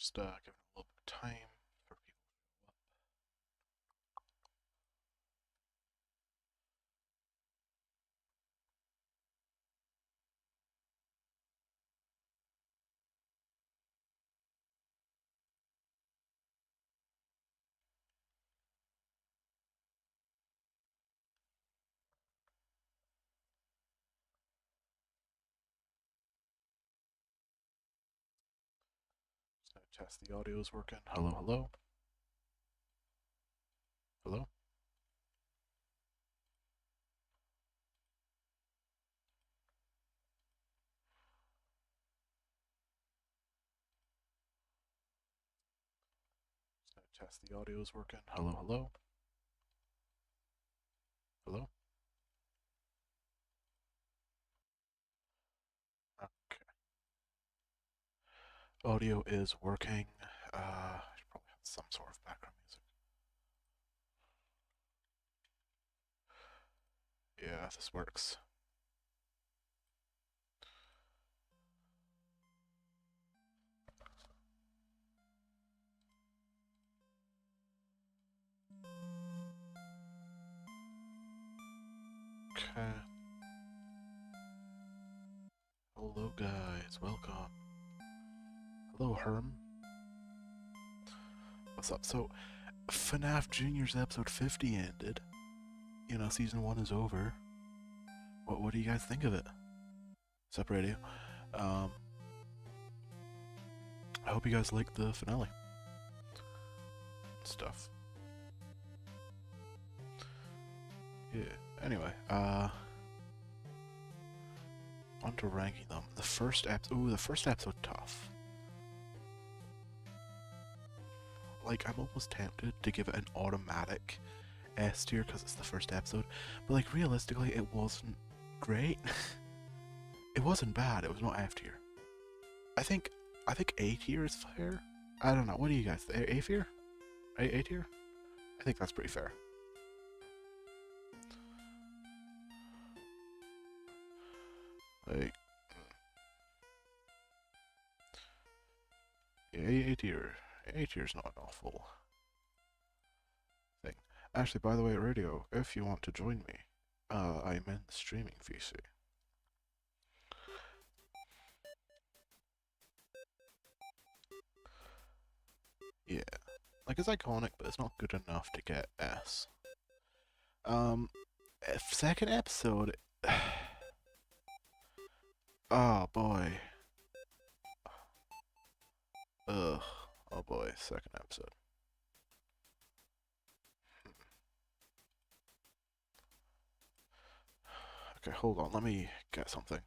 Just giving it a little bit of time for people to show up. Just gonna test the audio is working. Hello, hello. Hello. Just gonna test the audio is working. Hello, hello. Hello. Okay. Audio is working. I should probably have some sort of background music. Yeah, this works. Okay. Hello, guys. Welcome. Hello, Herm. What's up? So, FNAF Junior's episode 50 ended. You know, season 1 is over. What do you guys think of it? Sup, radio? I hope you guys like the finale. Stuff. Yeah. Anyway, on to ranking them. The first episode tough. Like, I'm almost tempted to give it an automatic S tier because it's the first episode, but like realistically, it wasn't great. It wasn't bad. It was not F tier. I think A tier is fair. I don't know. What do you guys think? A tier? A tier? I think that's pretty fair. Like, yeah, A tier. A tier's not an awful thing. Actually, by the way, radio, if you want to join me, I'm in the streaming VC. Yeah, like it's iconic, but it's not good enough to get S. Second episode. Oh boy. Ugh. Oh boy, second episode. Okay, hold on, let me get something.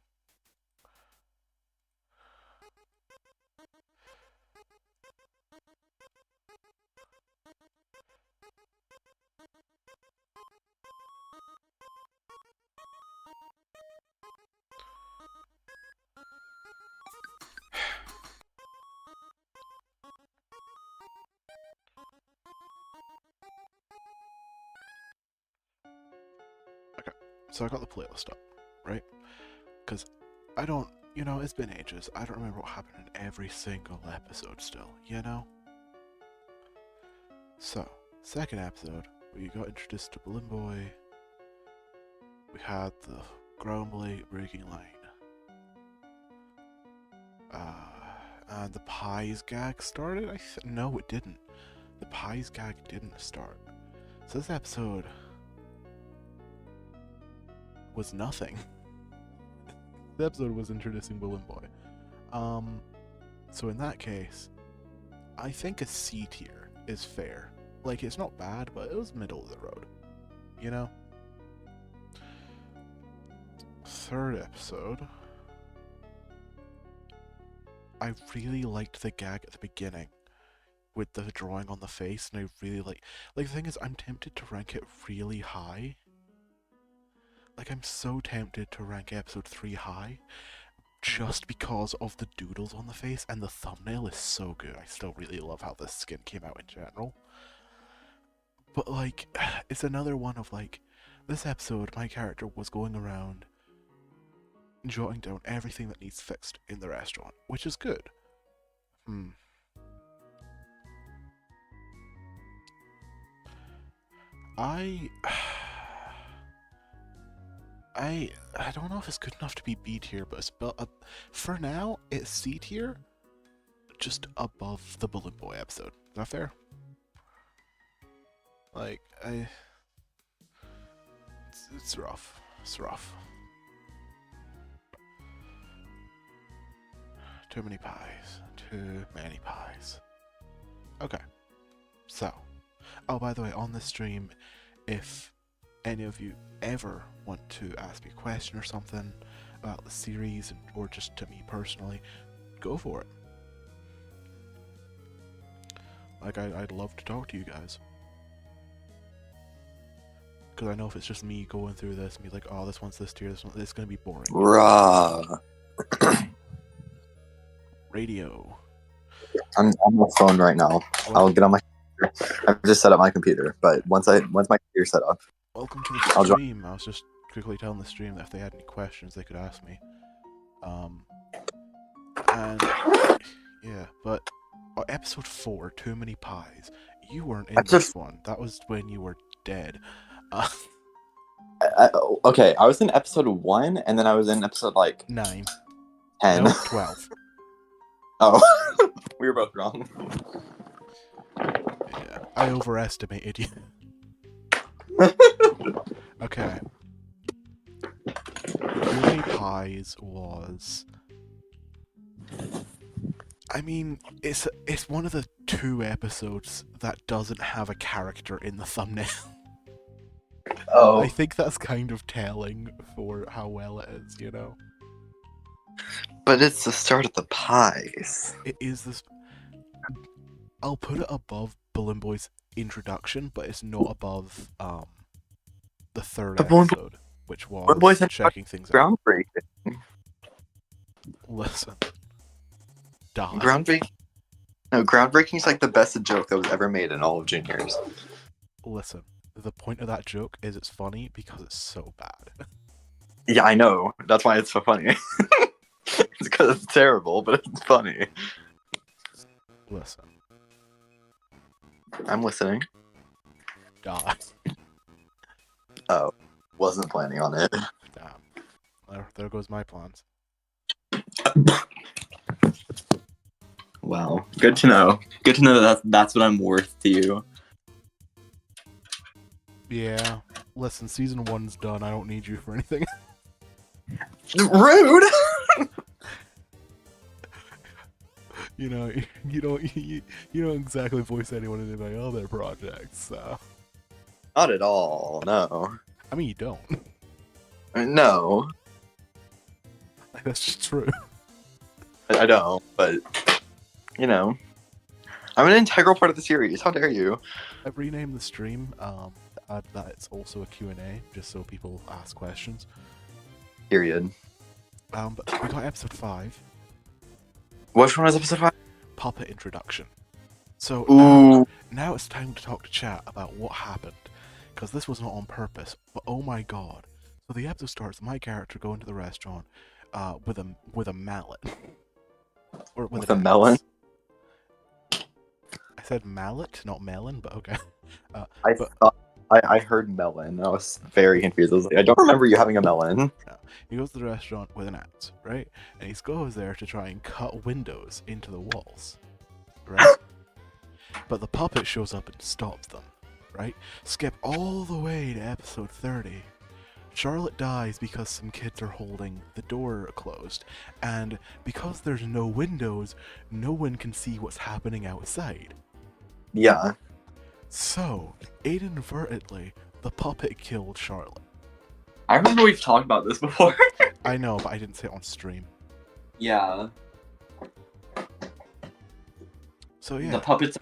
Okay, so I got the playlist up, right? Because I don't, it's been ages. I don't remember what happened in every single episode still, you know? So, second episode, we got introduced to Balloon Boy. We had the grumbly breaking line. And the pies gag started? No, it didn't. The pies gag didn't start. So this episode was nothing. The episode was introducing Balloon Boy. So in that case, I think a C tier is fair. Like, it's not bad, but it was middle of the road. You know? Third episode. I really liked the gag at the beginning with the drawing on the face, and I really like the thing is, I'm tempted to rank it really high. Like, I'm so tempted to rank episode 3 high, just because of the doodles on the face, and the thumbnail is so good. I still really love how the skin came out in general. But, like, it's another one of, like, this episode, my character was going around jotting down everything that needs fixed in the restaurant, which is good. I I don't know if it's good enough to be B tier, but it's for now it's C tier, just above the Balloon Boy episode. Is that fair? Like it's rough. It's rough. Too many pies. Too many pies. Okay. So, oh, by the way, on this stream, if any of you ever want to ask me a question or something about the series, or just to me personally, go for it. Like, I'd love to talk to you guys. Because I know if it's just me going through this and be like, oh, this one's this tier, this one, it's going to be boring. Bruh. Radio. I'm on the phone right now. I'll get on my computer. I've just set up my computer, but once my computer's set up. Welcome to the stream. I was just quickly telling the stream that if they had any questions, they could ask me. And yeah, but episode 4, Too Many Pies. You weren't in this one. That was when you were dead. Okay, I was in episode 1, and then I was in episode 9, 10, no, 12. Oh, we were both wrong. Yeah, I overestimated you. Okay. Too Many Pies was... I mean, it's one of the 2 episodes that doesn't have a character in the thumbnail. Oh. I think that's kind of telling for how well it is, you know? But it's the start of the pies. It is this... I'll put it above Balloon Boy's introduction, but it's not above the 3rd episode, which was checking things out. Groundbreaking. Listen. Die. Groundbreaking is like the best joke that was ever made in all of juniors. Listen, the point of that joke is it's funny because it's so bad. Yeah, I know. That's why it's so funny. It's because it's terrible, but it's funny. Listen. I'm listening. Die. Oh, wasn't planning on it. Damn. There goes my plans. Wow. Good to know. Good to know that that's what I'm worth to you. Yeah. Listen, season 1's done. I don't need you for anything. Rude! You know, you don't exactly voice anyone in my other projects, so... Not at all, no. I mean, you don't. No. That's just true. I don't, but, you know. I'm an integral part of the series, how dare you? I've renamed the stream, to add that it's also a Q&A, just so people ask questions. Period. But we got episode 5. Which one was episode 5? Puppet introduction. So now it's time to talk to chat about what happened, because this was not on purpose, but oh my god. So the episode starts, my character going to the restaurant with a mallet. Or with a melon? I said mallet, not melon, but okay. I heard melon. I was very confused. I was like, I don't remember you having a melon. No. He goes to the restaurant with an axe, right? And he goes there to try and cut windows into the walls, right? But the puppet shows up and stops them, right? Skip all the way to episode 30. Charlotte dies because some kids are holding the door closed, and because there's no windows, no one can see what's happening outside. Yeah. So, inadvertently, the puppet killed Charlotte. I remember we've talked about this before. I know, but I didn't say it on stream. Yeah. So yeah. The puppet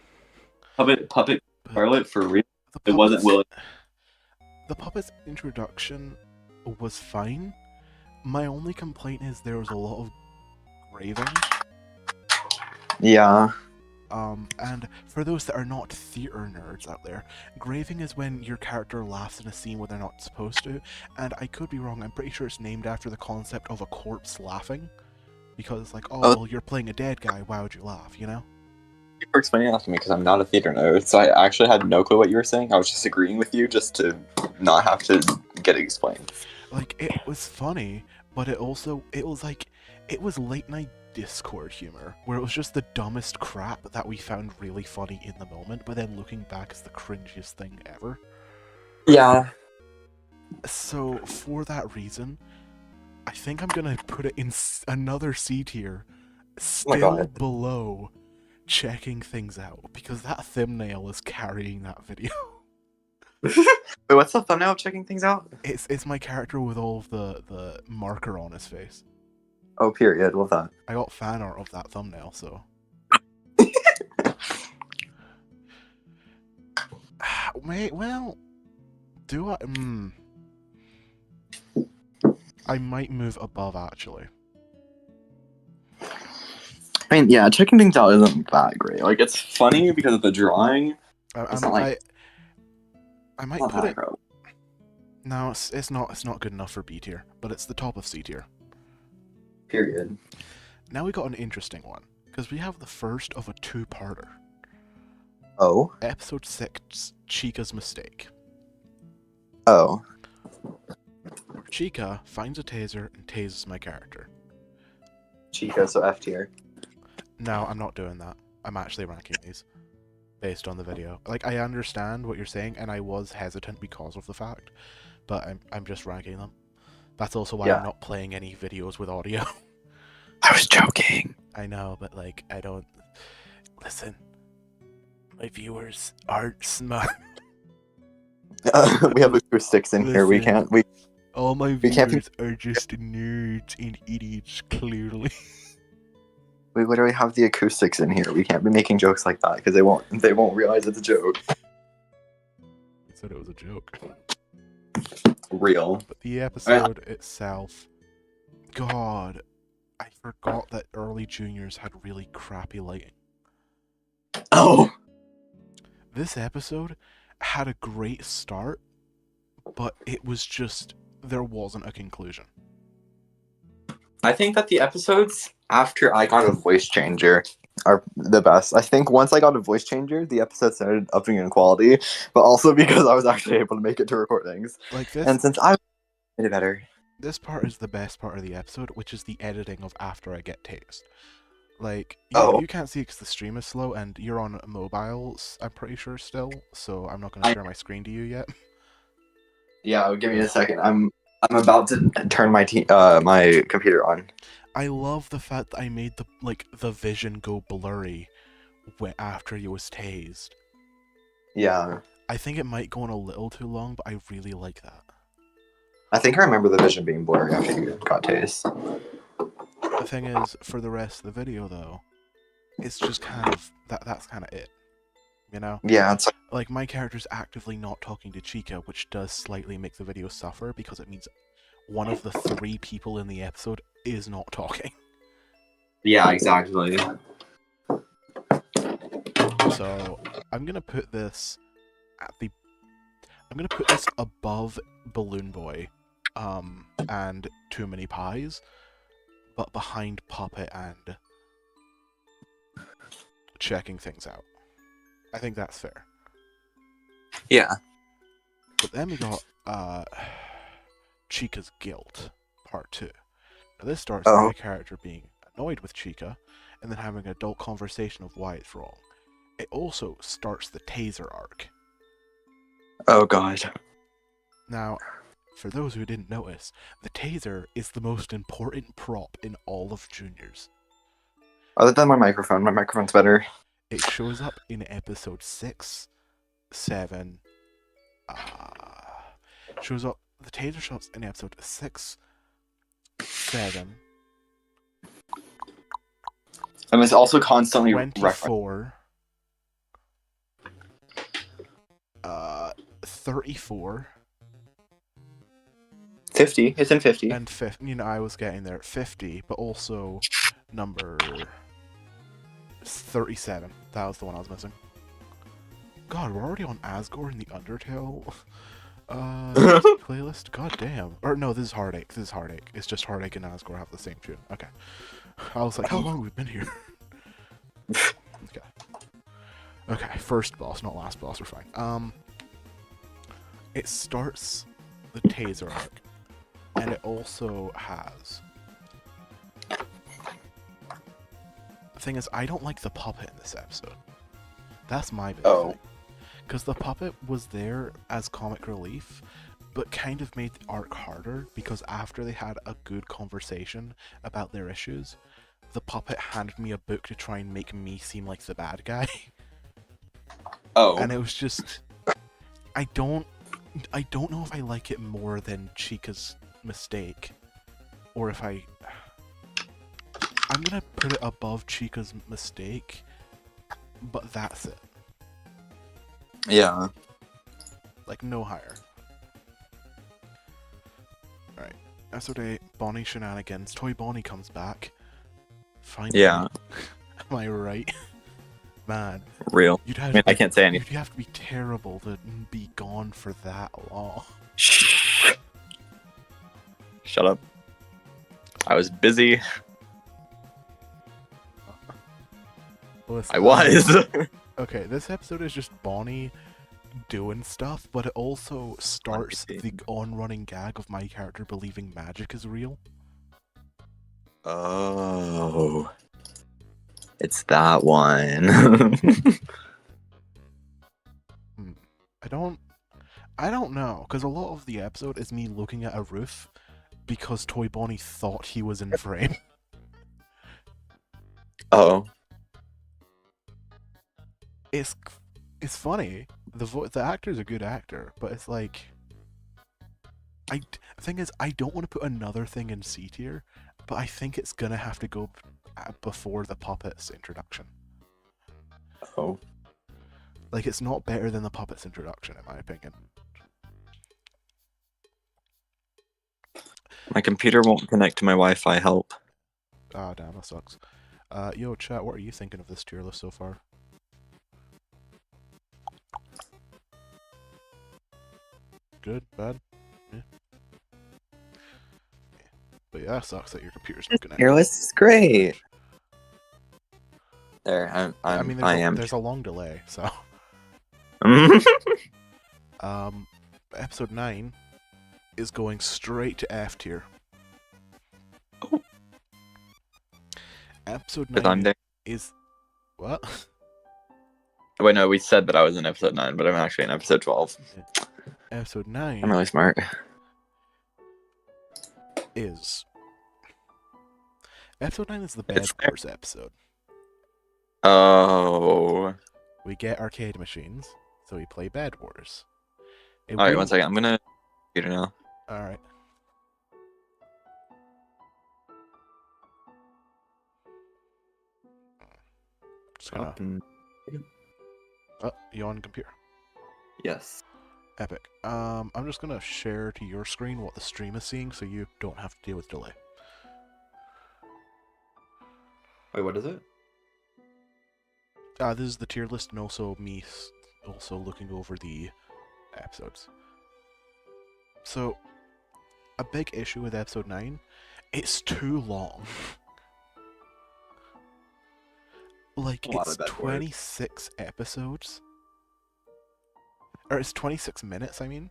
Charlotte for real. It wasn't willing. The puppet's introduction was fine. My only complaint is there was a lot of graving. Yeah. And for those that are not theater nerds out there, graving is when your character laughs in a scene where they're not supposed to, and I could be wrong, I'm pretty sure it's named after the concept of a corpse laughing, because it's like, oh, well, you're playing a dead guy, why would you laugh, you know? for explaining that to me because I'm not a theater nerd, so I actually had no clue what you were saying. I was just agreeing with you just to not have to get it explained. Like, it was funny, but it was late night Discord humor, where it was just the dumbest crap that we found really funny in the moment, but then looking back is the cringiest thing ever. Yeah. So, for that reason, I think I'm gonna put it in another C tier, still God. below checking things out, because that thumbnail is carrying that video. Wait, what's the thumbnail of checking things out? It's my character with all of the marker on his face. Oh, period. Love that. I got fan art of that thumbnail, so. Wait, well, do I? I might move above, actually. I mean, yeah, checking things out isn't that great. Like, it's funny because of the drawing. I might Not put that it. great. No, it's not good enough for B tier, but it's the top of C tier. Period. Now we got an interesting one, because we have the first of a two-parter. Oh. Episode 6, Chica's Mistake. Oh. Chica finds a taser and tases my character. Chica, so F tier. No, I'm not doing that. I'm actually ranking these based on the video. Like, I understand what you're saying, and I was hesitant because of the fact, but I'm just ranking them. That's also why I'm not playing any videos with audio. I was joking. I know, but like, I don't... Listen, my viewers aren't smart. We have acoustics in here. We can't. All my viewers are just nerds and idiots, clearly. We literally have the acoustics in here. We can't be making jokes like that because they won't realize it's a joke. I said it was a joke. Real. But the episode itself, God, I forgot that early juniors had really crappy lighting. Oh. This episode had a great start, but it was just, there wasn't a conclusion. I think that the episodes after I got a voice changer are the best. I think once I got a voice changer, the episode started upping in quality, but also because I was actually able to make it to recordings. Like this, and since I made it better. This part is the best part of the episode, which is the editing of after I get tased. Like, you can't see because the stream is slow, and you're on mobiles, I'm pretty sure, still, so I'm not going to share my screen to you yet. Yeah, give me a second. I'm about to turn my my computer on. I love the fact that I made the vision go blurry after he was tased. Yeah. I think it might go on a little too long, but I really like that. I think I remember the vision being blurry after you got tased. The thing is, for the rest of the video, though, it's just kind of that's kind of it. You know? Yeah, it's like my character's actively not talking to Chica, which does slightly make the video suffer because it means one of the 3 people in the episode is not talking. Yeah, exactly. So I'm gonna put this above Balloon Boy, and Too Many Pies, but behind Puppet and Checking Things Out. I think that's fair. Yeah. But then we got Chica's Guilt, Part 2. Now this starts with my character being annoyed with Chica, and then having an adult conversation of why it's wrong. It also starts the taser arc. Oh god. Now, for those who didn't notice, the taser is the most important prop in all of Juniors. Other than my microphone's better. It shows up in episode 6, 7, the taser shows up in episode 6, 7, and it's also constantly 24, 34, 50. It's in 50. and 50. You know, I was getting there. 50, but also number 37. That was the one I was missing. God, we're already on Asgore in the Undertale playlist? God damn. Or no, this is Heartache. It's just Heartache and Asgore have the same tune. Okay. I was like, how long have we been here? Okay. Okay, first boss, not last boss. We're fine. It starts the taser arc, and it also has. The thing is, I don't like the puppet in this episode. That's my big thing. Because the puppet was there as comic relief, but kind of made the arc harder because after they had a good conversation about their issues, the puppet handed me a book to try and make me seem like the bad guy. Oh. And it was just... I don't know if I like it more than Chica's mistake, or if I'm gonna put it above Chica's mistake, but that's it. Yeah. Like, no higher. Alright. Episode 8, Bonnie shenanigans. Toy Bonnie comes back. Finally. Yeah. Am I right? Man. Real. I can't say anything. You'd have to be terrible to be gone for that long. Shh. Shut up. I was busy. Listen, I was. Okay, this episode is just Bonnie doing stuff, but it also starts the on-running gag of my character believing magic is real. Oh. It's that one. I don't know, because a lot of the episode is me looking at a roof because Toy Bonnie thought he was in frame. Oh. It's funny. The actor's a good actor, but it's like... The thing is, I don't want to put another thing in C tier, but I think it's gonna have to go before the puppet's introduction. Oh. Like, it's not better than the puppet's introduction, in my opinion. My computer won't connect to my Wi-Fi. Help. Ah, damn, that sucks. Yo, chat, what are you thinking of this tier list so far? Good? Bad? Yeah. But yeah, that sucks that your computer's not connected. Your list is great. There, I mean, there's a long delay, so... Episode 9 is going straight to F tier. Oh. Episode But I'm 9 there. is... What? Wait, no, we said that I was in episode 9, but I'm actually in episode 12. Episode 9 I'm really smart. is... Episode 9 is the Bed Wars episode. Oh. We get arcade machines, so we play Bed Wars. Alright, 1 second. I'm gonna... Computer now. Alright. Just gonna... Oh, you on computer? Yes. Epic. I'm just gonna share to your screen what the stream is seeing, so you don't have to deal with delay. Wait, what is it? This is the tier list, and also me also looking over the episodes. So, a big issue with episode 9, it's too long. Like, it's 26 episodes. Or it's 26 minutes, I mean.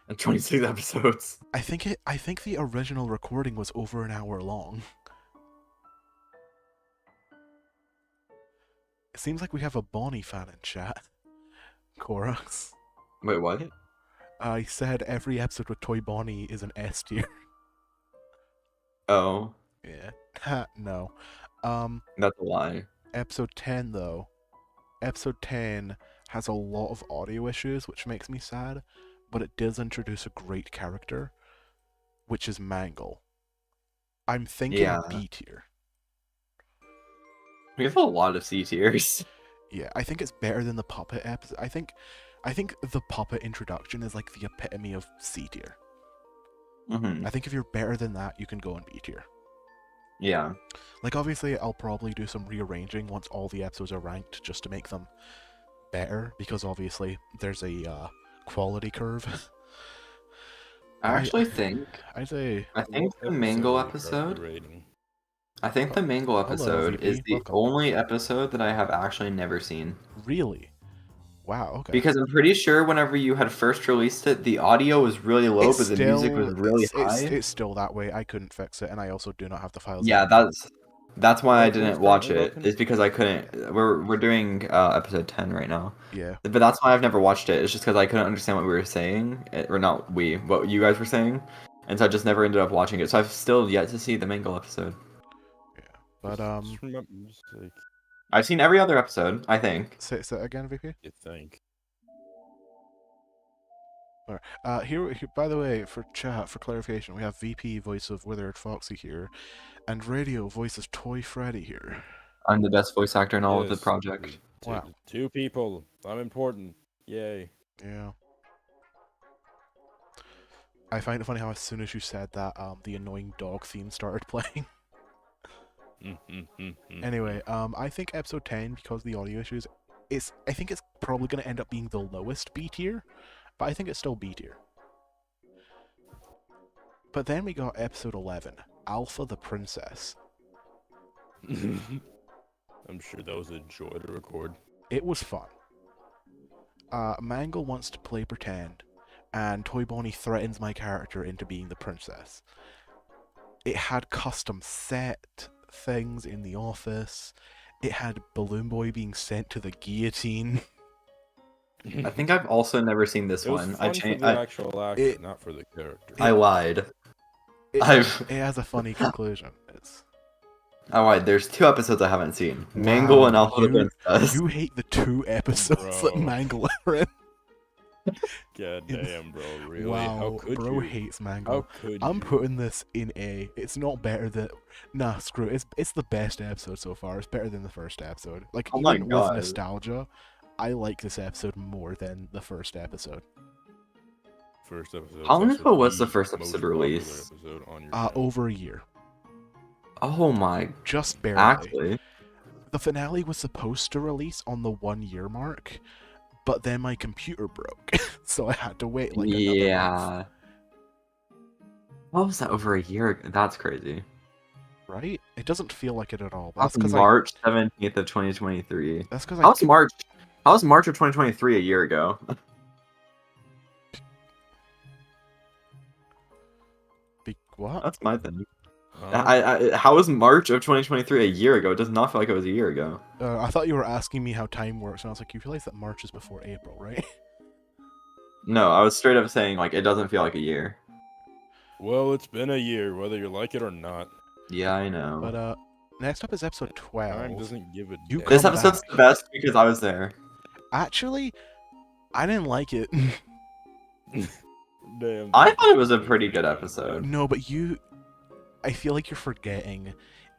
And 26 episodes. I think the original recording was over an hour long. It seems like we have a Bonnie fan in chat. Korax. Wait, what? I said every episode with Toy Bonnie is an S tier. Oh. Yeah. No. That's a lie. Episode 10, though. Episode 10 has a lot of audio issues, which makes me sad, but it does introduce a great character, which is Mangle. I'm thinking B tier. We have a lot of C tiers. Yeah, I think it's better than the puppet episode. I think the puppet introduction is like the epitome of C tier. Mm-hmm. I think if you're better than that, you can go in B tier. Yeah. Like, obviously, I'll probably do some rearranging once all the episodes are ranked, just to make them better, because obviously there's a quality curve. I actually think... I think the Mango episode... I think the Mangle Hello, episode is VP. the Welcome. only episode that I have actually never seen. Really? Wow. Okay. Because I'm pretty sure whenever you had first released it, the audio was really low, It's but the music was still really high. it's still that way. I couldn't fix it, and I also do not have the files. Yeah, anymore. that's why I What's didn't watch currently it. broken? It's because I couldn't. We're doing episode 10 right now. Yeah. But that's why I've never watched it. It's just because I couldn't understand what we were saying, or not we, what you guys were saying, and so I just never ended up watching it. So I've still yet to see the Mangle episode. Yeah. But Just remember, just like I've seen every other episode, I think. say that again, VP. you think. Alright. Here, by the way, for chat, for clarification, we have VP, voice of Withered Foxy here, and Radio, voice of Toy Freddy here. I'm the best voice actor in all of the Yes, project. Wow. Two people. I'm important. Yay. Yeah. I find it funny how as soon as you said that, the annoying dog theme started playing. Anyway, I think episode 10, because of the audio issues, I think it's probably going to end up being the lowest B tier, but I think it's still B tier. But then we got episode 11, Alpha the Princess. I'm sure that was a joy to record. It was fun. Mangle wants to play pretend, and Toy Bonnie threatens my character into being the princess. It had custom set things in the office. It had Balloon Boy being sent to the guillotine. I think I've also never seen this It was one. fun for the actual actor, it- not for the character. I lied. It I've has a funny conclusion. It's I lied. There's 2 episodes I haven't seen. Mangle and Alpha the Princess. You hate the 2 episodes that Bro. Mangle are in. God damn, bro. Really? Wow, How could bro you? hates How Mangle. could I'm you? putting this in A. It's not better than... Nah, screw it. It's the best episode so far. It's better than the first episode. Like, Oh my even with God. nostalgia, I like this episode more than the first episode. First episode. How long also ago was the the first most episode popular released? episode on your channel. Over a year. Oh my. Just barely. Actually. The finale was supposed to release on the 1-year mark, but then my computer broke, so I had to wait like another month. Yeah. What was that over a year ago? That's crazy. Right? It doesn't feel like it at all. But That's that's because March 17th of 2023. That's because How was March? How was March of 2023 a year ago? What? That's my thing. Huh? How was March of 2023 a year ago? It does not feel like it was a year ago. I thought you were asking me how time works, and I was like, you realize that March is before April, right? No, I was straight up saying like it doesn't feel like a year. Well, it's been a year, whether you like it or not. Yeah, I know. But next up is episode Time 12. doesn't give a You damn. This come episode's back. the best because I was there. Actually, I didn't like it. Damn. I thought it was a pretty good episode. No, but I feel like you're forgetting,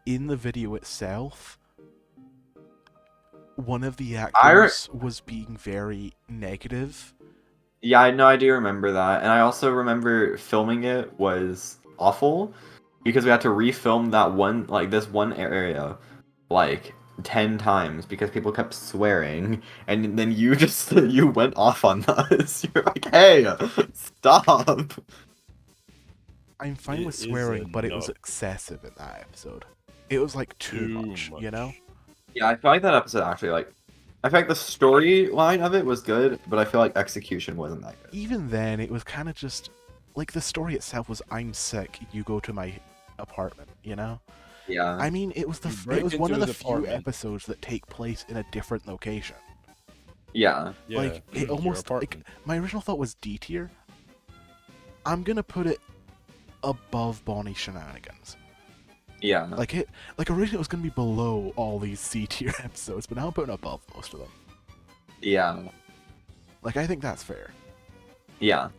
in the video itself, one of the actors was being very negative. Yeah, I know, I do remember that. And I also remember filming it was awful because we had to refilm that one, like this one area, like 10 times because people kept swearing. And then you just, you went off on us. You're like, hey, stop. I'm fine It with is swearing, but it was enough. excessive in that episode. It was like too Too much, you know? Yeah, I feel like that episode actually, like, I feel like the storyline of it was good, but I feel like execution wasn't that good. Even then, it was kind of just like the story itself was, I'm sick, you go to my apartment, you know? Yeah. I mean, it was You break it was one of into the his few apartment. episodes that take place in a different location. Yeah, Like it your almost like apartment. my original thought was D tier. I'm gonna put it above Bonnie Shenanigans. Yeah. Like originally it was gonna be below all these C tier episodes, but now I'm putting above most of them. Yeah. Like I think that's fair. Yeah.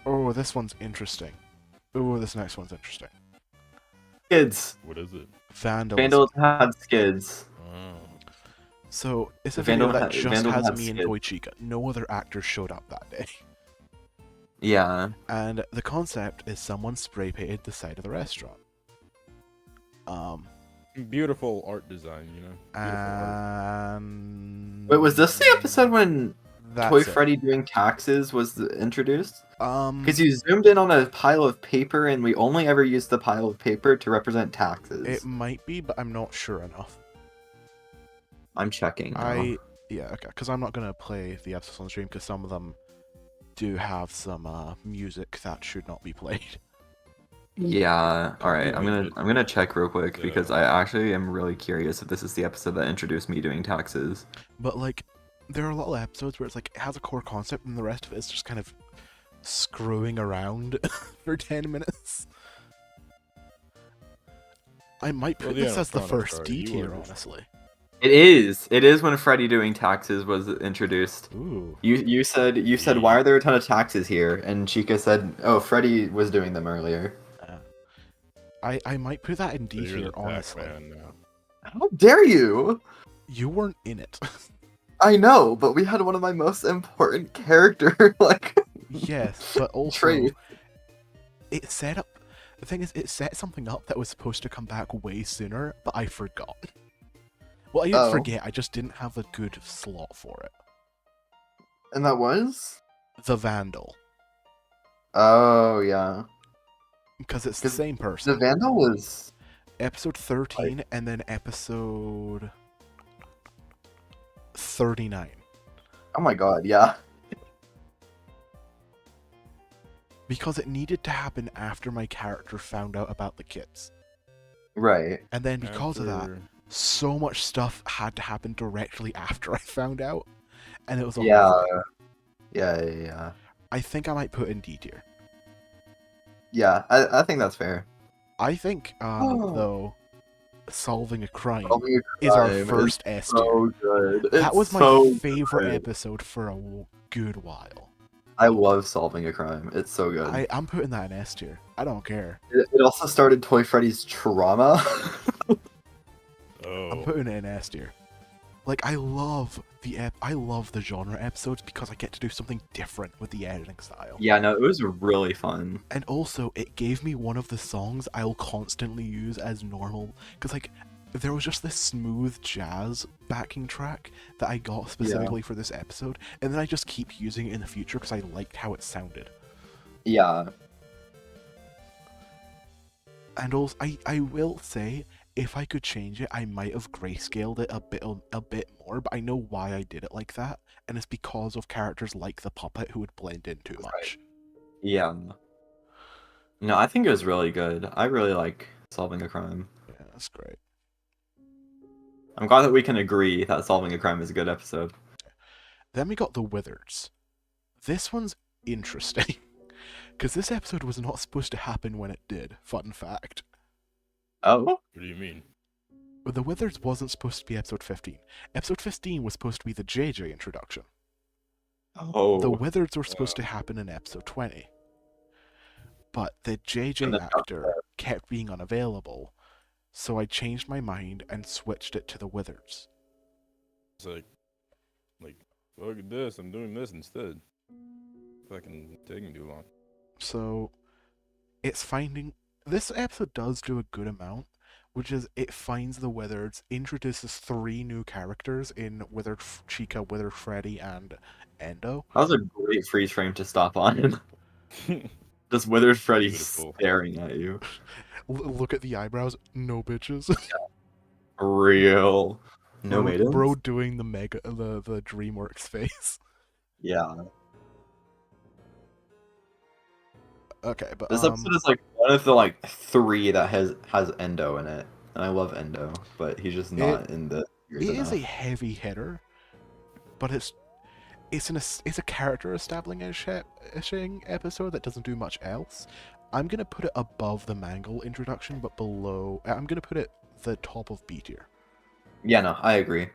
Oh, this one's interesting. Oh, this next one's interesting. Kids. What is it? Vandals. Vandals had skids. Oh. So it's a Vandal video that had- just Vandal has had me and skid. Toy Chica. No other actors showed up that day. Yeah. And the concept is someone spray painted the side of the restaurant. Beautiful art design, you know. Beautiful art. And Wait, was this the episode when Toy That's it. Freddy doing taxes was introduced? Um, Because you zoomed in on a pile of paper, and we only ever used the pile of paper to represent taxes. it might be, but I'm not sure enough. I'm checking now. Yeah, okay, because I'm not gonna play the episodes on stream because some of them do have some music that should not be played. Yeah. All right. Copyrighted. I'm gonna check real quick because Yeah. I actually am really curious if this is the episode that introduced me doing taxes. But like, there are a lot of episodes where it's like it has a core concept, and the rest of it is just kind of screwing around for 10 minutes. I might put Well, the this as the animatronics first are D tier, yours. honestly. It is. It is when Freddy doing taxes was introduced. Ooh. You said why are there a ton of taxes here? And Chica said, oh, Freddy was doing them earlier. I might put that in D So you're tier, the honestly. Pac-Man now. How dare you? You weren't in it. I know, but we had one of my most important character like Yes, but also trait. it set up. The thing is, it set something up that was supposed to come back way sooner, but I forgot. Well, I didn't Oh. forget. I just didn't have a good slot for it. And that was? The Vandal, Oh yeah. because it's the 'Cause same person. The Vandal was Episode 13 and then episode 39. oh my god, yeah. Because it needed to happen after my character found out about the kids. Right. And then because of that, After- so much stuff had to happen directly after I found out. And it was a whole Yeah. thing. Yeah. I think I might put in D tier. Yeah, I think that's fair. I think, though, Solving a Crime Solving a is our Crime first S tier. So good. That It's was my so favorite good. episode for a good while. I love Solving a Crime. It's so good. I'm putting that in S tier. I don't care. It also started Toy Freddy's trauma. I'm Oh, putting it in S tier. Like, I love the genre episodes because I get to do something different with the editing style. Yeah, no, it was really fun. And also, it gave me one of the songs I'll constantly use as normal. Because, like, there was just this smooth jazz backing track that I got specifically for this episode. And then I just keep using it in the future because I liked how it sounded. Yeah. And also, I will say, if I could change it, I might have grayscaled it a bit more, but I know why I did it like that, and it's because of characters like the puppet who would blend in too much. Yeah. No, I think it was really good. I really like Solving a Crime. Yeah, that's great. I'm glad that we can agree that Solving a Crime is a good episode. Then we got the Wizards. This one's interesting, because this episode was not supposed to happen when it did, fun fact. Oh? what do you mean? But the Wizards wasn't supposed to be episode 15. Episode 15 was supposed to be the JJ introduction. Oh. The Wizards were supposed to happen in episode 20. But the And JJ the actor kept being unavailable, so I changed my mind and switched it to the Wizards. It's like, look at this. I'm doing this instead. Fucking taking too long. So, it's finding... This episode does do a good amount, which is it finds the Wizards, introduces 3 new characters in Withered Chica, Withered Freddy, and Endo. That was a great freeze frame to stop on. Just Withered Freddy Beautiful. staring at you. Look at the eyebrows. No bitches. Real. No maidens? Bro doing the DreamWorks face. Yeah. Okay, but This episode is like one of the like 3 that has Endo in it. And I love Endo, but he's just not in the series it is a enough. heavy hitter, but it's a character establishing episode that doesn't do much else. I'm gonna put it above the Mangle introduction, but below. I'm gonna put it the top of B tier. Yeah, no, I agree.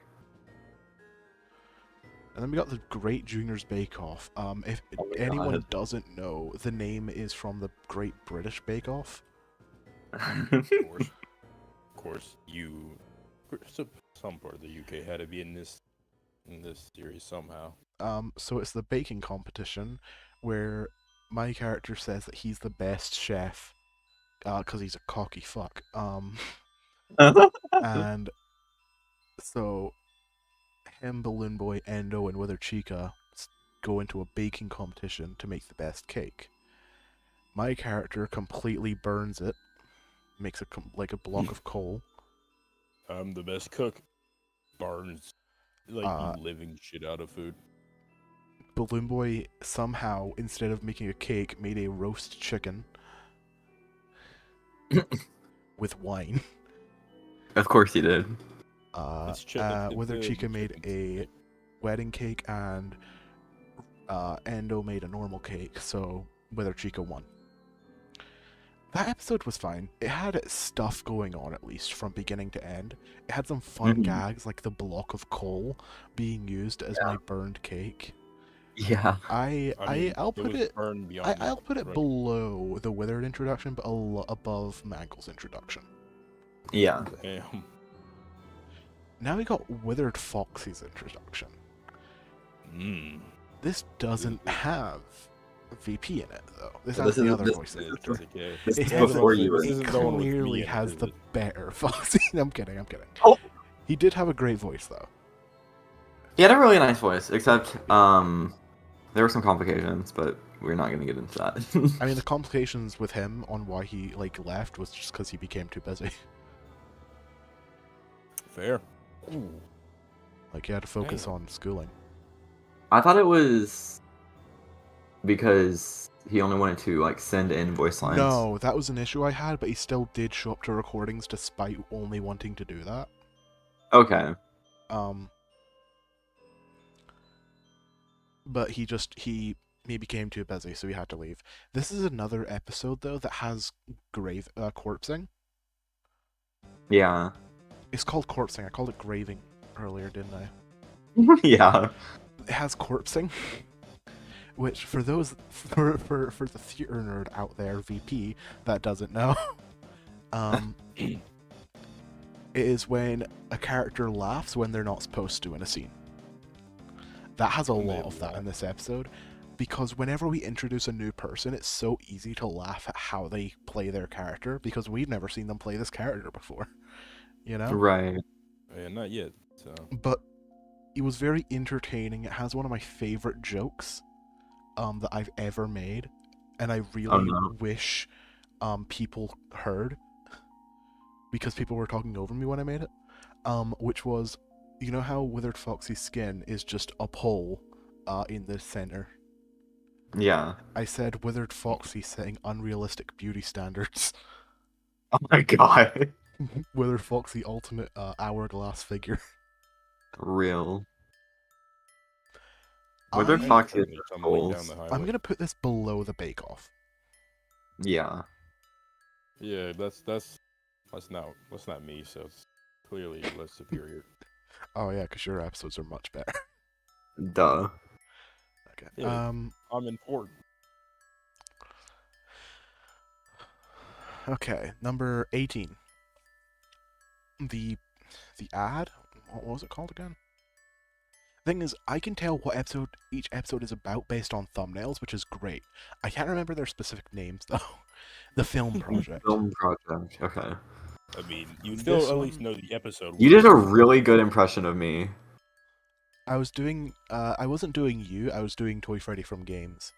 And then we got the Great Juniors Bake Off. If Oh my anyone God. doesn't know, the name is from the Great British Bake Off. Of course, some part of the UK had to be in this series somehow. So it's the baking competition where my character says that he's the best chef, because he's a cocky fuck. And so him, Balloon Boy, Endo, and Wither Chica go into a baking competition to make the best cake. My character completely burns it, makes like a block of coal. I'm the best cook. Burns like living shit out of food. Balloon Boy somehow, instead of making a cake, made a roast chicken with wine. Of course he did. Wither Chica made a wedding cake, and Endo made a normal cake, so Wither Chica won. That episode was fine. It had stuff going on, at least, from beginning to end. It had some fun gags, like the block of coal being used as my burned cake. Yeah. I'll put it right. below the Withered introduction, but above Mangle's introduction. Yeah. Damn. Now we got Withered Foxy's introduction. This doesn't have VP in it, though. This has the other voice actor. This is has before a- you were. This isn't the one with clearly me in it, has is the it? better Foxy. I'm kidding. Oh. He did have a great voice, though. He had a really nice voice, except there were some complications, but we're not gonna get into that. I mean, the complications with him on why he left was just because he became too busy. Fair. Ooh. Like he had to focus on schooling. I thought it was because he only wanted to send in voice lines. No, that was an issue I had, but he still did show up to recordings despite only wanting to do that. Okay. But he became too busy, so he had to leave. This is another episode though that has corpsing. Yeah. It's called corpsing. I called it graving earlier, didn't I? Yeah. It has corpsing, which for those for the theater nerd out there, VP, that doesn't know, it is when a character laughs when they're not supposed to in a scene. That has a lot of that in this episode, because whenever we introduce a new person, it's so easy to laugh at how they play their character, because we've never seen them play this character before, you know? Right. Yeah, not yet. So. But it was very entertaining. It has one of my favorite jokes that I've ever made, and I really wish people heard, because people were talking over me when I made it, which was, you know how Withered Foxy's skin is just a pole in the center? Yeah. I said Withered Foxy setting unrealistic beauty standards. Oh my god. Withered Foxy ultimate hourglass figure. Real. Withered Foxy is goals. I'm gonna put this below the Bake Off. Yeah. Yeah, that's not me, so it's clearly less superior. Oh yeah, because your episodes are much better. Duh. Okay. Yeah, I'm important. Okay, number 18. The ad? What was it called again? Thing is, I can tell what each episode is about based on thumbnails, which is great. I can't remember their specific names though. The Film Project. Film Project. Okay. I mean, you still at least know the episode. You did a really good impression of me. I was doing. I wasn't doing you. I was doing Toy Freddy from Games.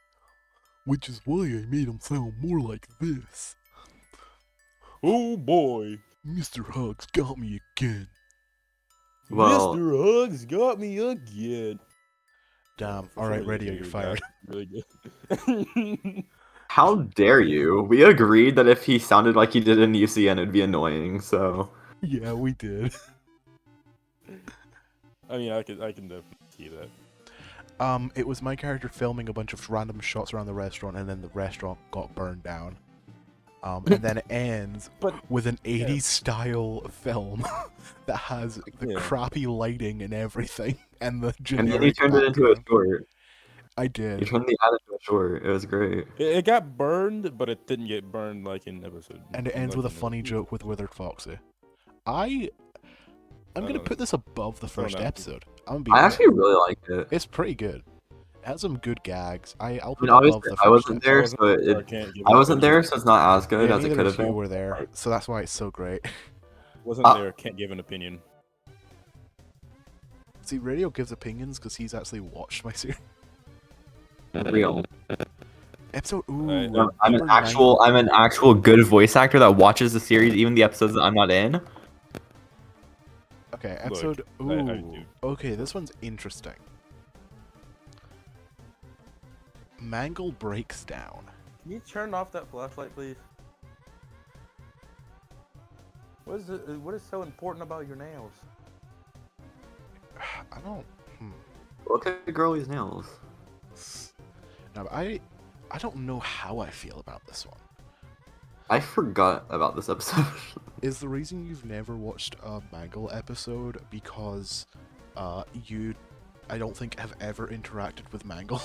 Which is why I made him sound more like this. Oh boy, Mr. Hugs got me again. Well, Mr. Hugs got me again. Damn. Alright, Radio, you're fired. Really good. how dare you? We agreed that if he sounded like he did in UCN, it'd be annoying, so... Yeah, we did. I mean, I can definitely see that. It was my character filming a bunch of random shots around the restaurant, and then the restaurant got burned down. And then it ends with an 80s style film that has the crappy lighting and everything, and the generic. And then you turned it into a short. I did. You turned the ad into a short. It was great. It got burned, but it didn't get burned like in episode. And it ends with a funny joke with Withered Foxy. I'm gonna put this above the first episode. I actually really liked it. It's pretty good. It has some good gags. I'll put I mean, it above the first I wasn't there, episode. so I wasn't there, so it's not as good as it neither could of have you been. were there, so that's why it's so great. Wasn't there? Can't give an opinion. See, Radio gives opinions because he's actually watched my series. Real. Episode I'm number 9. an actual good voice actor that watches the series, even the episodes that I'm not in. Okay, Look, episode I- okay, this one's interesting. Mangle breaks down. Can you turn off that flashlight, please? What is so important about your nails? I don't. Look at Girlie's nails. No, I don't know how I feel about this one. I forgot about this episode. Is the reason you've never watched a Mangle episode because you, I don't think, have ever interacted with Mangle?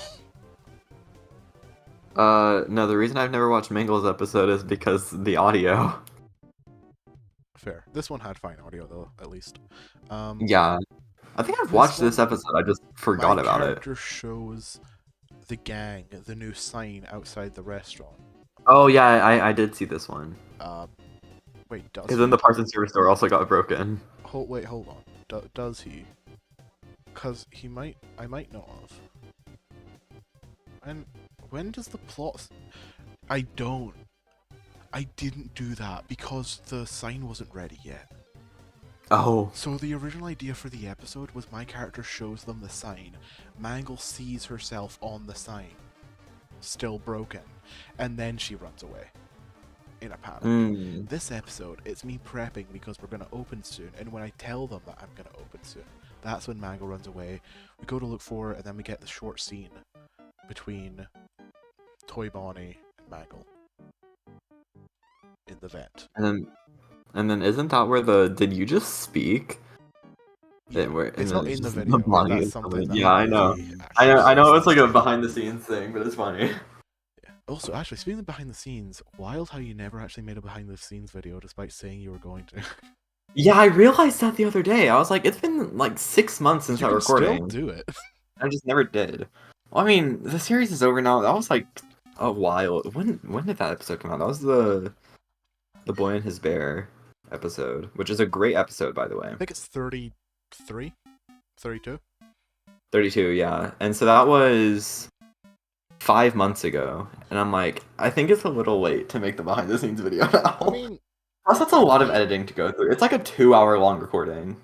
No, the reason I've never watched Mangle's episode is because the audio. Fair. This one had fine audio though, at least. Yeah. I think I've This watched this one- episode, I just forgot my about it. character shows the gang the new sign outside the restaurant. Oh yeah, I did see this one. Wait, does Because he? then the parts and service store also got broken. Wait, hold on. Does he? Cause I might not have. And when does the plot? I didn't do that because the sign wasn't ready yet. Oh. So the original idea for the episode was my character shows them the sign, Mangle sees herself on the sign, still broken, and then she runs away in a panic. This episode, it's me prepping because we're going to open soon, and when I tell them that I'm going to open soon, that's when Mangle runs away. We go to look for her, and then we get the short scene between Toy Bonnie and Mangle in the vent. And then isn't that where the did you just speak? Yeah, it's not in the video. Bonnie That's is something coming. that Yeah, I know. movie I know actually it's like a says. behind the scenes thing, but it's funny. Yeah. Also, actually, speaking of behind the scenes, wild how you never actually made a behind the scenes video despite saying you were going to. Yeah, I realized that the other day. I was like, it's been like 6 months since You that can recording. still do it. I just never did. Well, I mean, the series is over now. That was like a while. When did that episode come out? That was the Boy and His Bear episode, which is a great episode, by the way. I think it's 33? 32? 32, yeah. And so that was 5 months ago. And I'm like, I think it's a little late to make the behind the scenes video now. I mean, Plus, that's a lot of editing to go through. It's like a 2-hour long recording.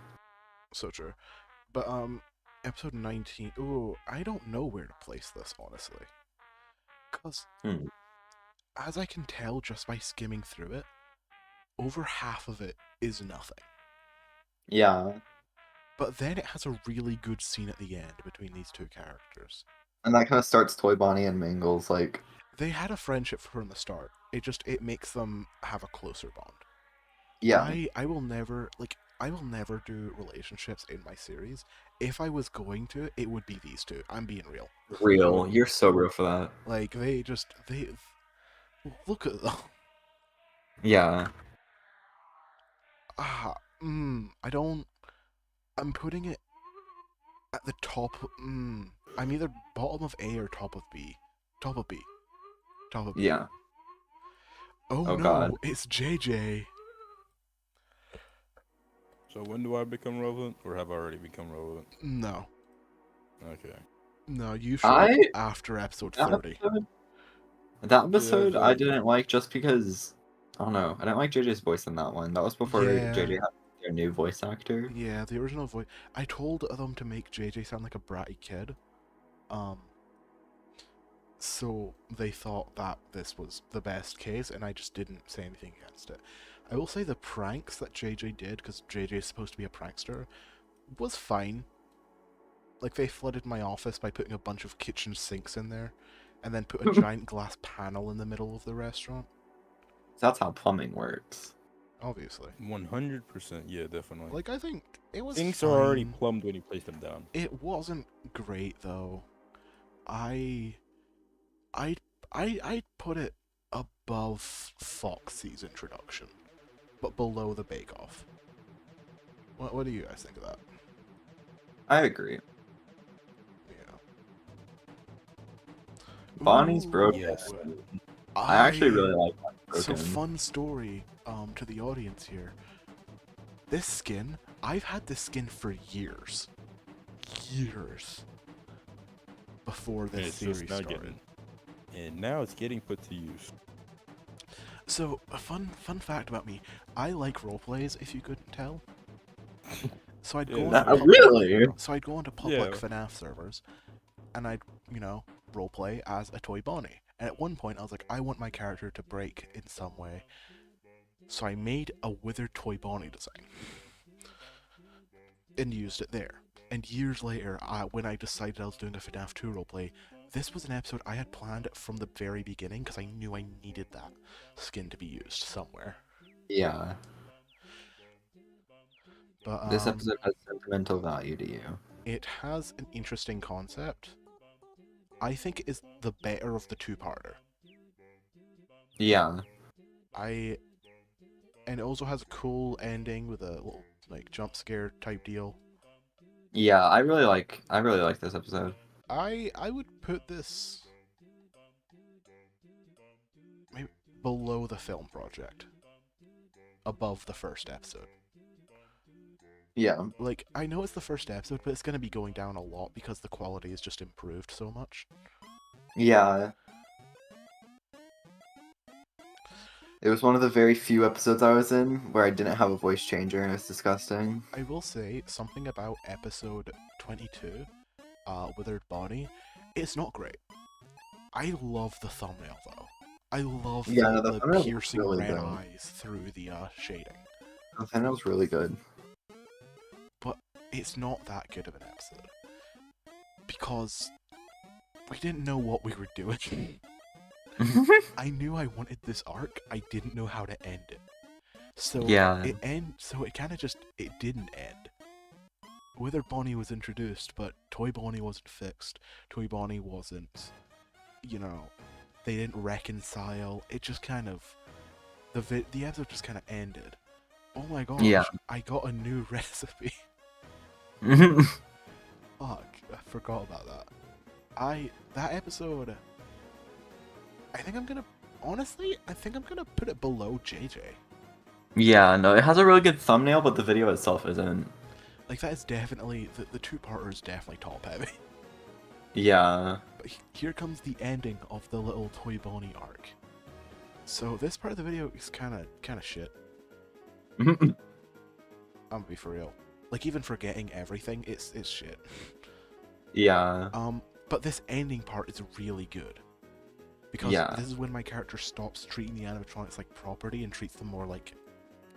so true. But, episode 19. Ooh, I don't know where to place this, honestly. Because, as I can tell just by skimming through it, over half of it is nothing. Yeah. But then it has a really good scene at the end between these two characters. And that kind of starts Toy Bonnie and Mangle's, like... They had a friendship from the start. It makes them have a closer bond. Yeah. I will never do relationships in my series. If I was going to, it would be these two. I'm being real. Real. You're so real for that. Like, they look at them. Yeah. I'm putting it at the top. I'm either bottom of A or top of B. Top of B. Top of B. Yeah. Oh no, God. it's JJ. So when do I become relevant, or have I already become relevant? No. Okay. No, you should after episode 30. That episode Yeah, I didn't like just because... I don't know. I didn't like JJ's voice in that one. That was before JJ had their new voice actor. Yeah, the original voice. I told them to make JJ sound like a bratty kid. So they thought that this was the best case, and I just didn't say anything against it. I will say the pranks that JJ did, because JJ is supposed to be a prankster, was fine. Like, they flooded my office by putting a bunch of kitchen sinks in there, and then put a giant glass panel in the middle of the restaurant. That's how plumbing works. Obviously. 100%, yeah, definitely. Like, I think it was Things fine. are already plumbed when you place them down. It wasn't great, though. I'd put it above Foxy's introduction, but below the Bake Off. What do you guys think of that? I agree. Yeah. Bonnie's Ooh, broken. yes. I actually really like that. So fun story to the audience here. This skin, I've had this skin for years. Years. before And this it's series just now started. and now it's getting put to use. So a fun fact about me: I like roleplays. If you couldn't tell. So I'd go Yeah, on that's public, really? so I'd go onto public Yeah. FNAF servers, and I'd roleplay as a toy Bonnie. And at one point, I was like, I want my character to break in some way, so I made a withered toy Bonnie design and used it there. And years later, when I decided I was doing a FNAF 2 roleplay, this was an episode I had planned from the very beginning because I knew I needed that skin to be used somewhere. Yeah. But This episode has sentimental value to you. it has an interesting concept. I think it is the better of the two-parter. Yeah. And it also has a cool ending with a little like jump scare type deal. Yeah, I really like this episode. I would put this maybe below the film project, above the first episode. Yeah. Like, I know it's the first episode, but it's going to be going down a lot because the quality has just improved so much. Yeah. It was one of the very few episodes I was in where I didn't have a voice changer and it's disgusting. I will say something about episode 22, Withered Bonnie. It's not great. I love the thumbnail though. I love Yeah, no, the the thumbnail was piercing really red good. eyes through the shading. The thumbnail's really good. But it's not that good of an episode. Because we didn't know what we were doing. I knew I wanted this arc, I didn't know how to end it. So Yeah. it didn't end. Withered Bonnie was introduced, but Toy Bonnie wasn't fixed. Toy Bonnie wasn't, they didn't reconcile. It just kind of, the episode just kind of ended. Oh my gosh, Yeah. I got a new recipe. Fuck, I forgot about that. That episode, I think I'm gonna put it below JJ. Yeah, no, it has a really good thumbnail, but the video itself isn't. Like, that is definitely, the two-parter is definitely top-heavy. Yeah. But here comes the ending of the little Toy Bonnie arc. So this part of the video is kind of shit. I'm gonna be for real. Like, even forgetting everything, it's shit. Yeah. But this ending part is really good. Because this is when my character stops treating the animatronics like property and treats them more like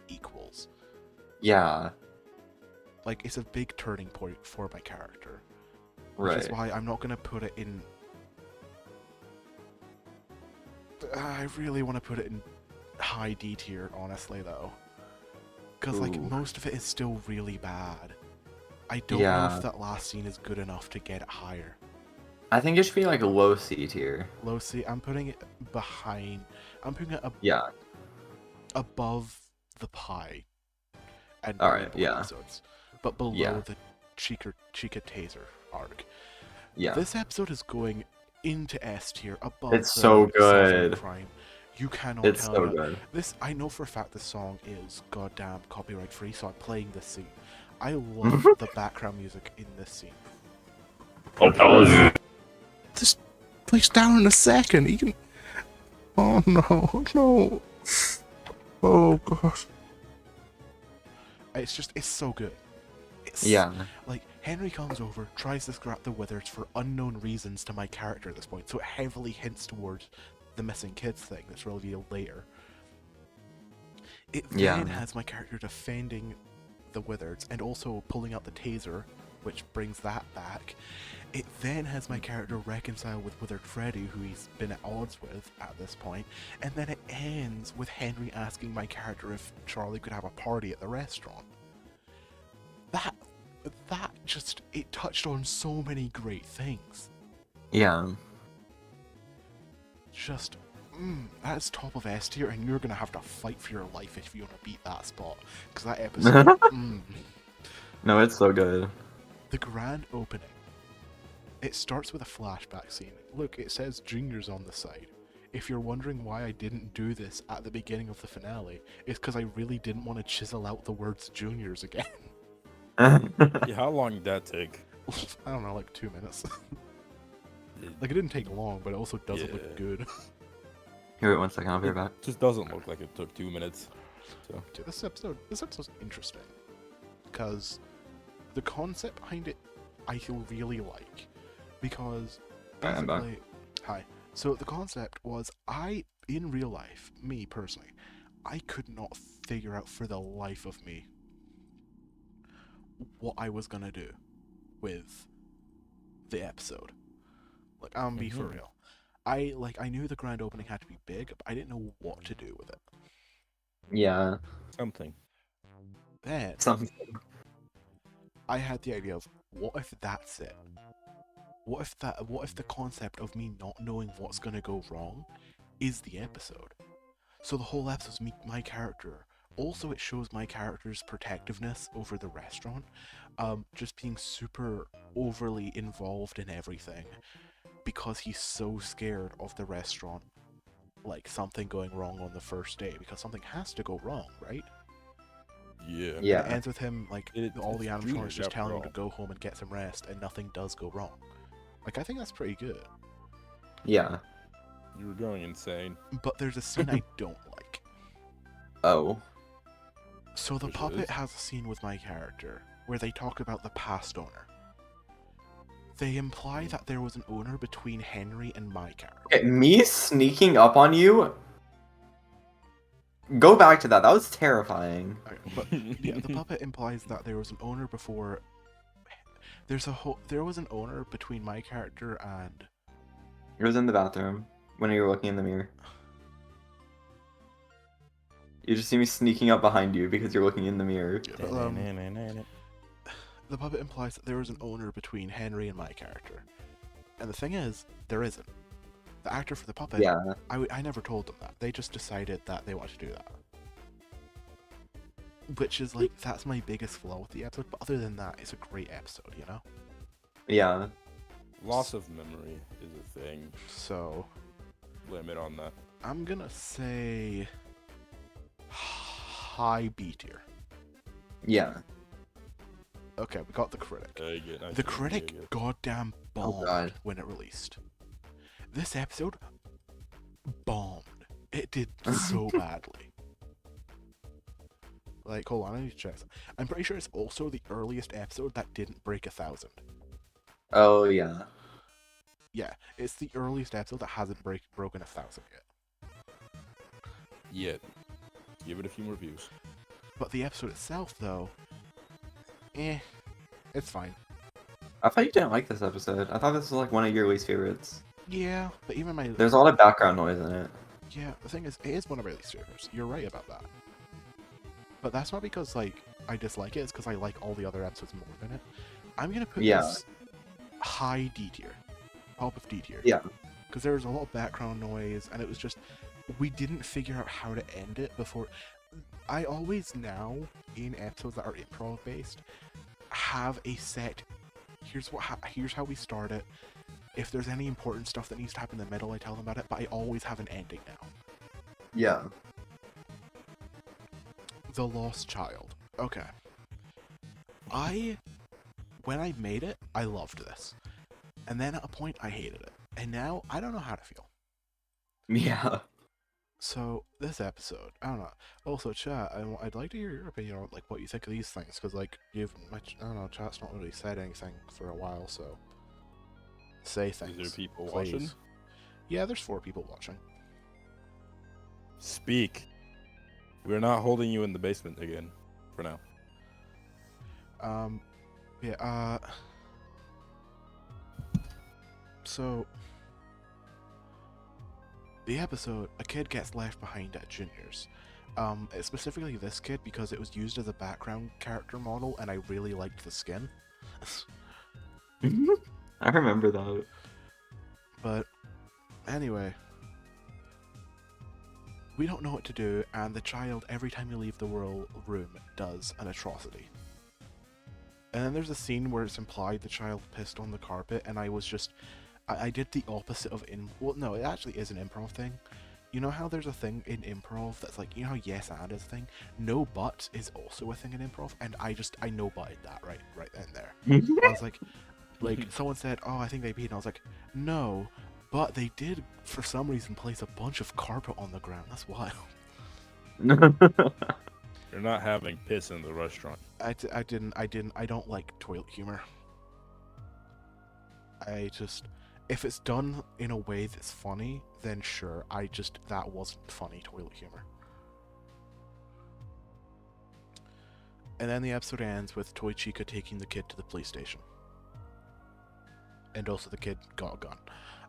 equals. Yeah. Like, it's a big turning point for my character. Which Right. is why I'm not gonna put it in... I really want to put it in high D tier, honestly, though. Because, like, Ooh. most of it is still really bad. I don't know Yeah. if that last scene is good enough to get it higher. I think it should be like a low C tier. Low C, I'm putting it behind... I'm putting it Yeah. above the pie. And Alright, Rainbow yeah. episodes. But below Yeah. the Chica Taser arc. Yeah. This episode is going into S tier, above It's the so Suffering good. Crime. You cannot It's tell so me. good. This, I know for a fact this song is goddamn copyright free, so I'm playing this scene. I love the background music in this scene. This plays down in a second. You can. Oh no, no. Oh gosh. It's so good. Yeah. Like, Henry comes over, tries to scrap the Withers for unknown reasons to my character at this point, so it heavily hints towards the missing kids thing that's revealed later. It then has my character defending the Withers and also pulling out the taser, which brings that back. It then has my character reconcile with Withered Freddy, who he's been at odds with at this point, and then it ends with Henry asking my character if Charlie could have a party at the restaurant. That just, it touched on so many great things. Yeah. Just, that's top of S tier, and you're gonna have to fight for your life if you want to beat that spot. Because that episode, No, it's so good. The grand opening. It starts with a flashback scene. Look, it says Junior's on the side. If you're wondering why I didn't do this at the beginning of the finale, it's because I really didn't want to chisel out the words Juniors again. Yeah, how long did that take? I don't know, like 2 minutes. Like, it didn't take long, but it also doesn't Yeah. look good. Here, wait 1 second. I'll be right back. It just doesn't look like it took 2 minutes. So Dude, this episode's interesting because the concept behind it I really like, because Alright, I'm back. basically, hi. So the concept was, in real life, me personally, I could not figure out for the life of me what I was gonna do with the episode. Like, I'm gonna be for real. I knew the grand opening had to be big, but I didn't know what to do with it. Yeah. something. Then Something. I had the idea of, what if that's it? What if the concept of me not knowing what's gonna go wrong is the episode? So the whole episode's my character. Also, it shows my character's protectiveness over the restaurant, just being super overly involved in everything because he's so scared of the restaurant, like something going wrong on the first day, because something has to go wrong, right? Yeah. And it Yeah. ends with him, like, all the it's animatronics junior just after telling him to all. go home and get some rest, and nothing does go wrong. Like, I think that's pretty good. Yeah. You were going insane. But there's a scene I don't like. Oh. So the Which puppet is? has a scene with my character where they talk about the past owner. They imply that there was an owner between Henry and my character. Okay, me sneaking up on you. Go back to that. That was terrifying. Okay, but yeah, the puppet implies that there was an owner before. There was an owner between my character and. It was in the bathroom when you were looking in the mirror. You just see me sneaking up behind you because you're looking in the mirror. Yeah, but, the puppet implies that there was an owner between Henry and my character, and the thing is, there isn't. The actor for the puppet, Yeah. I never told them that. They just decided that they wanted to do that. Which is like, that's my biggest flaw with the episode, but other than that, it's a great episode, you know? Yeah. Loss of memory is a thing. So, Limit on that. I'm gonna say high B tier. Yeah. Okay, we got the critic. I get- I The get- critic I get- goddamn Oh, bombed God. when it released. This episode bombed. It did so badly. Like, hold on, I need to check. I'm pretty sure it's also the earliest episode that didn't break 1,000. Oh, yeah. Yeah, it's the earliest episode that hasn't broken 1,000 yet. Yet. Give it a few more views. But the episode itself, though, it's fine. I thought you didn't like this episode. I thought this was like one of your least favorites. Yeah, but even my There's a lot of background noise in it. yeah, the thing is, it is one of my least favorites. You're right about that. But that's not because like I dislike it. It's because I like all the other episodes more than it. I'm gonna put Yeah. this high D tier, top of D tier. Yeah. Because there was a lot of background noise, and it was just we didn't figure out how to end it before. I always now in episodes that are improv based have a set. Here's how we start it. If there's any important stuff that needs to happen in the middle, I tell them about it. But I always have an ending now. Yeah. The Lost Child. Okay. When I made it, I loved this. And then at a point, I hated it. And now, I don't know how to feel. Yeah. So, this episode, I don't know. Also, chat, I'd like to hear your opinion on, like, what you think of these things. Because, like, I don't know, chat's not really said anything for a while, so... Say things. Is there people please. watching? Yeah, there's 4 people watching. Speak. We're not holding you in the basement again. For now. Yeah, so, the episode, a kid gets left behind at Junior's. It's specifically this kid because it was used as a background character model, and I really liked the skin. I remember that. But, anyway. We don't know what to do, and the child, every time you leave the room, does an atrocity. And then there's a scene where it's implied the child pissed on the carpet, and I was just... I did the opposite of well, no, it actually is an improv thing. You know how there's a thing in improv that's like, you know how yes and is a thing? No but is also a thing in improv, and I no butted that right then there. I was like, Like, someone said, oh, I think they peed, and I was like, no, but they did, for some reason, place a bunch of carpet on the ground. That's wild. You're not having piss in the restaurant. I don't like toilet humor. If it's done in a way that's funny, then sure, that wasn't funny toilet humor. And then the episode ends with Toy Chica taking the kid to the police station. And also the kid got a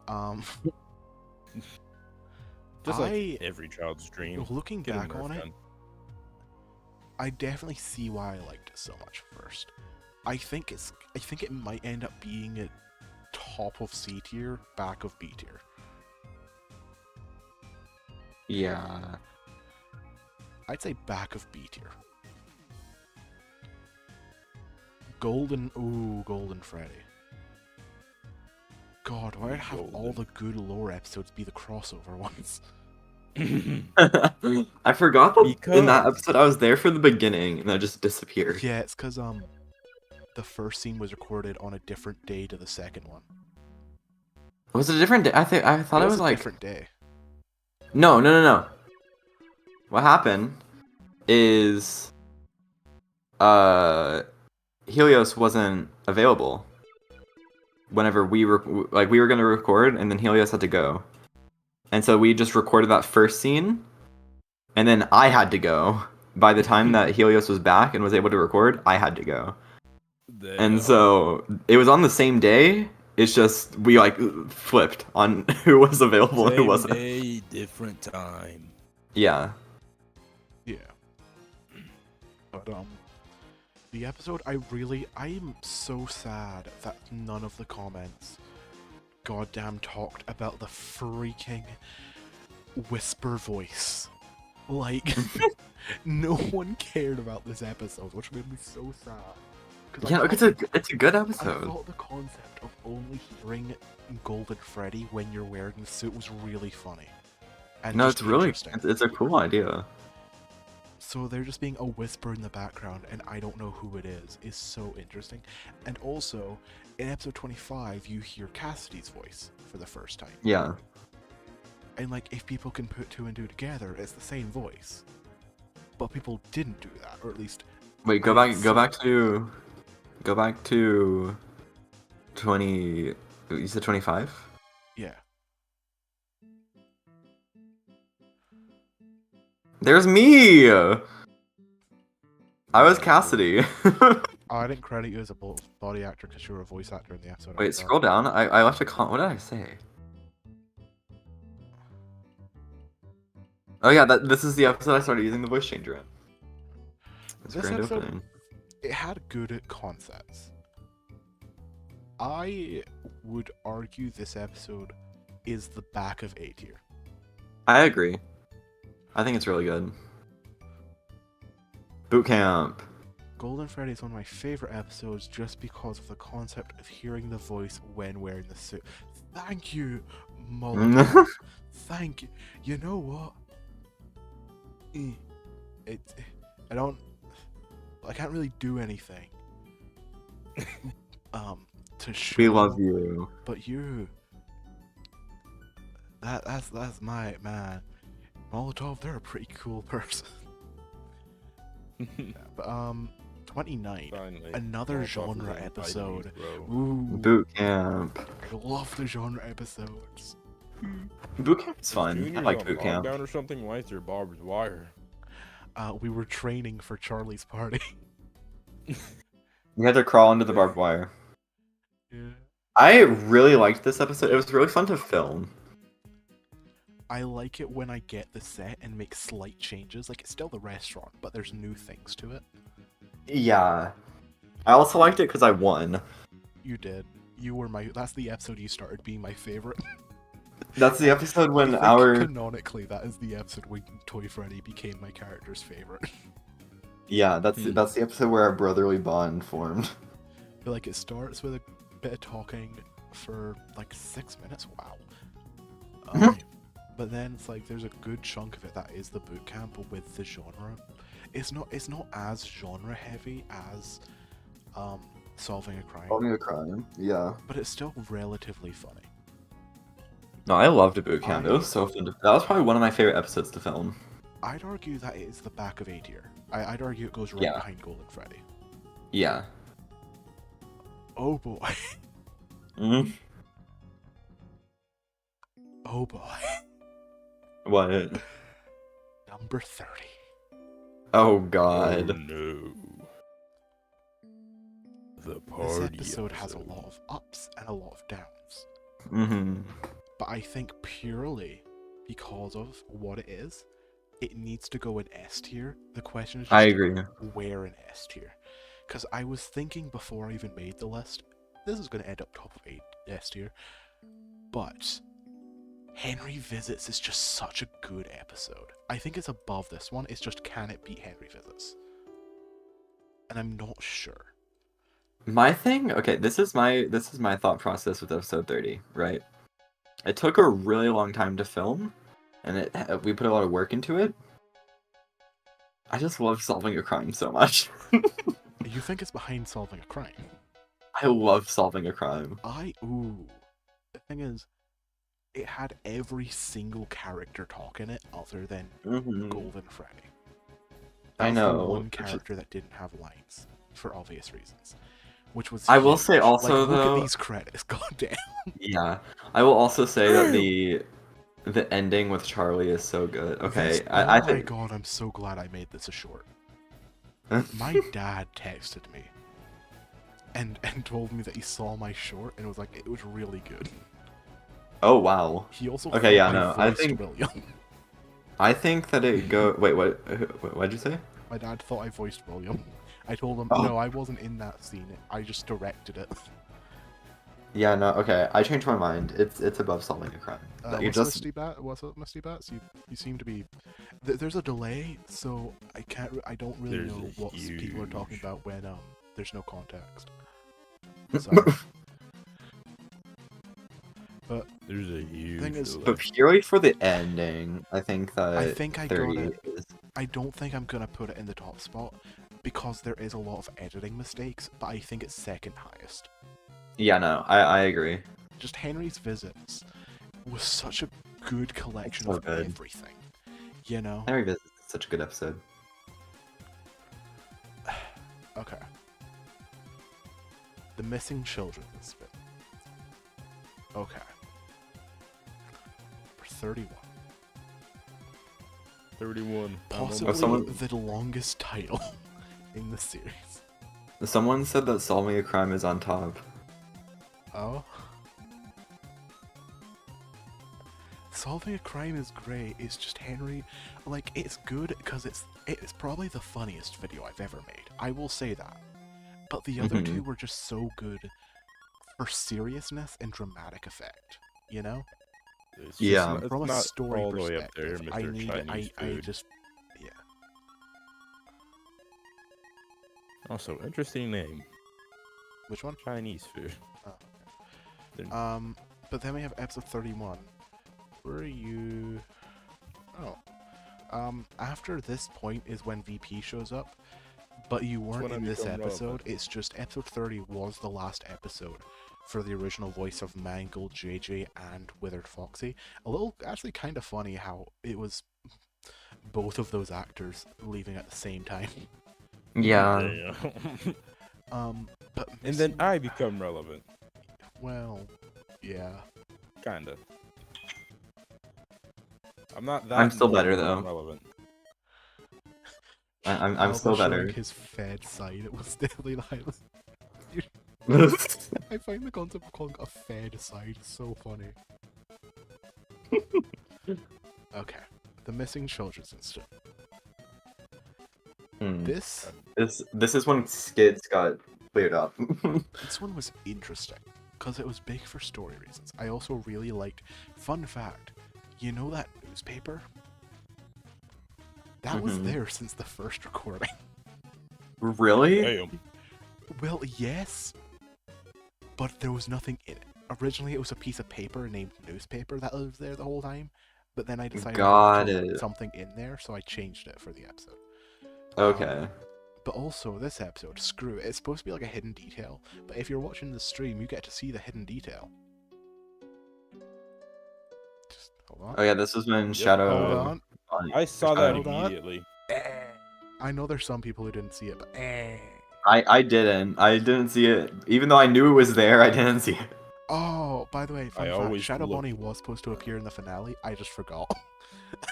gun. Just like every child's dream. Looking Get a back Nerf on it, gun. I definitely see why I liked it so much first. I think it might end up being at top of C tier, back of B tier. Yeah. I'd say back of B tier. Golden Freddy. God, why did I have all the good lore episodes be the crossover ones? I forgot that in that Because- episode I was there for the beginning and I just disappeared. Yeah, it's because the first scene was recorded on a different day to the second one. Was it a different day? I thought it was a like different day. No. What happened is Helios wasn't available whenever we were gonna record, and then Helios had to go, and so we just recorded that first scene, and then I had to go. By the time that Helios was back and was able to record, I had to go, and so it was on the same day. It's just we like flipped on who was available and who wasn't. Day, different time. Yeah. Yeah. But the episode, I'm so sad that none of the comments goddamn talked about the freaking whisper voice. Like, no one cared about this episode, which made me so sad. Yeah, it's a good I episode. thought the concept of only hearing Golden Freddy when you're wearing the suit was really funny. And No, just it's really interesting. it's a cool idea. So there just being a whisper in the background and I don't know who it is so interesting. And also, in episode 25, you hear Cassidy's voice for the first time. Yeah. And like, if people can put two and two together, it's the same voice. But people didn't do that, or at least... Wait, go back to 20. You said 25? Yeah. There's me. I was Cassidy. Oh, I didn't credit you as a body actor because you were a voice actor in the episode. Wait, scroll down. I left a comment. What did I say? Oh yeah, this is the episode I started using the voice changer in. It's This grand episode- opening. It had good concepts. I would argue this episode is the back of A tier. I agree. I think it's really good. Boot camp. Golden Freddy is one of my favorite episodes just because of the concept of hearing the voice when wearing the suit. Thank you, Molotov. Thank you. You know what? I can't really do anything. To show. We love you. But you. That's my man. Molotov, they're a pretty cool person. But 29. Finally. Another Molotov genre is episode. bro. Ooh, Boot camp. I love the genre episodes. Boot camp's fun. I Junior's like on boot camp. lockdown or something. Why is there barbed wire? We were training for Charlie's party. We had to crawl into the barbed wire. Yeah. I really liked this episode. It was really fun to film. I like it when I get the set and make slight changes. Like, it's still the restaurant, but there's new things to it. Yeah. I also liked it because I won. You did. You were that's the episode you started being my favorite. That's the episode when I think our... canonically, that is the episode when Toy Freddy became my character's favorite. Yeah, that's the episode where our brotherly bond formed. But, like, it starts with a bit of talking for like 6 minutes. Wow. But then it's like there's a good chunk of it that is the boot camp with the genre. It's not as genre heavy as solving a crime, Solving a crime. Yeah. but it's still relatively funny. No, I loved boot camp. It I- was so fun. That was probably one of my favorite episodes to film. I'd argue that it is the back of A tier. I'd argue it goes right Yeah. behind Golden Freddy. Yeah. Oh boy. Mm. Oh boy. What? Number 30. Oh Oh God. no. The This party episode has a lot of ups and a lot of downs. Mm-hmm. But I think purely because of what it is, it needs to go in S tier. The question is just I agree. where in S tier. Because I was thinking before I even made the list, this is going to end up top of S tier. But Henry Visits is just such a good episode. I think it's above this one. It's just, can it beat Henry Visits? And I'm not sure. My thing, okay, this is my thought process with episode 30, right? It took a really long time to film, and we put a lot of work into it. I just love solving a crime so much. You think it's behind Solving a Crime? I love solving a crime. The thing is, it had every single character talk in it other than Mm-hmm. Golden Freddy. I That's the know. one character that didn't have lines, for obvious reasons. Which was I will say huge. also, like, look though- at these credits, goddamn. Yeah, I will also say that the ending with Charlie is so good. Okay, This- I oh my think. god, I'm so glad I made this a short. My dad texted me and told me that he saw my short and was like, it was really good. Oh wow. He also Okay, yeah, thought no, I voiced think- William. I think that it go. Wait, what? What'd you say? My dad thought I voiced William. I told him, Oh. no, I wasn't in that scene. I just directed it. Yeah, no. Okay, I changed my mind. It's above solving a crime. That you What's just. Misty Bat? What's up, Misty Bats? You seem to be. There's a delay, so I can't. I don't really There's know a what people are talking huge- about when there's no context. So, There's a huge Thing is- delay. But purely for the ending, I think that I think I got 30 it. is. I don't think I'm gonna put it in the top spot because there is a lot of editing mistakes. But I think it's second highest. Yeah, no, I agree. Just Henry's Visits was such a good collection so of good. everything. You know. Henry Visits is such a good episode. Okay. The Missing Children is spin. Okay. For 31. 31. Possibly someone- the longest title in the series. Someone said that solving a crime is on top. Oh. Solving a Crime is great. It's just Henry, like, it's good because it's probably the funniest video I've ever made. I will say that. But the other Mhm. two were just so good for seriousness and dramatic effect. You know? It's Yeah. Just, it's From a not story all the way up there, perspective, Mr. I need, Chinese I food. just, yeah. Also, interesting name. Which one? Chinese food. Oh, They're- But then we have episode 31. Where are you? Oh. After this point is when VP shows up, but you weren't when I in this become episode. relevant. It's just episode 30 was the last episode for the original voice of Mangle, JJ, and Withered Foxy. Actually kind of funny how it was both of those actors leaving at the same time. Yeah. Yeah. But and then Missing- I become relevant. well, yeah. Kinda. I'm not that. I'm still better, important, though. I'm relevant. I'm Alba still showing better. his fed side. It was definitely like. I find the concept of calling it a fed side so funny. Okay, the Missing Children's Incident. Hmm. This This is when Skids got cleared up. this one was interesting because it was big for story reasons. I also really liked. Fun fact, you know that newspaper? That was Mhm. there since the first recording. Really? Damn. Well, yes, but there was nothing in it. Originally, it was a piece of paper named newspaper that was there the whole time, but then I decided Got to put it. something in there, so I changed it for the episode. Okay. But also, this episode, screw it, it's supposed to be like a hidden detail, but if you're watching the stream, you get to see the hidden detail. Just hold on. Oh yeah, this was when Yep. Shadow. Hold on. I saw that Hold on. immediately. I know there's some people who didn't see it, but I didn't see it. Even though I knew it was there, I didn't see it. Oh, by the way, fun I fact, always Shadow look. Bonnie was supposed to appear in the finale. I just forgot.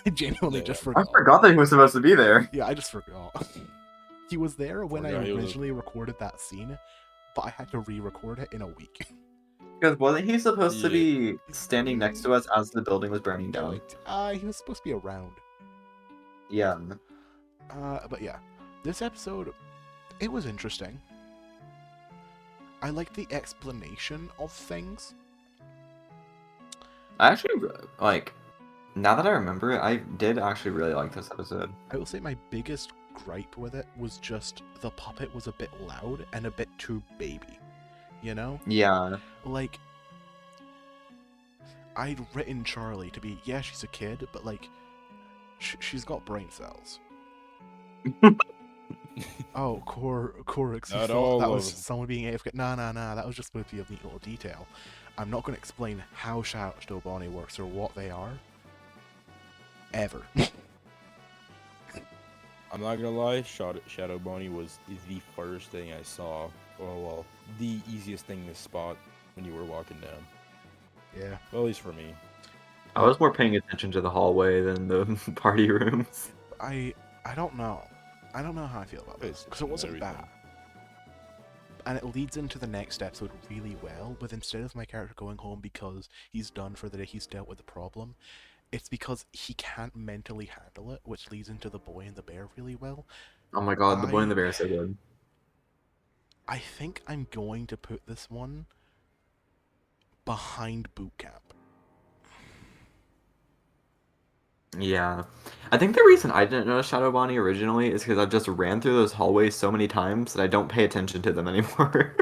I genuinely Yeah. just I forgot. forgot that he was supposed to be there. Yeah, I just forgot. He was there when I Forgot he was a- originally recorded that scene, but I had to re-record it in a week. Because wasn't he supposed to Yeah. be standing next to us as the building was burning down? He was supposed to be around. Yeah. But yeah, this episode, it was interesting. I liked the explanation of things. I actually like. Now that I remember it, I did actually really like this episode. I will say my biggest gripe with it was just the puppet was a bit loud and a bit too baby. You know? Yeah. Like, I'd written Charlie to be, yeah, she's a kid, but like, she's got brain cells. Oh, Corix, you Not thought all that of was them. someone being AFK. Nah, that was just supposed to be a neat little detail. I'm not going to explain how Shadow Bonnie works or what they are. Ever. I'm not gonna lie, Shadow Bonnie was the first thing I saw. Oh well, the easiest thing to spot when you were walking down. Yeah. Well, at least for me. I was more paying attention to the hallway than the party rooms. I don't know. I don't know how I feel about this, because it wasn't Everything. bad. And it leads into the next episode really well, but instead of my character going home because he's done for the day, he's dealt with the problem, it's because he can't mentally handle it, which leads into the boy and the bear really well. Oh my god, the boy and the bear is so good. I think I'm going to put this one behind boot camp. Yeah. I think the reason I didn't notice Shadow Bonnie originally is because I've just ran through those hallways so many times that I don't pay attention to them anymore.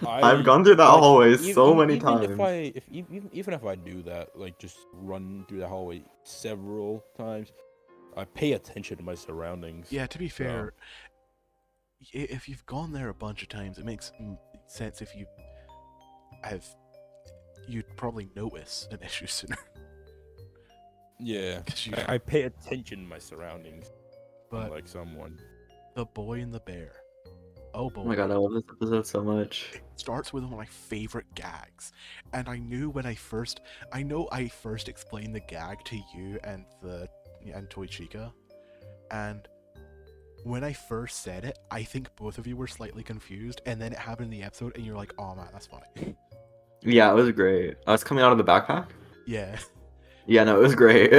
I've gone through that hallway so many even times. Even if I do that, like just run through the hallway several times, I pay attention to my surroundings. Yeah, to be fair, if you've gone there a bunch of times, it makes sense if you'd probably notice an issue sooner. Yeah, 'Cause you- I pay attention to my surroundings. But Like someone. the boy and the bear. Oh boy. Oh my god, I love this episode so much. It starts with one of my favorite gags. And I knew when I first explained the gag to you and Toy Chica. And when I first said it, I think both of you were slightly confused, and then it happened in the episode and you're like, oh man, that's funny. Yeah, it was great. I was coming out of the backpack. Yeah. Yeah, no, it was great.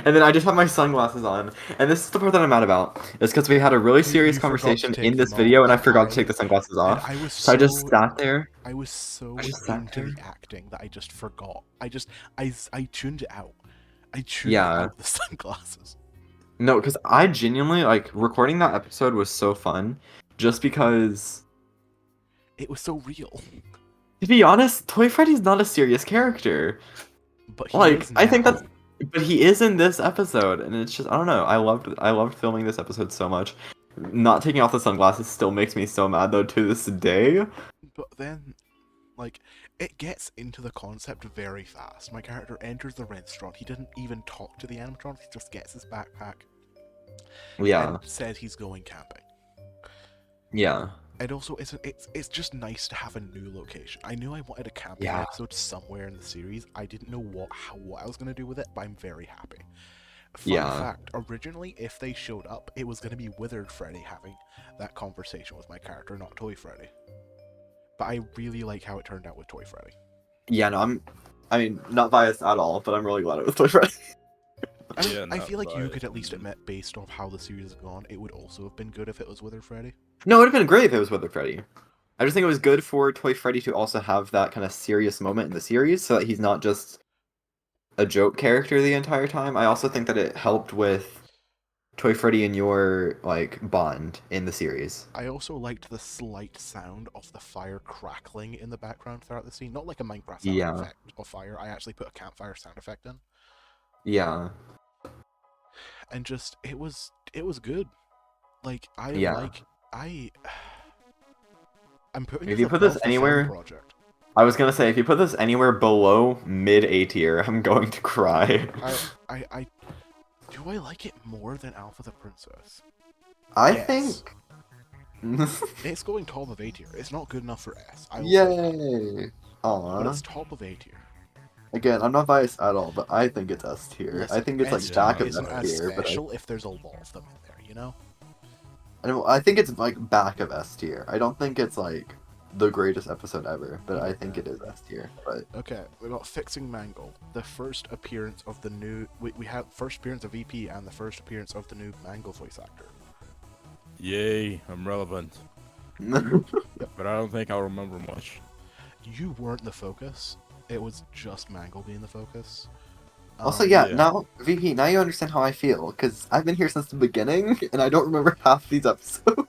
And then I just have my sunglasses on. And this is the part that I'm mad about. It's because we had a really serious you forgot to conversation take in this them video off, and I and forgot to take the sunglasses And off. I was So I just sat there. I was so I just sat into the there. acting that I just forgot. I tuned it out. I tuned Yeah. out the sunglasses. No, because I genuinely, like, recording that episode was so fun. Just because, It was so real. to be honest, Toy Freddy's not a serious character. But he Like, is I think now. that's... But he is in this episode, and it's just, I don't know, I loved filming this episode so much. Not taking off the sunglasses still makes me so mad, though, to this day. But then, like, it gets into the concept very fast. My character enters the restaurant. He didn't even talk to the animatronics. He just gets his backpack Yeah, and says he's going camping. yeah. And also, it's just nice to have a new location. I knew I wanted a camping Yeah. episode somewhere in the series. I didn't know what I was gonna do with it, but I'm very happy. Fun Yeah. fact: originally, if they showed up, it was gonna be Withered Freddy having that conversation with my character, not Toy Freddy. But I really like how it turned out with Toy Freddy. Yeah, no, I mean, not biased at all, but I'm really glad it was Toy Freddy. I mean, Yeah, I not feel like you biased. could at least admit, based off how the series has gone, it would also have been good if it was Withered Freddy. No, it would have been great if it was Withered Freddy. I just think it was good for Toy Freddy to also have that kind of serious moment in the series, so that he's not just a joke character the entire time. I also think that it helped with Toy Freddy and your, like, bond in the series. I also liked the slight sound of the fire crackling in the background throughout the scene. Not like a Minecraft sound Yeah. effect of fire. I actually put a campfire sound effect in. Yeah. And just it was good. Like, Yeah. I'm putting If it you put this above the anywhere, film project. I was gonna say, if you put this anywhere below mid A tier, I'm going to cry. I do I like it more than Alpha the Princess? I Yes. think. It's going top of A tier. It's not good enough for S. I will say that. Yay! But Aw. it's top of A tier. Again, I'm not biased at all, but I think it's S tier. I Listen, think it's like S back tier of isn't S as tier, but special if there's a lot of them in there, you know? I think it's like back of S tier. I don't think it's like the greatest episode ever, but I think it is S tier. But Okay, we got Fixing Mangle, the first appearance of the new. We have first appearance of VP and the first appearance of the new Mangle voice actor. Yay, I'm relevant. But I don't think I'll remember much. You weren't the focus. It was just Mangle being the focus. Also, yeah, yeah. now VP, now you understand how I feel because I've been here since the beginning and I don't remember half these episodes.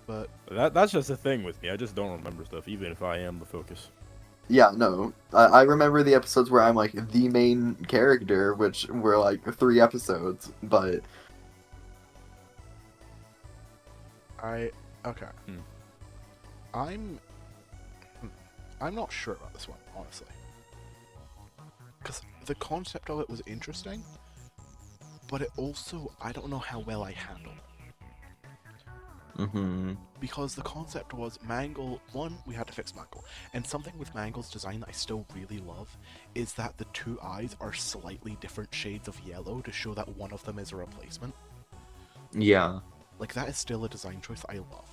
But That's just the thing with me. I just don't remember stuff, even if I am the focus. Yeah, no, I remember the episodes where I'm like the main character, which were like 3 episodes, but okay. Hmm. I'm not sure about this one, honestly. Because the concept of it was interesting, but it also, I don't know how well I handled it. Because the concept was Mangle, one, we had to fix Mangle. And something with Mangle's design that I still really love is that the 2 eyes are slightly different shades of yellow to show that one of them is a replacement. yeah. Like, that is still a design choice I love.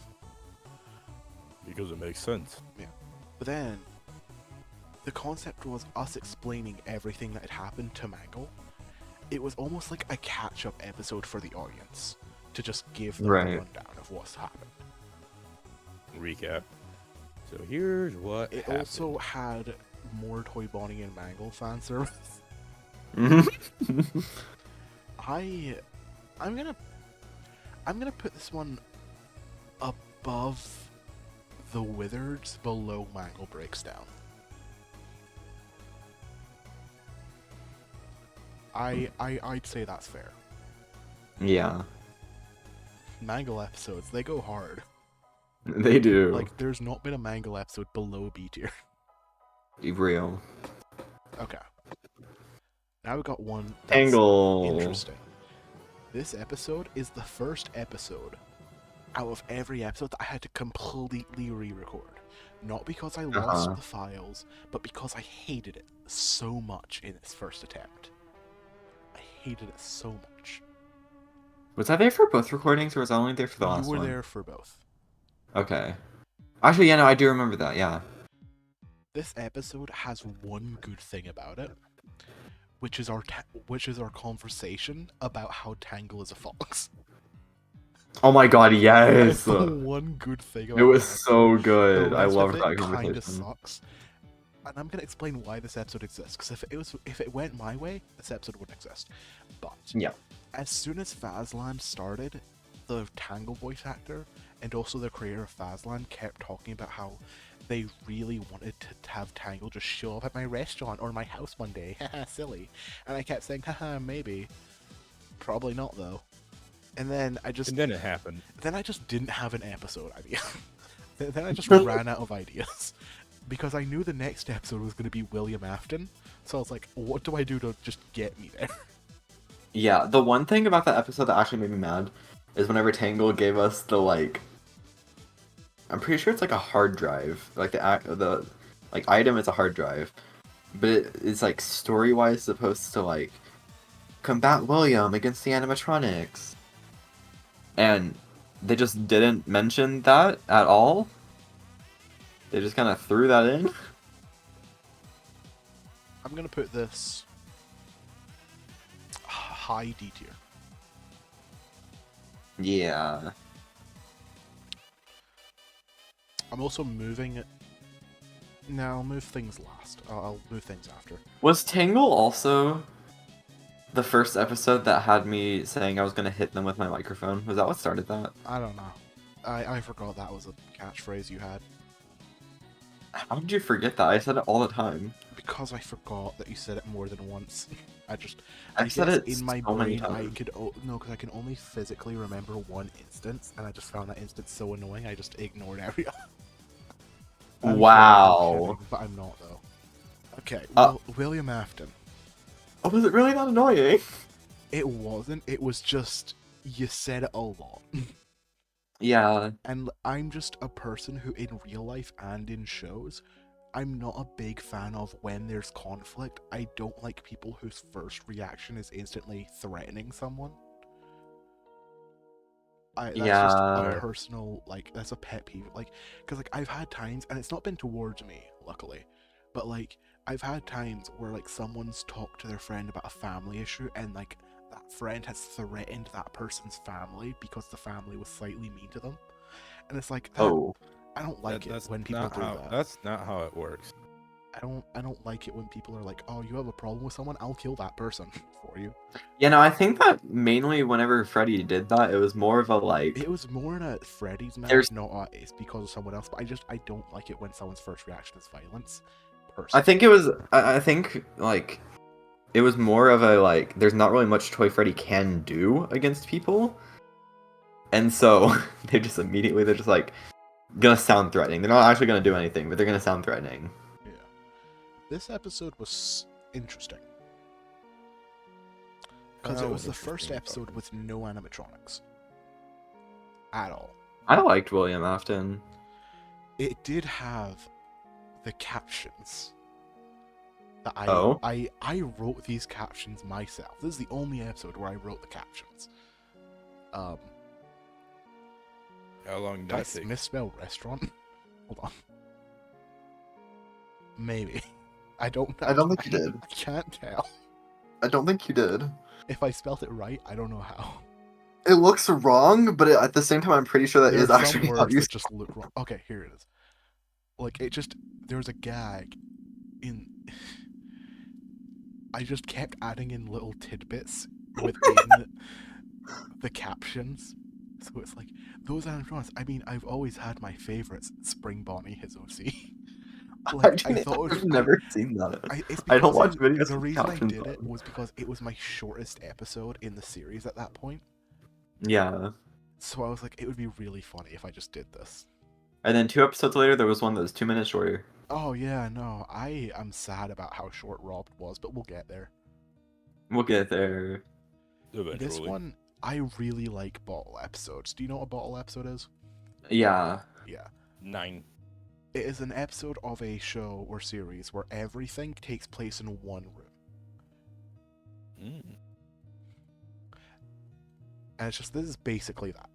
Because it makes sense. Yeah. But then, the concept was us explaining everything that had happened to Mangle. It was almost like a catch-up episode for the audience, to just give them the rundown of what's happened. Recap. So here's what It happened. also had more Toy Bonnie and Mangle fan service. I'm gonna put this one above the Wizards, below Mangle Breaks Down. I'd say that's fair. Yeah, Mangle episodes, they go hard. they do. Like, there's not been a Mangle episode below B tier. Real. Okay. Now we got one that's Tangle. interesting. This episode is the first episode out of every episode that I had to completely re-record. Not because I lost the files, but because I hated it so much in its first attempt. I hated it so much. Was I there for both recordings, or was I only there for the last You were one? there for both. Okay. Actually, yeah, no, I do remember that, yeah. This episode has one good thing about it, which is our conversation about how Tangle is a fox. Oh my god, yes! That's the one good thing about It was this so episode. good. The I rest loved of that it kind of conversation. sucks. And I'm gonna explain why this episode exists, because if it went my way, this episode wouldn't exist. But Yeah. as soon as Fazland started, the Tangle voice actor and also the creator of Fazland kept talking about how they really wanted to have Tangle just show up at my restaurant or my house one day. Haha, silly. And I kept saying, haha, maybe. Probably not though. And then I just And then it happened. then I just didn't have an episode idea. Then I just ran out of ideas. Because I knew the next episode was going to be William Afton. So I was like, what do I do to just get me there? Yeah, the one thing about that episode that actually made me mad is whenever Tangle gave us the, like... I'm pretty sure it's like a hard drive. Like, the like item is a hard drive. But it's, like, story-wise supposed to, like, combat William against the animatronics. And they just didn't mention that at all. They just kind of threw that in. I'm going to put this high D tier. Yeah. I'm also moving it. No, I'll move things last. I'll move things after. Was Tangle also the first episode that had me saying I was going to hit them with my microphone? Was that what started that? I don't know. I forgot that was a catchphrase you had. How did you forget that? I said it all the time. Because I forgot that you said it more than once. I've said guess it in my so many brain I times. could no, because I can only physically remember one instance, and I just found that instance so annoying. I just ignored every other. I'm Wow. kidding, but I'm not though. Okay, Uh, well, William Afton. oh, was it really that annoying? It wasn't. It was just you said it a lot. Yeah. And I'm just a person who, in real life and in shows, I'm not a big fan of when there's conflict. I don't like people whose first reaction is instantly threatening someone. That's just a Yeah. personal, like, that's a pet peeve. Like, because, like, I've had times, and it's not been towards me, luckily, but, like, I've had times where, like, someone's talked to their friend about a family issue, and, like, that friend has threatened that person's family because the family was slightly mean to them. And it's like, that, Oh. I don't like it That's when people not do how. that. That's not how it works. I don't like it when people are like, "Oh, you have a problem with someone? I'll kill that person for you." You know, I think that mainly whenever Freddy did that, it was more of a like. It was more in a Freddy's manner, There's- not it's because of someone else. But I don't like it when someone's first reaction is violence. I Personally, think it was. I think like it was more of a like. There's not really much Toy Freddy can do against people, and so they're just like gonna sound threatening. They're not actually gonna do anything, but they're gonna sound threatening. yeah. This episode was interesting because it How was the first interesting, episode Bobby. with no animatronics at all. I liked William Afton. It did have the captions that Oh. I wrote these captions myself. This is the only episode where I wrote the captions. How long did Did I that take? misspell restaurant? Hold on. Maybe. I don't think you did. I can't tell. I don't think you did. If I spelt it right, I don't know how. It looks wrong, but at the same time, I'm pretty sure that There is are some actually how words you. that just look wrong. Okay, here it is. Like, it just... There was a gag in... I just kept adding in little tidbits within the captions. So it's like, those animatronics, I mean, I've always had my favorites. Spring Bonnie, his OC. Like, I thought it was... I've never seen that. It's I don't because watch videos the with reason I captions did it on. was because it was my shortest episode in the series at that point. Yeah. So I was like, it would be really funny if I just did this. And then 2 episodes later, there was one that was 2 minutes shorter. Oh yeah, no, I am sad about how short Robbed was, but we'll get there. We'll get there. Eventually. This one, I really like bottle episodes. Do you know what a bottle episode is? Yeah. Yeah. 9. It is an episode of a show or series where everything takes place in one room. Mm. And it's just, this is basically that.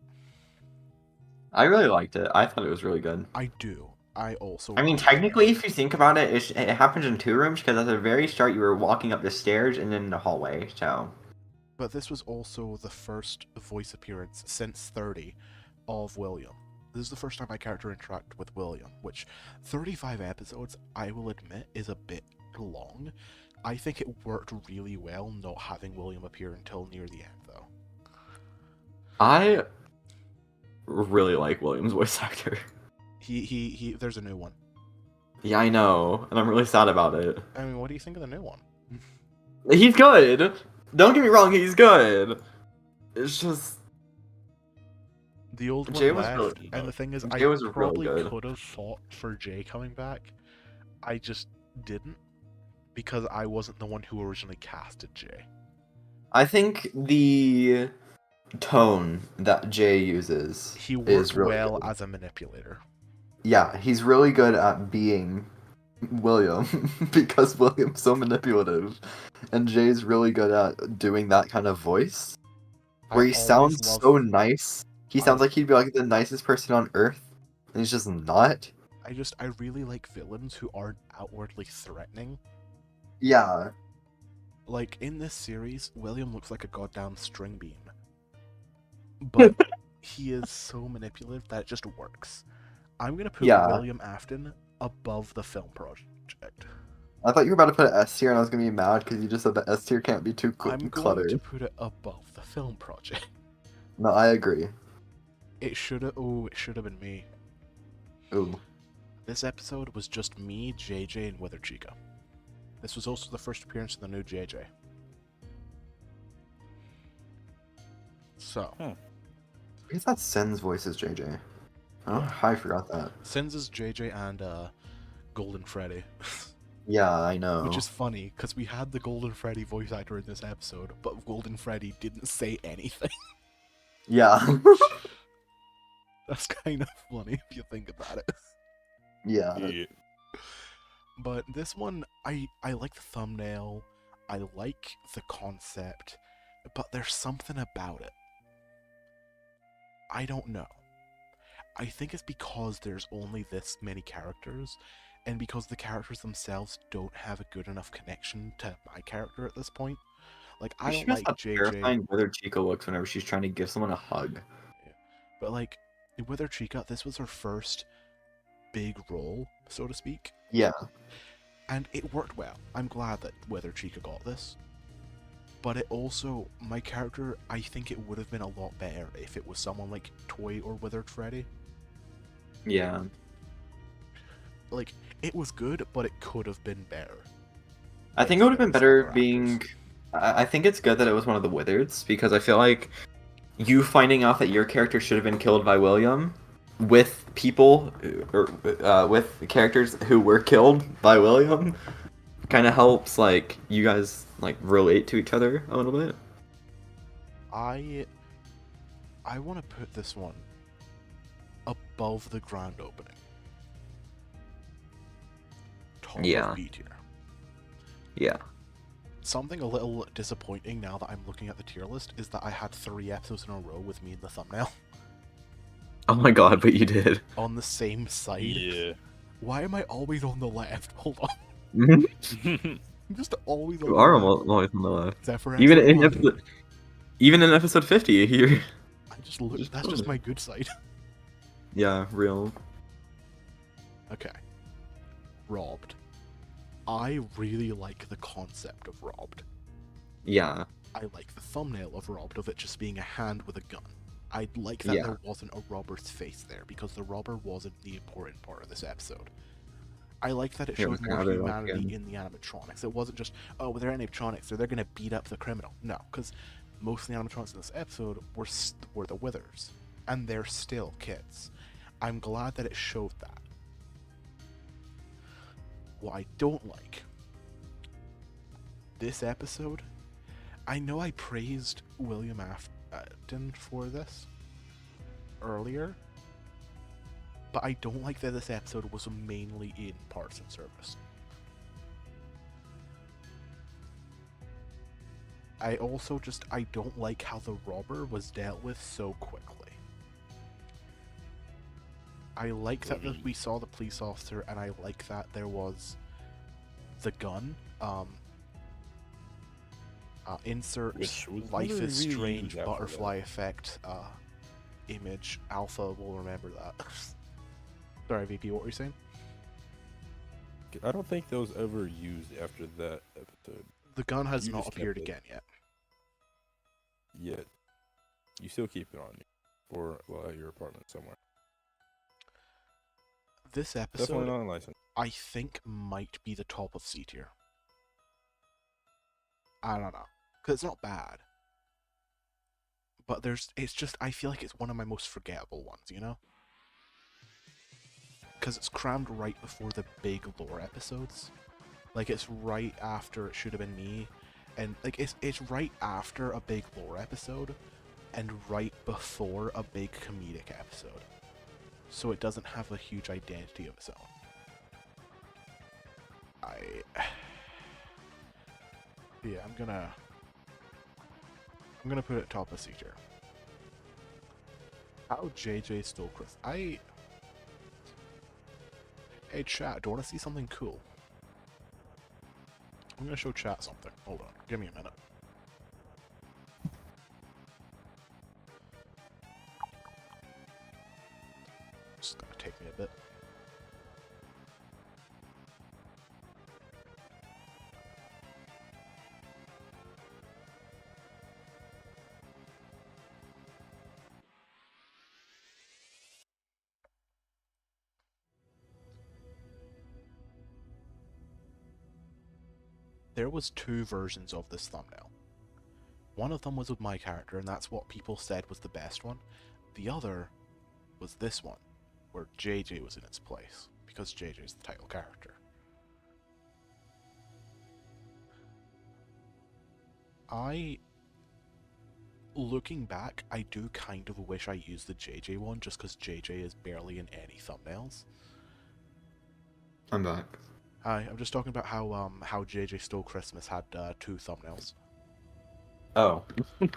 I really liked it. I thought it was really good. I do. I also... I mean, technically, if you think about it, it happens in 2 rooms because at the very start, you were walking up the stairs and then in the hallway. So. But this was also the first voice appearance since 30 of William. This is the first time my character interacted with William, which 35 episodes, I will admit, is a bit long. I think it worked really well not having William appear until near the end, though. I really like William's voice actor. There's a new one. Yeah, I know, and I'm really sad about it. I mean, what do you think of the new one? He's good. Don't get me wrong, he's good. It's just The old Jay one was left, really and the good. thing is, Jay I was really probably good. could have fought for Jay coming back. I just didn't, because I wasn't the one who originally casted Jay. I think the tone that Jay uses He is worked really well good. as a manipulator. Yeah, he's really good at being William because William's so manipulative, and Jay's really good at doing that kind of voice where he I've sounds always so loved- nice. He sounds like he'd be like the nicest person on earth, and he's just not. I really like villains who aren't outwardly threatening. Yeah, Like, in this series, William looks like a goddamn string bean. But he is so manipulative that it just works. I'm gonna put Yeah. William Afton above the film project. I thought you were about to put an S tier, and I was gonna be mad because you just said the S tier can't be too I'm going cluttered. to put it above the film project. No, I agree. It should have been me. Ooh. This episode was just me, JJ, and Wither Chica. This was also the first appearance of the new JJ. So, Huh. I guess that's Sen's voice is JJ. Oh, Yeah. I forgot that. Sins is JJ and Golden Freddy. Yeah, I know. Which is funny, because we had the Golden Freddy voice actor in this episode, but Golden Freddy didn't say anything. Yeah. That's kind of funny if you think about it. Yeah. Yeah. But this one, I like the thumbnail, I like the concept, but there's something about it. I don't know. I think it's because there's only this many characters, and because the characters themselves don't have a good enough connection to my character at this point. Like, I She don't has like how JJ, terrifying Wither Chica looks whenever she's trying to give someone a hug. but like, with her Chica, this was her first big role, so to speak, Yeah. and it worked well. I'm glad that Wither Chica got this. But it also, my character, I think it would have been a lot better if it was someone like Toy or Withered Freddy. Yeah. Like, it was good, but it could have been better. I think it would have been better Other being. actors. I think it's good that it was one of the Withereds because I feel like you finding out that your character should have been killed by William with people or with characters who were killed by William kind of helps like you guys like relate to each other a little bit. I want to put this one above the grand opening. Top Yeah. of B tier. Yeah. Something a little disappointing now that I'm looking at the tier list is that I had 3 episodes in a row with me in the thumbnail Oh my god, but you did. on the same side. Yeah. Why am I always on the left? Hold on. You I'm just always on are the left. always on the left. Except for Even episode in 1. episode 50, you're I just look. just That's on just it. my good side. yeah, real. Okay. Robbed. I really like the concept of Robbed. Yeah. I like the thumbnail of Robbed, of it just being a hand with a gun. I like that Yeah. there wasn't a robber's face there, because the robber wasn't the important part of this episode. I like that it Yeah, it showed was more how they look humanity again. in the animatronics. It wasn't just, oh, well, they're animatronics, so they're gonna beat up the criminal. No, because most of the animatronics in this episode were the Withers, and they're still kids. I'm glad that it showed that. What I don't like, this episode, I know I praised William Afton for this earlier, but I don't like that this episode was mainly in parts and service. I also I don't like how the robber was dealt with so quickly. I like that we saw the police officer, and I like that there was the gun. Insert Which was life never is really strange used after butterfly effect image. Alpha will remember that. Sorry, VP, what were you saying? I don't think those ever used after that episode The gun has You not just appeared kept it. again yet. yet. You still keep it on you, or well, at your apartment somewhere. This Definitely episode, not licensed. I think, might be the top of C tier. I don't know, because it's not bad, but it's just, I feel like it's one of my most forgettable ones, you know? Because it's crammed right before the big lore episodes. Like, it's right after It Should Have Been Me, and like it's right after a big lore episode, and right before a big comedic episode. So it doesn't have a huge identity of its own. Yeah, I'm gonna put it top of C tier. How JJ stole Chris. Hey chat, do you want to see something cool? I'm gonna show chat something. Hold on, give me a minute. It's gonna take me a bit. There was 2 versions of this thumbnail. One of them was with my character, and that's what people said was the best one. The other was this one, where JJ was in its place, because JJ is the title character. Looking back, I do kind of wish I used the JJ one, just because JJ is barely in any thumbnails. I'm back. Hi, I'm just talking about how JJ Stole Christmas had 2 thumbnails. Oh. And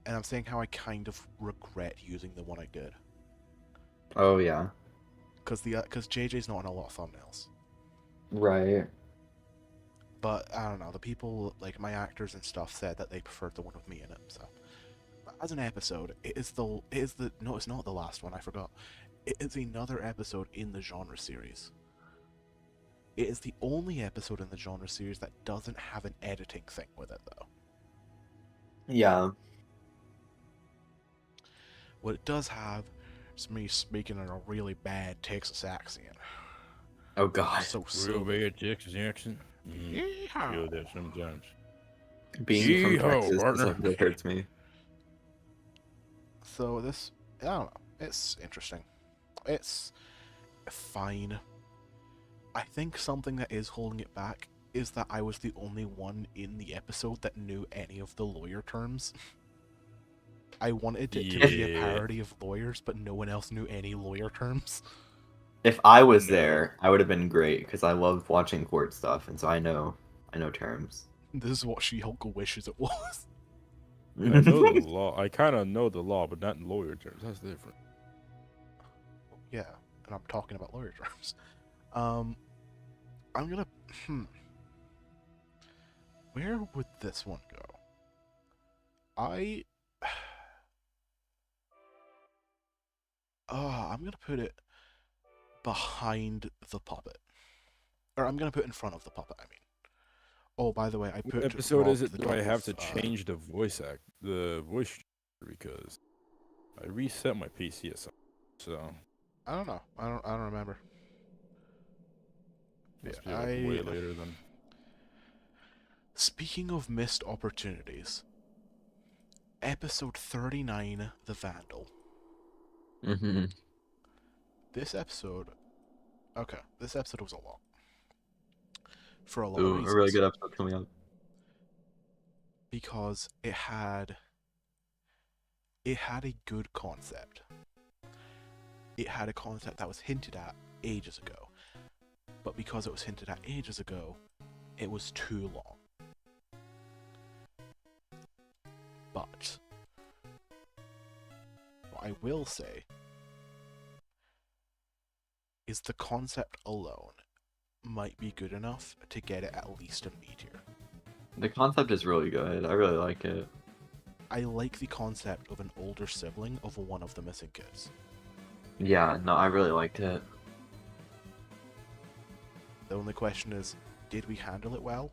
I'm saying how I kind of regret using the one I did. Oh yeah. Because JJ's not in a lot of thumbnails. Right. But I don't know, the people, like my actors and stuff, said that they preferred the one with me in it. So, but as an episode, it's not the last one. I forgot. It is another episode in the genre series. It is the only episode in the genre series that doesn't have an editing thing with it, though. Yeah. What it does have is me speaking in a really bad Texas accent. Oh god. So Real silly. bad Texas accent. Feel Yeehaw! that sometimes. Being from Yeehaw, Texas partner. really hurts me. So this, I don't know, it's interesting. It's fine. I think something that is holding it back is that I was the only one in the episode that knew any of the lawyer terms. I wanted it to be a Yeah. parody of lawyers, but no one else knew any lawyer terms. If I was No. there, I would have been great because I love watching court stuff, and so I know terms. This is what She-Hulk wishes it was. I know the law. I kind of know the law, but not in lawyer terms. That's different. Yeah, and I'm talking about lawyer terms. I'm gonna... Where would this one go? I'm gonna put it behind the puppet. Or I'm gonna put in front of the puppet, I mean. Oh, by the way, I put What episode is Rob it? the Do I dog have to with, change the voice because I reset my PC or something. So I don't know. I don't remember. must Yeah, be like way later than. Speaking of missed opportunities, episode 39, The Vandal. Mm-hmm. This episode was a lot. For a lot of Ooh, reasons. a really good episode coming up. Because it had a good concept. It had a concept that was hinted at ages ago. But because it was hinted at ages ago, it was too long. But what I will say is the concept alone might be good enough to get it at least an E tier. The concept is really good. I really like it. I like the concept of an older sibling of one of the missing kids. Yeah, no, I really liked it. The only question is, did we handle it well?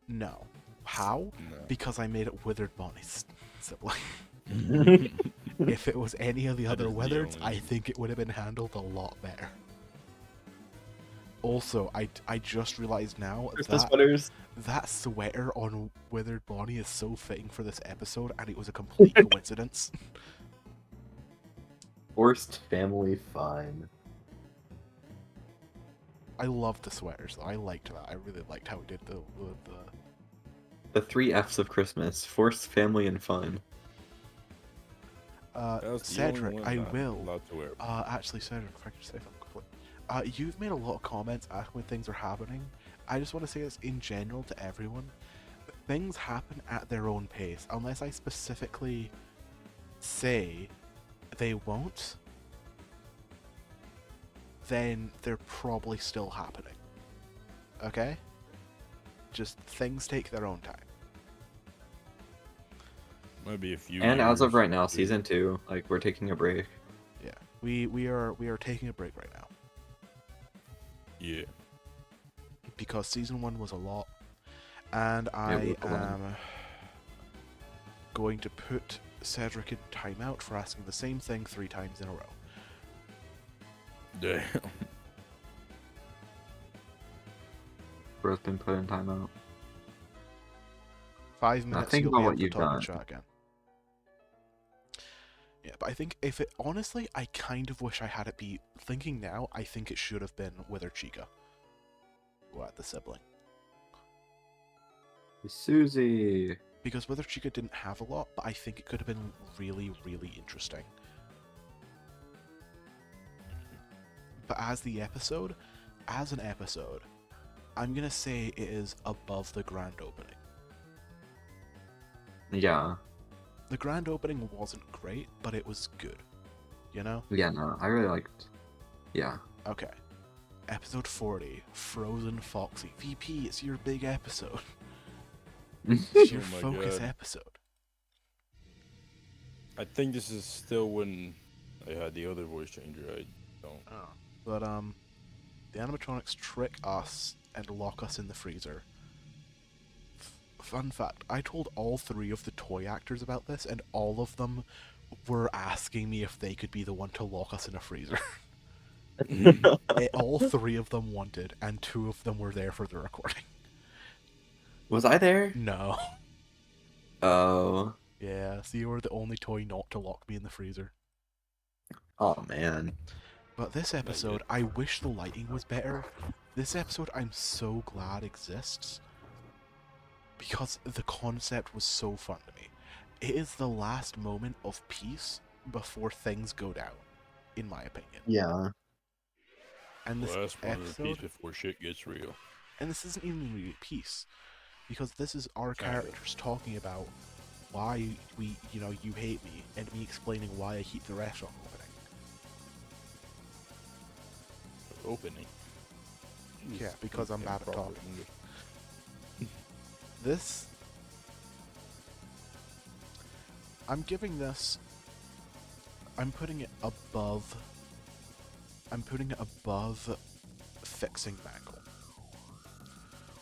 No. How? No. Because I made it Withered Bonnie's sibling. If it was any of the That other is the Withereds, only I one. think it would have been handled a lot better. Also, I just realized now Christmas that sweaters. that sweater on Withered Bonnie is so fitting for this episode, and it was a complete coincidence. Forced family fun. I loved the sweaters, though. I liked that. I really liked how he did the The 3 F's of Christmas: forced family and fun. That was the Cedric, only one I not will. allowed to wear. Actually, Cedric, if I could say something quickly. You've made a lot of comments asking when things are happening. I just want to say this in general to everyone. Things happen at their own pace, unless I specifically say they won't, then they're probably still happening. Okay? Just things take their own time. Maybe a few. And as of years, right now, maybe. season 2, like, we're taking a break. Yeah. We are taking a break right now. Yeah. Because season 1 was a lot. And I was a lot. am going to put Cedric in timeout for asking the same thing 3 times in a row. Damn. Bro's been put in timeout. 5 minutes, think you'll about be what able to you've talk in done. chat again. Yeah, but I think if it honestly, I kind of wish I had it be. Thinking now, I think it should have been Wither Chica. What, the sibling? Susie. Because Wither Chica didn't have a lot, but I think it could have been really, really interesting. But as an episode, I'm gonna say it is above the grand opening. Yeah. The grand opening wasn't great, but it was good. You know? Yeah, no, I really liked. Yeah. Okay. Episode 40, Frozen Foxy. VP, it's your big episode. It's your Oh my focus God. episode. I think this is still when I had the other voice changer. I don't. Oh. But, the animatronics trick us and lock us in the freezer. Fun fact, I told all 3 of the toy actors about this, and all of them were asking me if they could be the one to lock us in a freezer. All 3 of them wanted, and 2 of them were there for the recording. Was I there? No. Oh. Yeah, so you were the only toy not to lock me in the freezer. Oh man. But this episode, I wish the lighting was better. This episode, I'm so glad exists. Because the concept was so fun to me. It is the last moment of peace before things go down, in my opinion. Yeah. And this Last one of the piece episode, before shit gets real. and this isn't even really peace, because this is our Kinda. characters talking about why you hate me, and me explaining why I keep the restaurant Opening. Yeah, because I'm bad at Proper talking. English. This, I'm giving this, I'm putting it above fixing Mangle,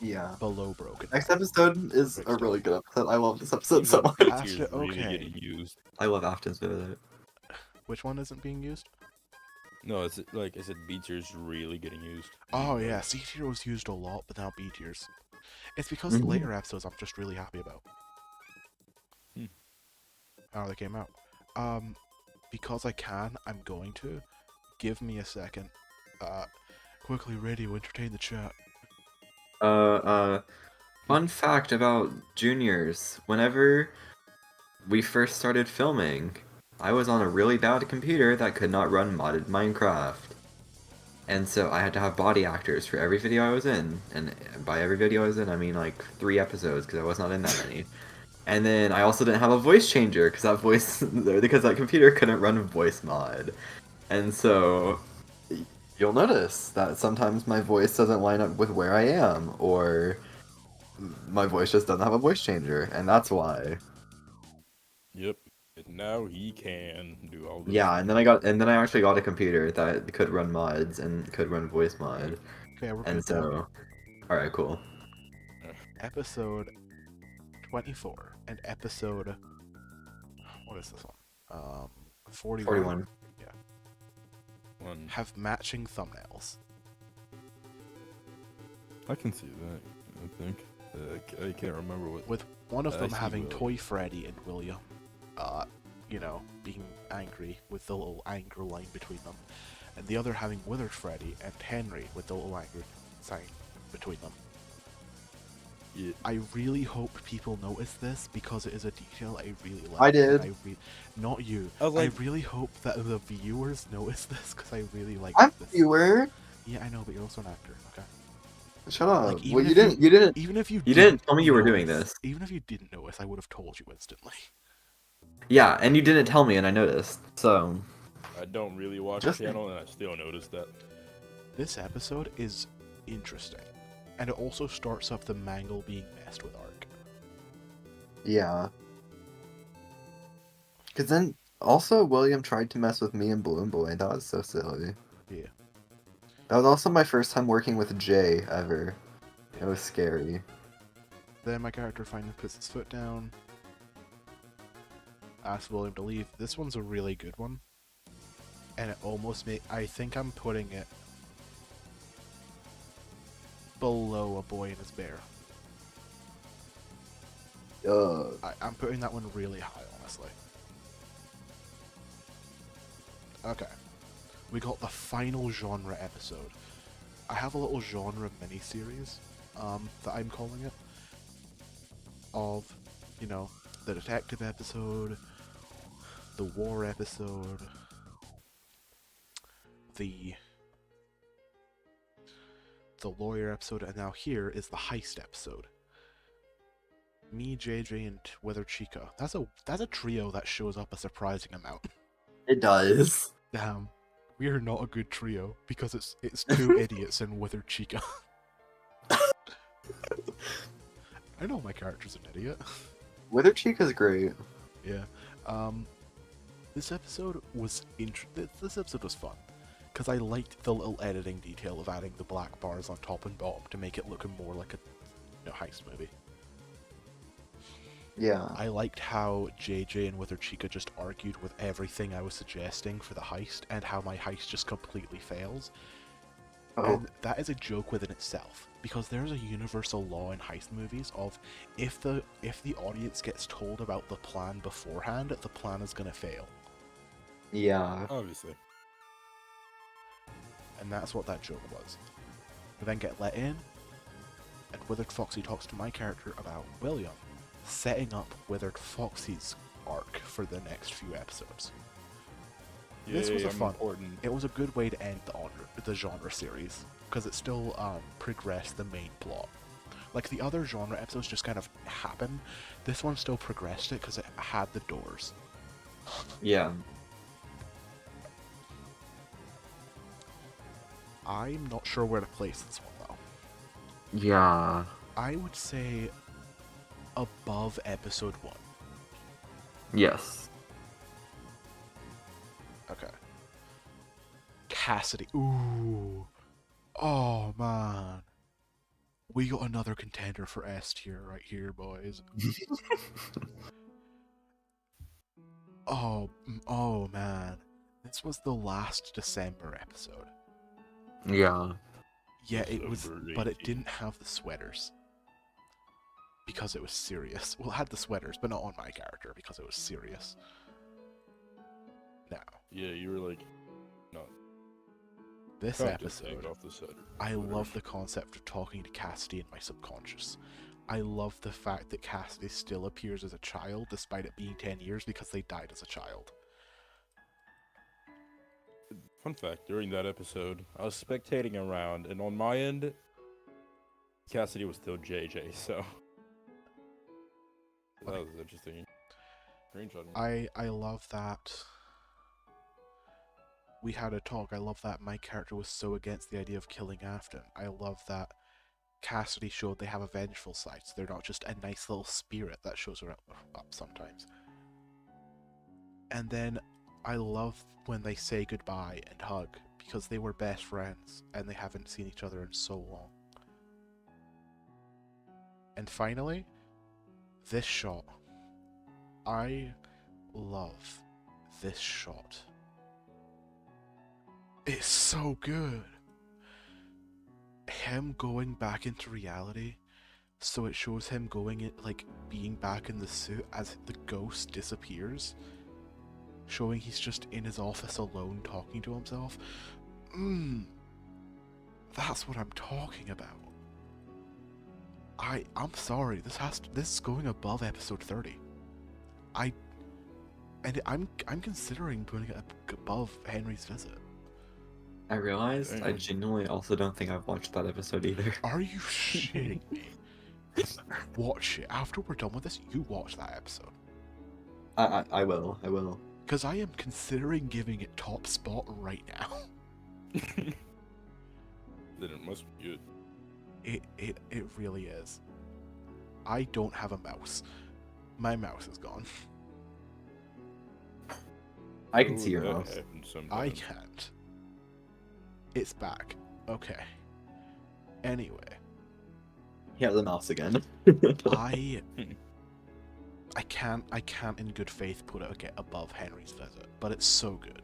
Yeah. below Broken. Next episode is a really good episode. I love this episode so much. Seems After- really okay. getting used. I love Afton's bit of it. Which one isn't being used? No, it's like I said, B tier's really getting used. Oh yeah, C tier was used a lot, but now B tier's. It's because Mhm. the later episodes I'm just really happy about. Hmm. How they came out. Because I can, I'm going to. Give me a second. Quickly, radio, entertain the chat. Fun fact about juniors. Whenever we first started filming, I was on a really bad computer that could not run modded Minecraft. And so I had to have body actors for every video I was in. And by every video I was in, I mean like 3 episodes, because I was not in that many. And then I also didn't have a voice changer, because that computer couldn't run voice mod. And so you'll notice that sometimes my voice doesn't line up with where I am, or my voice just doesn't have a voice changer, and that's why. Yep. And now he can do all this. Yeah, and then I actually got a computer that could run mods and could run voice mod. Okay, we're And good now. so, alright, cool. Episode 24 and episode, what is this one? 41. 41. One. Have matching thumbnails. I can see that. I think. I can't remember what. With one of I them see having William. Toy Freddy and William, being angry with the little anger line between them, and the other having Withered Freddy and Henry with the little anger sign between them. Yeah. I really hope people notice this because it is a detail I really like. I did. Not you. I was like- I really hope that the viewers notice this because I really like I'm this. a viewer. Yeah, I know, but you're also an actor. Okay. Shut up. Like, even Well, you if didn't. Even if you didn't tell me you were doing notice- this. Even if you didn't notice, I would have told you instantly. Yeah, and you didn't tell me, and I noticed. So, I don't really watch Just- the channel, and I still noticed that. This episode is interesting, and it also starts up the Mangle being messed with arc. yeah. Because then, also, William tried to mess with me and Balloon Boy. That was so silly. Yeah. That was also my first time working with Jay ever. It was scary. Then my character finally puts his foot down, asks William to leave. This one's a really good one, and it almost I think I'm putting it below A Boy and His Bear. I'm putting that one really high, honestly. Okay. We got the final genre episode. I have a little genre mini-series, that I'm calling it, of, you know, the detective episode, the war episode, the lawyer episode, and now here is the heist episode. Me, JJ, and Wither Chica. That's a trio that shows up a surprising amount. It does. Damn, we are not a good trio because it's two idiots and Wither Chica. I know my character's an idiot. Wither Chica's great. Yeah. This episode was this episode was fun because I liked the little editing detail of adding the black bars on top and bottom to make it look more like a heist movie. Yeah. I liked how JJ and Wither Chica just argued with everything I was suggesting for the heist, and how my heist just completely fails. Oh. And that is a joke within itself, because there's a universal law in heist movies of if the audience gets told about the plan beforehand, the plan is gonna fail. Yeah. Obviously. And that's what that joke was. We then get let in, and Withered Foxy talks to my character about William, setting up Withered Foxy's arc for the next few episodes. This was a fun. Important. It was a good way to end the genre series, because it still progressed the main plot. Like the other genre episodes just kind of happened. This one still progressed it because it had the doors. Yeah. I'm not sure where to place this one though. Yeah. I would say above episode 1. Yes. Okay. Cassidy. Ooh. Oh man. We got another contender for S tier right here, boys. Oh man. This was the last December episode. Yeah. Yeah, it was, December but it 18th. didn't have the sweaters. Because it was serious. Well, it had the sweaters, but not on my character, because it was serious. Now, Yeah, you were like, not. this Cut this thing episode, off the side. I love the concept of talking to Cassidy in my subconscious. I love the fact that Cassidy still appears as a child, despite it being 10 years, because they died as a child. Fun fact, during that episode, I was spectating around, and on my end, Cassidy was still JJ, so... That was interesting. Screenshot. I love that we had a talk. I love that my character was so against the idea of killing Afton. I love that Cassidy showed they have a vengeful side, so they're not just a nice little spirit that shows up sometimes. And then I love when they say goodbye and hug, because they were best friends and they haven't seen each other in so long. And finally, this shot. I love this shot. It's so good. Him going back into reality, so it shows him going in, like being back in the suit as the ghost disappears, showing he's just in his office alone talking to himself. That's what I'm talking about. I'm sorry. This is going above episode 30. I'm considering putting it above Henry's visit. I realized I Dang. genuinely also don't think I've watched that episode either. Are you shitting me? Watch it. After we're done with this, you watch that episode. I will. Because I am considering giving it top spot right now. Then it must be good. It really is. I don't have a mouse. My mouse is gone. I can Oh, see your that mouse. happens I sometimes. can't. It's back. Okay. Anyway, Yeah, the mouse again. I can't in good faith put it above Henry's visit, but it's so good.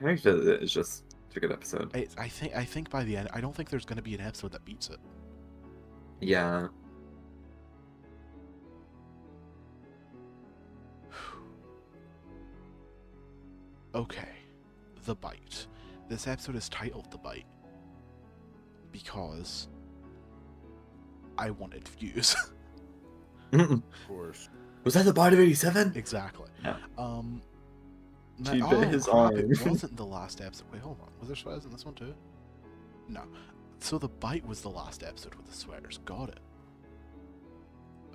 Actually, it's just a good episode. I think by the end, I don't think there's going to be an episode that beats it. Yeah. Okay, The Bite. This episode is titled The Bite because I wanted views. Of course. Was that the bite of 87? Exactly. Yeah. Now, She bit his crap, arm. it wasn't the last episode. Wait, hold on. Was there sweaters in this one too? No. So The Bite was the last episode with the sweaters. Got it.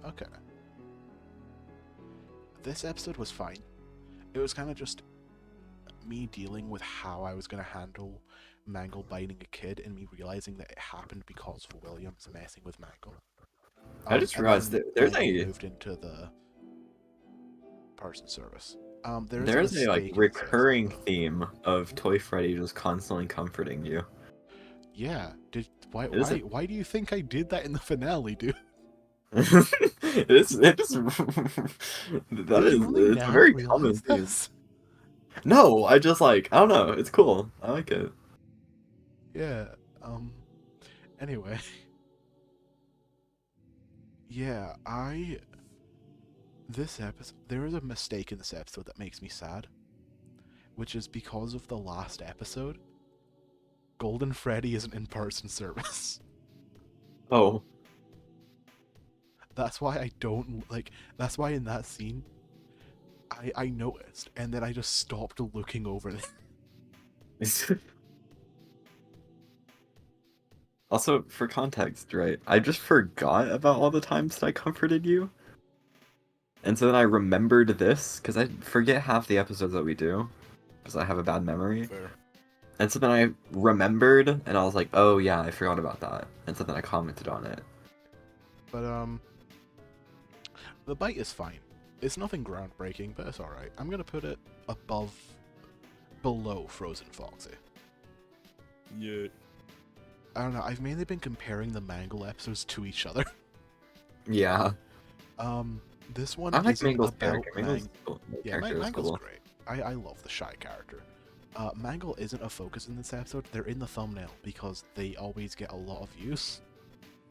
Okay. This episode was fine. It was kind of just me dealing with how I was going to handle Mangle biting a kid and me realizing that it happened because of Williams messing with Mangle. I just And realized then that there's Mangle a moved into the person service. there's a like mistake in this recurring episode, though. theme of Toy Freddy just constantly comforting you. Yeah. Why It is a- do you think I did that in the finale, dude? it is that Did is you only it's now a very realize common theme. this? No, I just like I don't know, it's cool. I like it. Yeah. Anyway. Yeah, this episode, there is a mistake in this episode that makes me sad, which is because of the last episode, Golden Freddy is an in-person service. Oh. That's why I don't like. That's why in that scene, I noticed, and then I just stopped looking over there. Also, for context, right? I just forgot about all the times that I comforted you. And so then I remembered this, because I forget half the episodes that we do, because I have a bad memory. Fair. And so then I remembered, and I was like, oh yeah, I forgot about that. And so then I commented on it. But The Bite is fine. It's nothing groundbreaking, but it's alright. I'm gonna put it below Frozen Foxy. Yeah. I don't know, I've mainly been comparing the Mangle episodes to each other. Yeah. This one I like isn't Mangle's about character. Mangle's cool. Yeah, Character is Mangle's cool. great. I love the shy character. Mangle isn't a focus in this episode. They're in the thumbnail because they always get a lot of views.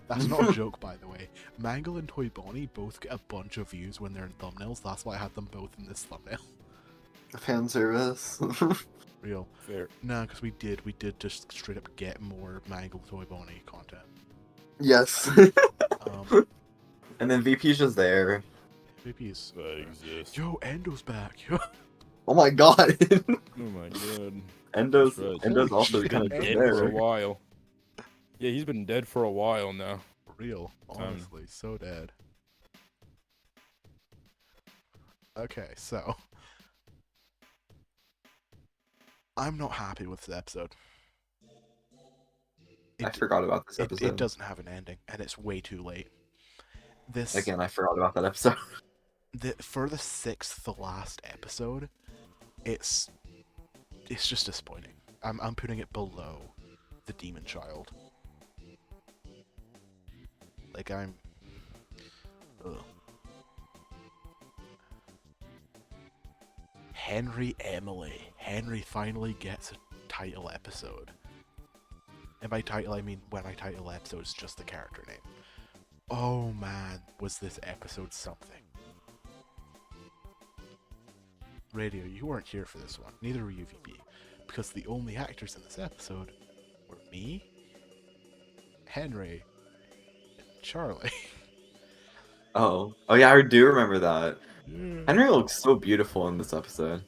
That's not a joke, by the way. Mangle and Toy Bonnie both get a bunch of views when they're in thumbnails. That's why I had them both in this thumbnail. Fan service. Real. Fair. No, because we did just straight up get more Mangle Toy Bonnie content. Yes. And then VP's just there. VP's. That exists. Yo, Endo's back. Yo. Oh my god. Oh my god. Endo's That's right. Endo's Holy also shit, kind of Endo's Dead for a there. while. Yeah, he's been dead for a while now. Real. Honestly, so dead. Okay, so I'm not happy with this episode. I forgot about this episode. It doesn't have an ending, and it's way too late. This Again, I forgot about that episode. for the sixth, the last episode, it's just disappointing. I'm putting it below the Demon Child. Like ugh. Henry Emily. Henry finally gets a title episode. And by title, I mean when I title episodes, just the character name. Oh man, was this episode something. Radio, you weren't here for this one. Neither were you, VP. Because the only actors in this episode were me, Henry, and Charlie. Oh yeah, I do remember that. Yeah. Henry looks so beautiful in this episode.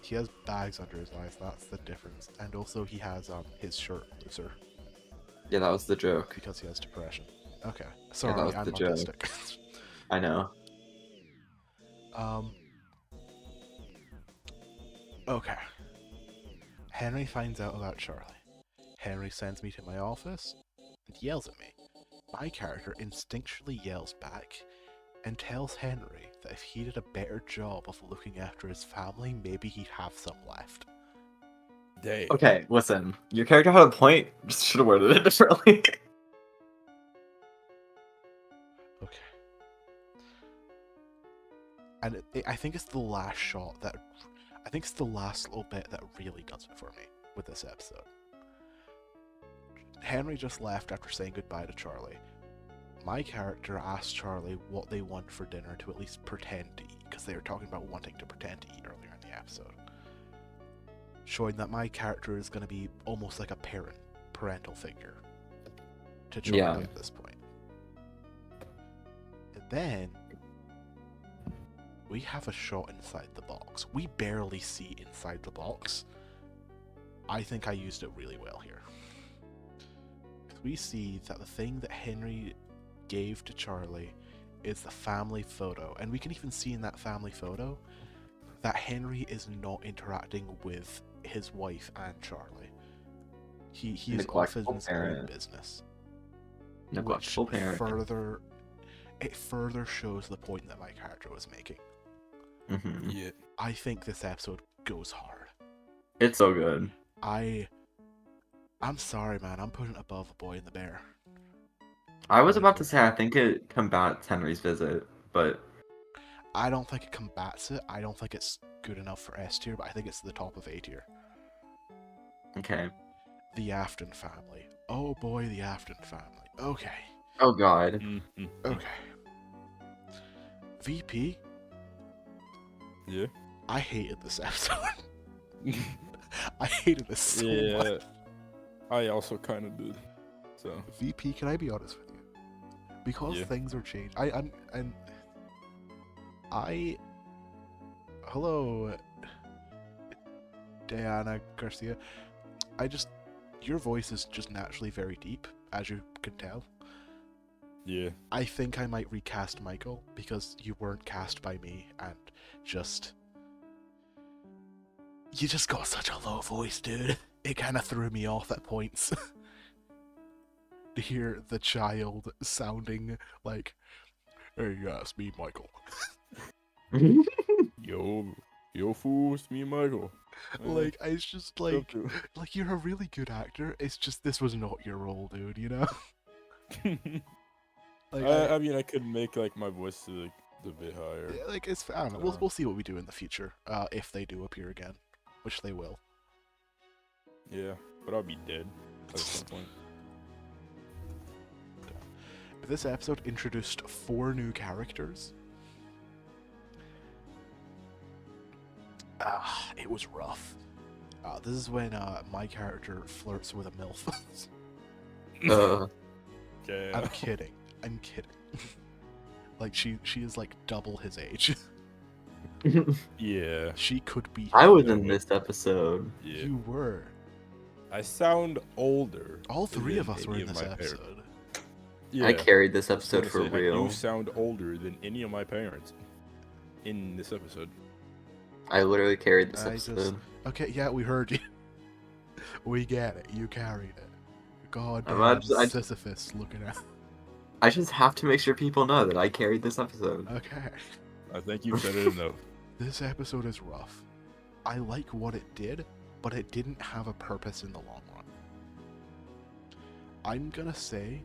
He has bags under his eyes, that's the difference. And also he has his shirt looser Yeah, that was the joke. because he has depression. Okay. Sorry, was I'm the joke. autistic. I know. Okay. Henry finds out about Charlie. Henry sends me to my office and yells at me. My character instinctually yells back and tells Henry that if he did a better job of looking after his family, maybe he'd have some left. Dang. Okay, listen. Your character had a point. Just should have worded it differently. Okay. And I think it's the last shot that... I think it's the last little bit that really does it for me with this episode. Henry just left after saying goodbye to Charlie. My character asked Charlie what they want for dinner to at least pretend to eat, because they were talking about wanting to pretend to eat earlier in the episode. showing that my character is going to be almost like a parental figure to Yeah. Charlie at this point. And then we have a shot inside the box. We barely see inside the box. I think I used it really well here. We see that the thing that Henry gave to Charlie is the family photo, and we can even see in that family photo that Henry is not interacting with his wife and Charlie. He is off in Neglectful his own parent. business. Neglectful Which parent. further shows the point that my character was making. Hmm. Yeah. I think this episode goes hard. It's so good. I'm sorry, man. I'm putting it above A Boy and the Bear. I was about to say I think it combats Henry's visit, but I don't think it combats it. I don't think it's good enough for S tier, but I think it's the top of A tier. okay. The Afton family. Oh boy, the Afton family. Okay. Oh god. Mm-hmm. Okay. VP, Yeah. I hated this episode. I hated this so Yeah. much. I also kind of did. So. VP, can I be honest with you? Because Yeah. things are changed. Hello, Diana Garcia. Your voice is just naturally very deep, as you can tell. Yeah. I think I might recast Michael because you weren't cast by me, and you just got such a low voice, dude. It kind of threw me off at points. To hear the child sounding like, "Hey, yes, me, Michael." Yo, fool, it's me, Michael. Like, it's just like you're a really good actor. It's just this was not your role, dude. You know. Like, I mean, I could make like my voice like a bit higher. yeah, like it's. I don't know. We'll see what we do in the future. If they do appear again, which they will. Yeah, but I'll be dead at some point. This episode introduced 4 new characters. It was rough. This is when my character flirts with a MILF. Okay. I'm kidding. I'm kidding. Like she is like double his age. Yeah. She could be. I was him. in this episode. Yeah. You were. I sound older. All 3 of than us were any in of this my parents. episode. Yeah. I carried this I was episode gonna for say, real. You sound older than any of my parents in this episode. I literally carried this I just- episode. Okay, yeah, we heard you. We get it. You carried it. God I'm damn, not- I- Sisyphus looking at. I just have to make sure people know that I carried this episode. Okay. I think you've said it enough. This episode is rough. I like what it did, but it didn't have a purpose in the long run. I'm gonna say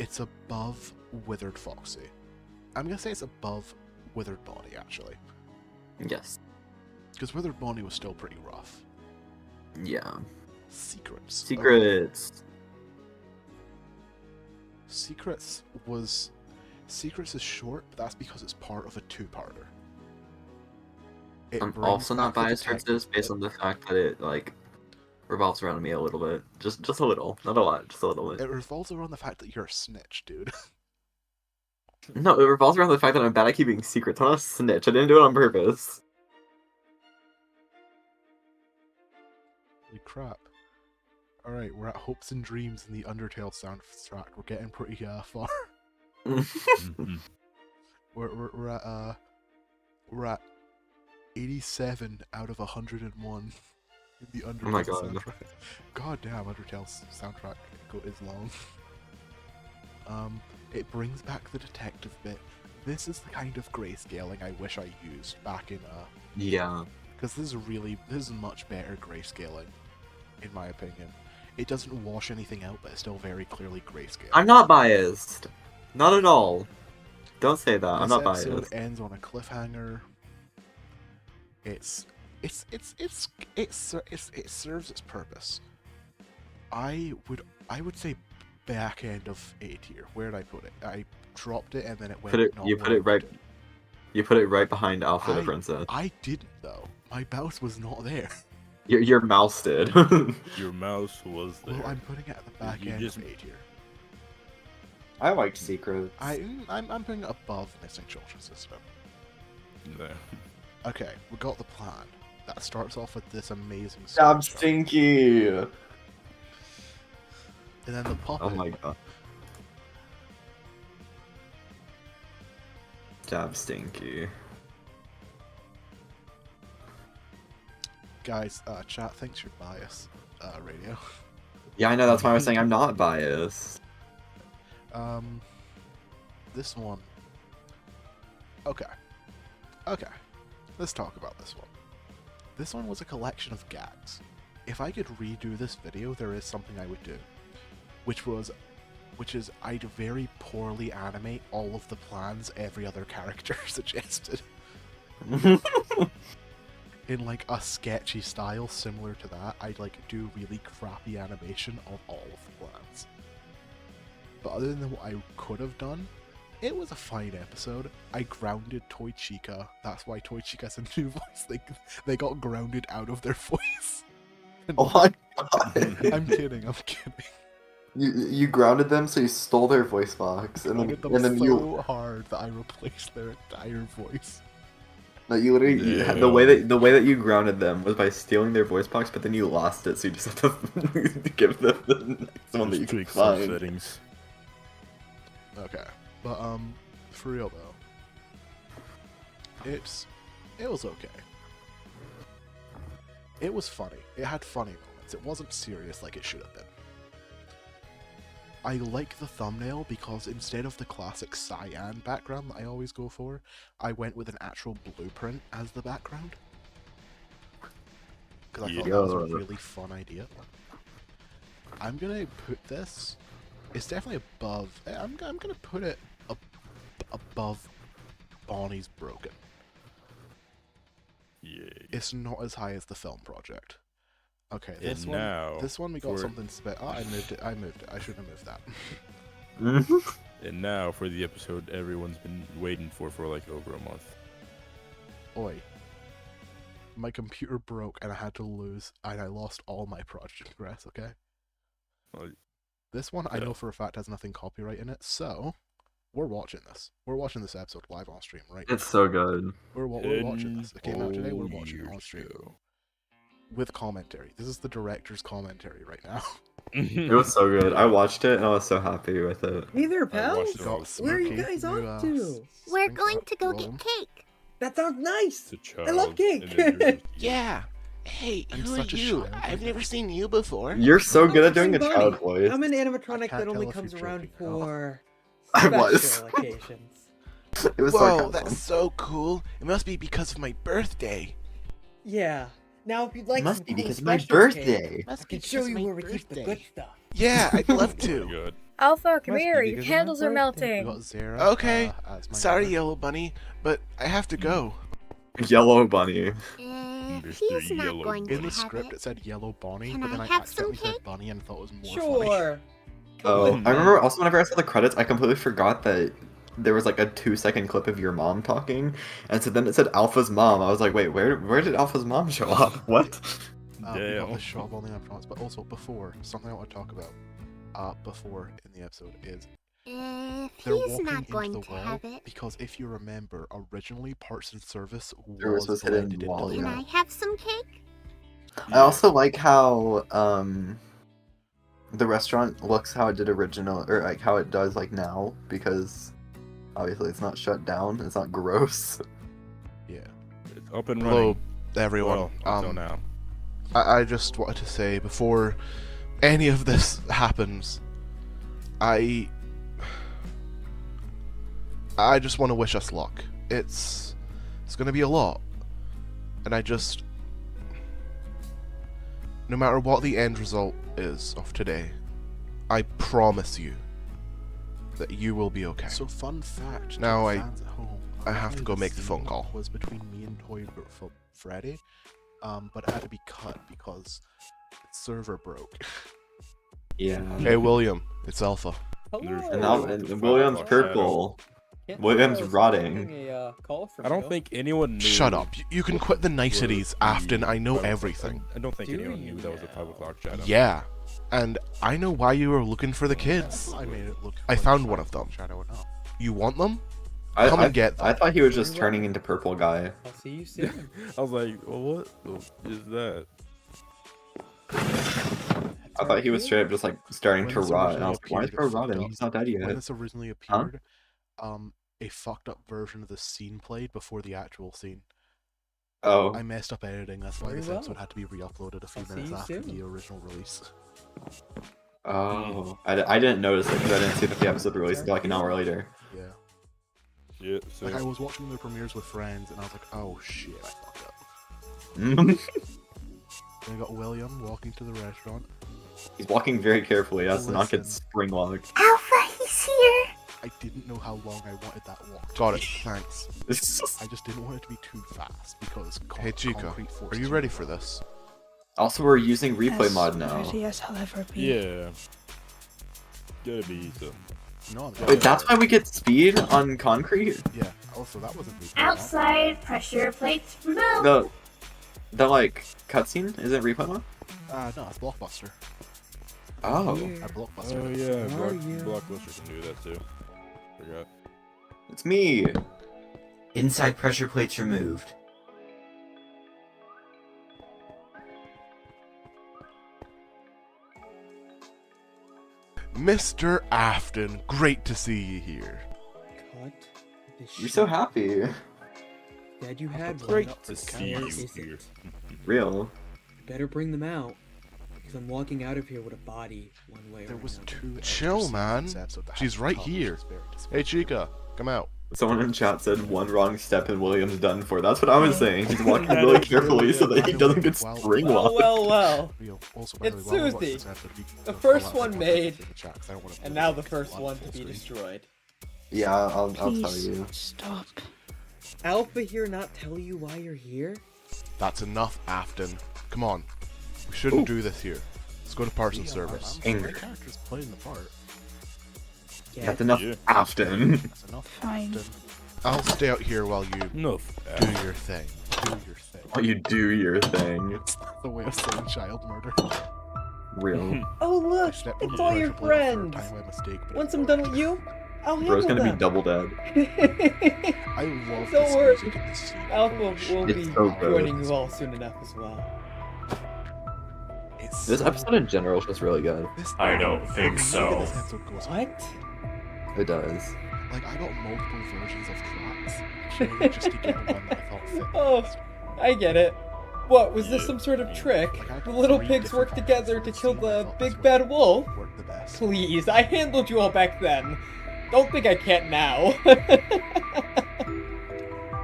it's above Withered Foxy. I'm gonna say it's above Withered Bonnie, actually. Yes. Because Withered Bonnie was still pretty rough. Yeah. Secrets. Okay. Secrets. Secrets is short, but that's because it's part of a 2-parter. It I'm brings also not back the biased towards this detective based bit. on the fact that it like revolves around me a little bit. Just a little. Not a lot, just a little bit. It revolves around the fact that you're a snitch, dude. No, it revolves around the fact that I'm bad at keeping secrets. I'm not a snitch. I didn't do it on purpose. Holy crap. Alright, we're at Hopes and Dreams in the Undertale soundtrack. We're getting pretty far. Mhm. We're at 87 out of 101 in the Undertale Oh my God. soundtrack. God damn, Undertale's soundtrack is long. It brings back the detective bit. This is the kind of grayscaling I wish I used back in Yeah. because this is much better grayscaling, in my opinion. It doesn't wash anything out, but it's still very clearly grayscale. I'm not biased. Not at all. Don't say that. I'm This not episode biased. ends on a cliffhanger. It serves its purpose. I would say back end of A tier. Where did I put it? I dropped it and then it went. Put it. not You where put I it right. wanted You put it right behind Alpha the I- princess. I didn't though. My mouse was not there. Your mouse did. Your mouse was there. Well, I'm putting it at the back You end just- of A tier. I liked secrets. I'm putting it above missing children system. There. Okay, we got the plan. That starts off with this amazing Dab structure. Stinky. And then the puppet. Oh my god. Dab Stinky. Guys, chat thinks you're biased, radio. Yeah, I know, that's why I was saying I'm not biased. This one. Okay. Okay. Let's talk about this one. This one was a collection of gags. If I could redo this video, there is something I would do. Which is I'd very poorly animate all of the plans every other character suggested. In like a sketchy style similar to that, I'd like do really crappy animation of all of the plans. But other than what I could have done, it was a fine episode. I grounded Toy Chica. That's why Toy Chica's a new voice. They got grounded out of their voice. Oh my god. I'm kidding. I'm kidding. You grounded them, so you stole their voice box, and Grounded them then so you hard that I replaced their entire voice. no, you literally you had The way that you grounded them was by stealing their voice box, but then you lost it, so you just have to give them the next one that you Just can tweak some find. settings. Okay, but for real though, it was okay. It was funny. It had funny moments. It wasn't serious like it should have been. I like the thumbnail because instead of the classic cyan background that I always go for, I went with an actual blueprint as the background. Because I thought that was a Yeah. really fun idea. I'm gonna put this. It's definitely above. I'm gonna put it above Bonnie's Broken. Yeah. It's not as high as the film project. Okay, And this one. now, This one we got for- something Oh, I moved it. I shouldn't have moved that. And now for the episode everyone's been waiting for like over a month. Oi. My computer broke and I had to lose, and I lost all my progress, okay? Well, This one I yeah. know for a fact has nothing copyright in it, so we're watching this. We're watching this episode live on stream right now. It's so good. We're watching this. It came out today, we're watching it on stream. With commentary. This is the director's commentary right now. It was so good. I watched it and I was so happy with it. Hey there, I pals. watched it all. Got Where are you Smirky, guys you, off to? We're think going that to go Rome. get cake. That sounds nice. The child, I love cake. and then there's- Yeah. Hey, I'm who are such a you? child. I've never seen you before. You're so good at doing a Bunny. child voice. I'm an I animatronic can't that only tell if comes you're around joking or not. for I was. special occasions. It was Whoa, sarcasm. that's so cool. It must be because of my birthday. Yeah. Now, if you'd like Must some be cool because of my special cake, birthday. Must I be can show because you of my where we keep the birthday. good stuff. Yeah, I'd love Oh my to. god. Alpha, come Must be here. Your because of my candles are birthday. melting. We got Zara, Okay. as my Sorry, neighbor. Yellow Bunny, but I have to go. Yellow Bunny. He's Mr. not Yellow going to In the have script it. it said Yellow Bonnie, Can but then I I have some accidentally said cake? Bunny and thought it was more funny. Sure. Oh, on I remember now. also whenever I saw the credits, I completely forgot that there was like a 2-second clip of your mom talking, and so then it said Alpha's mom. I was like, wait, where did Alpha's mom show up? What? We got Damn. the shop only on France, but also before, something I want to talk about before in the episode is they're He's walking not into going the to well have it. because if you remember, originally Parts and Service Service was hidden blended into while the Can yeah. I have some cake? I also like how the restaurant looks how it did original, or like how it does like now, because obviously it's not shut down. It's not gross. Yeah. It's up and Hello, running. everyone. Well, until now. I just wanted to say before any of this happens, I just want to wish us luck. It's gonna be a lot, and no matter what the end result is of today, I promise you that you will be okay. So fun fact. Now I have to go make the phone call. Was between me and Toy Freddy, but it had to be cut because the server broke. Yeah. Hey William, it's Alpha. Hello. And, now, and William's purple. Can't William's say I was rotting. expecting a call from I don't you. think anyone knew. Shut up. You can quit the niceties, was Afton. the I know 5 o'clock- everything. I don't think Do anyone you knew that was a 5 o'clock shadow. Yeah. And I know why you were looking for the kids. I made it look. I found one of them. Shadow enough. You want them? I, Come I, and get them. I thought he was just turning into purple guy. I'll see you soon. I was like, well, what is that? I thought he was straight up just like starting When to this rot, and I originally was like, why is appeared, bro it fucked rotting? up. He's not dead When yet. this originally Huh? appeared, a fucked up version of the scene played before the actual scene. Oh, I messed up editing, that's why Very this well. episode had to be re-uploaded a few I'll see minutes you after soon. the original release. oh, I didn't notice it because I didn't see that the episode released until like an hour later. Yeah. Yeah, so Like I was watching the premieres with friends and I was like, oh shit, I fucked up. He's Then I got William walking to the restaurant. walking very carefully as to not get Listen. spring locked. Alpha, he's here. I didn't know how long I wanted that walk. Got it, thanks. also, I just didn't want it to be too fast because Hey Chica, concrete forced are you too ready long. for this? we're using replay mod now. Ready as I'll ever be. yeah, gotta be so. No, I'm Wait, that's why we get speed on concrete? Yeah, also that wasn't replay. Outside pressure plates removed. The like cutscene isn't replay mod? No, it's Blockbuster. Oh, I Blockbuster. Oh it. yeah, How are you? Blockbuster can do that too. Forgot. it's me. Inside pressure plates removed. Mr. Afton, great to see you here. Cut the You're shit. so happy. Dad, you had one. Great to see you Is it? here. Real. Better bring them out. Because I'm walking out of here with a body one way There or was another. two. Chill, extra man. scenes episode that She's had right colors, here. it's very Hey disappointing. Chica, come out. Someone in chat said one wrong step and William's done for. That's what I was saying. He's walking That really is true, carefully so that he yeah. doesn't get Well, spring Well, locked. well, well. Real. Also, by the It's way, while I watch Susie. this episode, you The can first pull out one the made, in the chat, 'cause I don't wanna and blow now it the up first full one to be screen. destroyed. Yeah, I'll tell Please, you. stop. Alpha here not tell you why you're here? That's enough, Afton. Come on. We shouldn't do this here. Let's go to parts and Yeah, service. My Anger. character's playing the part. Yeah. That's enough, Yeah. Afton. That's enough. Fine. Afton. I'll stay out here while you No. do your thing. Do your thing. While you do your thing. It's the way of saying child murder. Real. Oh I look, stepped on it's the all your pressure plate a third friends. time by mistake, but it Once I'm worked. done with you, I'll handle Bro's gonna be them. double dead. I love Don't this worry. music in this scene. Alpha Holy will shit. be It's so good. joining you all soon enough as well. It's This so- episode in general is just really good. this- I don't think the so. music in this episode goes on. What? It does. Like, I got multiple versions of tracks, purely just to get one that I thought fit. Oh, I get it. What, was this Yeah. some sort of trick? Like, I got The little three pigs different work together to versions kill of the scene the I thought big this bad wolf? worked the best. Please, I handled you all back then. Don't think I can't now.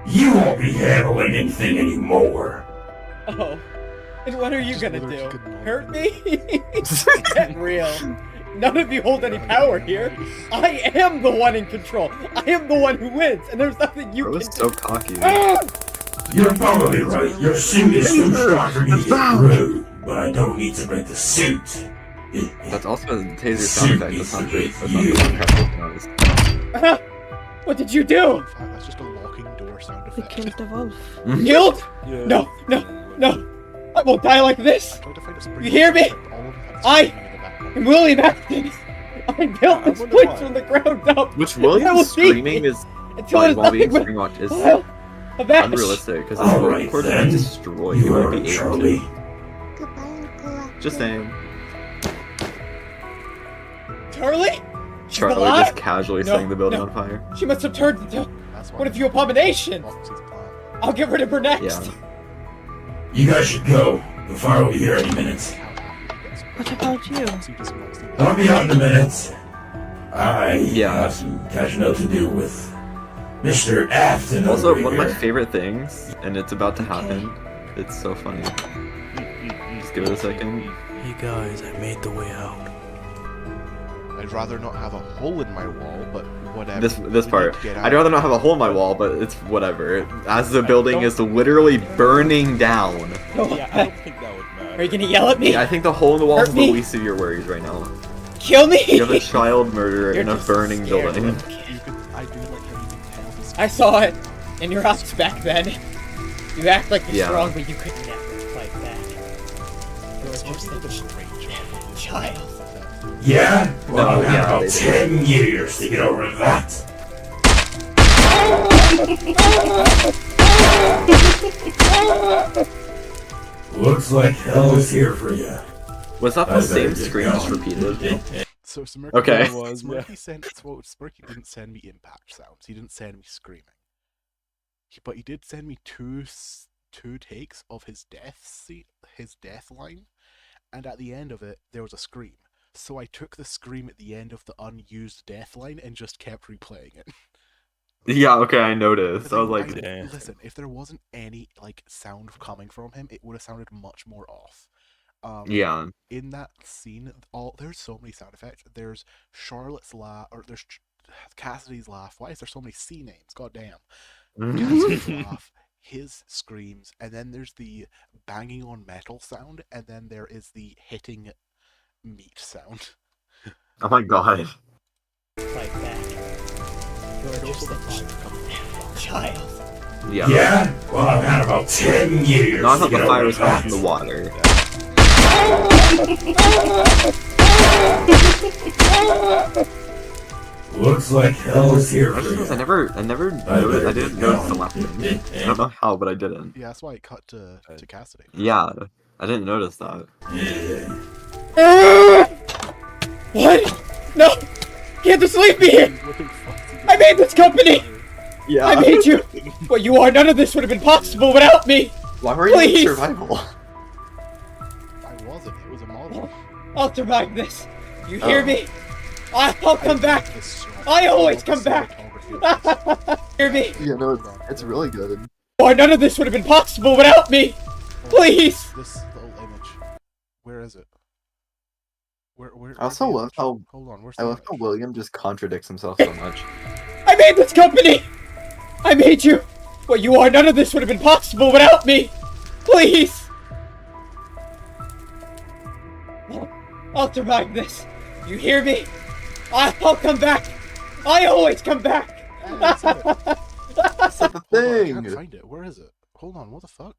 You won't be handling anything anymore. Oh. And what are you Just gonna whether do? you could know Hurt me. me? Get real. None of you hold any power here. I am the one in control. I am the one who wins, and there's nothing you Bro can is do. so cocky. Ah! You're probably right. Your suit is too strong for me to get through, but I don't need to break the suit. That's also a taser sound effect. That's not the sound effect. Ah! What did you do? In fact, that's just a locking door sound We effect. killed the wolf. Killed? Yeah. No, no, no. I won't die like this. I tried to find a spring You hear me? but all of them had I- screaming in the background. I'm William Afton. I built I this wonder place why. from the ground up. Which I will William's see screaming is until like it's while being nothing but spring locked is pile of ash. unrealistic because All his vocal right, cords would then. be destroyed. He You wouldn't are be able Charlie. to. Goodbye, Uncle. Just saying. Charlie? She's Charlie alive? just casually No, setting the building no. on fire. She must have turned into That's why one of you abominations. Foxy's plan. I'll get rid of her next. Yeah. You guys should go. The fire will be here any minute. How happy he gets when What about you? Foxy does not see I'll be out in a minute. I Yeah. have some catching up to do with Mr. Afton Also, over one of my here. favorite things, and it's about to happen. It's so funny. Just give it a second. Hey guys, I made the way out. I'd rather not have a hole in my wall, but whatever. This We need part. to get I'd out. rather not have a hole in my wall, but it's whatever. As the building is literally burning down. Oh, Yeah, I don't think that would matter. Are you gonna yell at me? I think the hole in the wall Hurt is the me? least of your worries right now. Kill me? You have a child murderer You're in a just burning scared building. little kid. You could, I do like how you can I saw it in your eyes back then. You act like you're Yeah. strong, but you could never fight back. You were just a child. Yeah? Well, No, I've had yeah, about they did. 10 years to get over that. Looks like hell is here for you. Was that I the same better get screen just going. repeated? So Smirky, Okay. It was, yeah. Smirky didn't send me impact sounds. He didn't send me screaming. But he did send me two takes of his death line, and at the end of it there was a scream. So I took the scream at the end of the unused death line and just kept replaying it. Yeah, okay, I noticed. I was like, Damn. Listen, if there wasn't any like sound coming from him, it would have sounded much more off. yeah. In that scene, there's so many sound effects. There's Charlotte's laugh, or there's Cassidy's laugh. Why is there so many C names? God damn. Cassidy's laugh, his screams, and then there's the banging on metal sound, and then there is the hitting meat sound. Oh my god. Fight back. You were just a child. Yeah. Yeah? Well, I've had about 10 years No, I to thought get the fire over was coming that. from the water. Looks like hell is here I for just noticed you. I never noticed, I didn't notice the laughing. I don't know how, but I didn't. Yeah, that's why it cut to Cassidy. Yeah, I didn't notice that. What? No! Can't just leave me here! I made this company! Yeah. I made you! What you are, none of this would have been possible without me! Why were you Please! in survival? I wasn't. It was a model. I'll survive this. You hear Oh. me? I'll come back! I always come back! Hear me? Yeah, no, it's really good. Or none of this would have been possible without me! Please! This little image. Where is it? Where I also where's the love image? how Hold on, where's I the love how image? William just contradicts himself so much. I made this company! I made you! What you are, none of this would have been possible without me! Please! I'll survive this. You hear me? I'll come back! I always come back! That's it. That's not the Hold on, I can't thing! find it. Where is it? Hold on, what the fuck?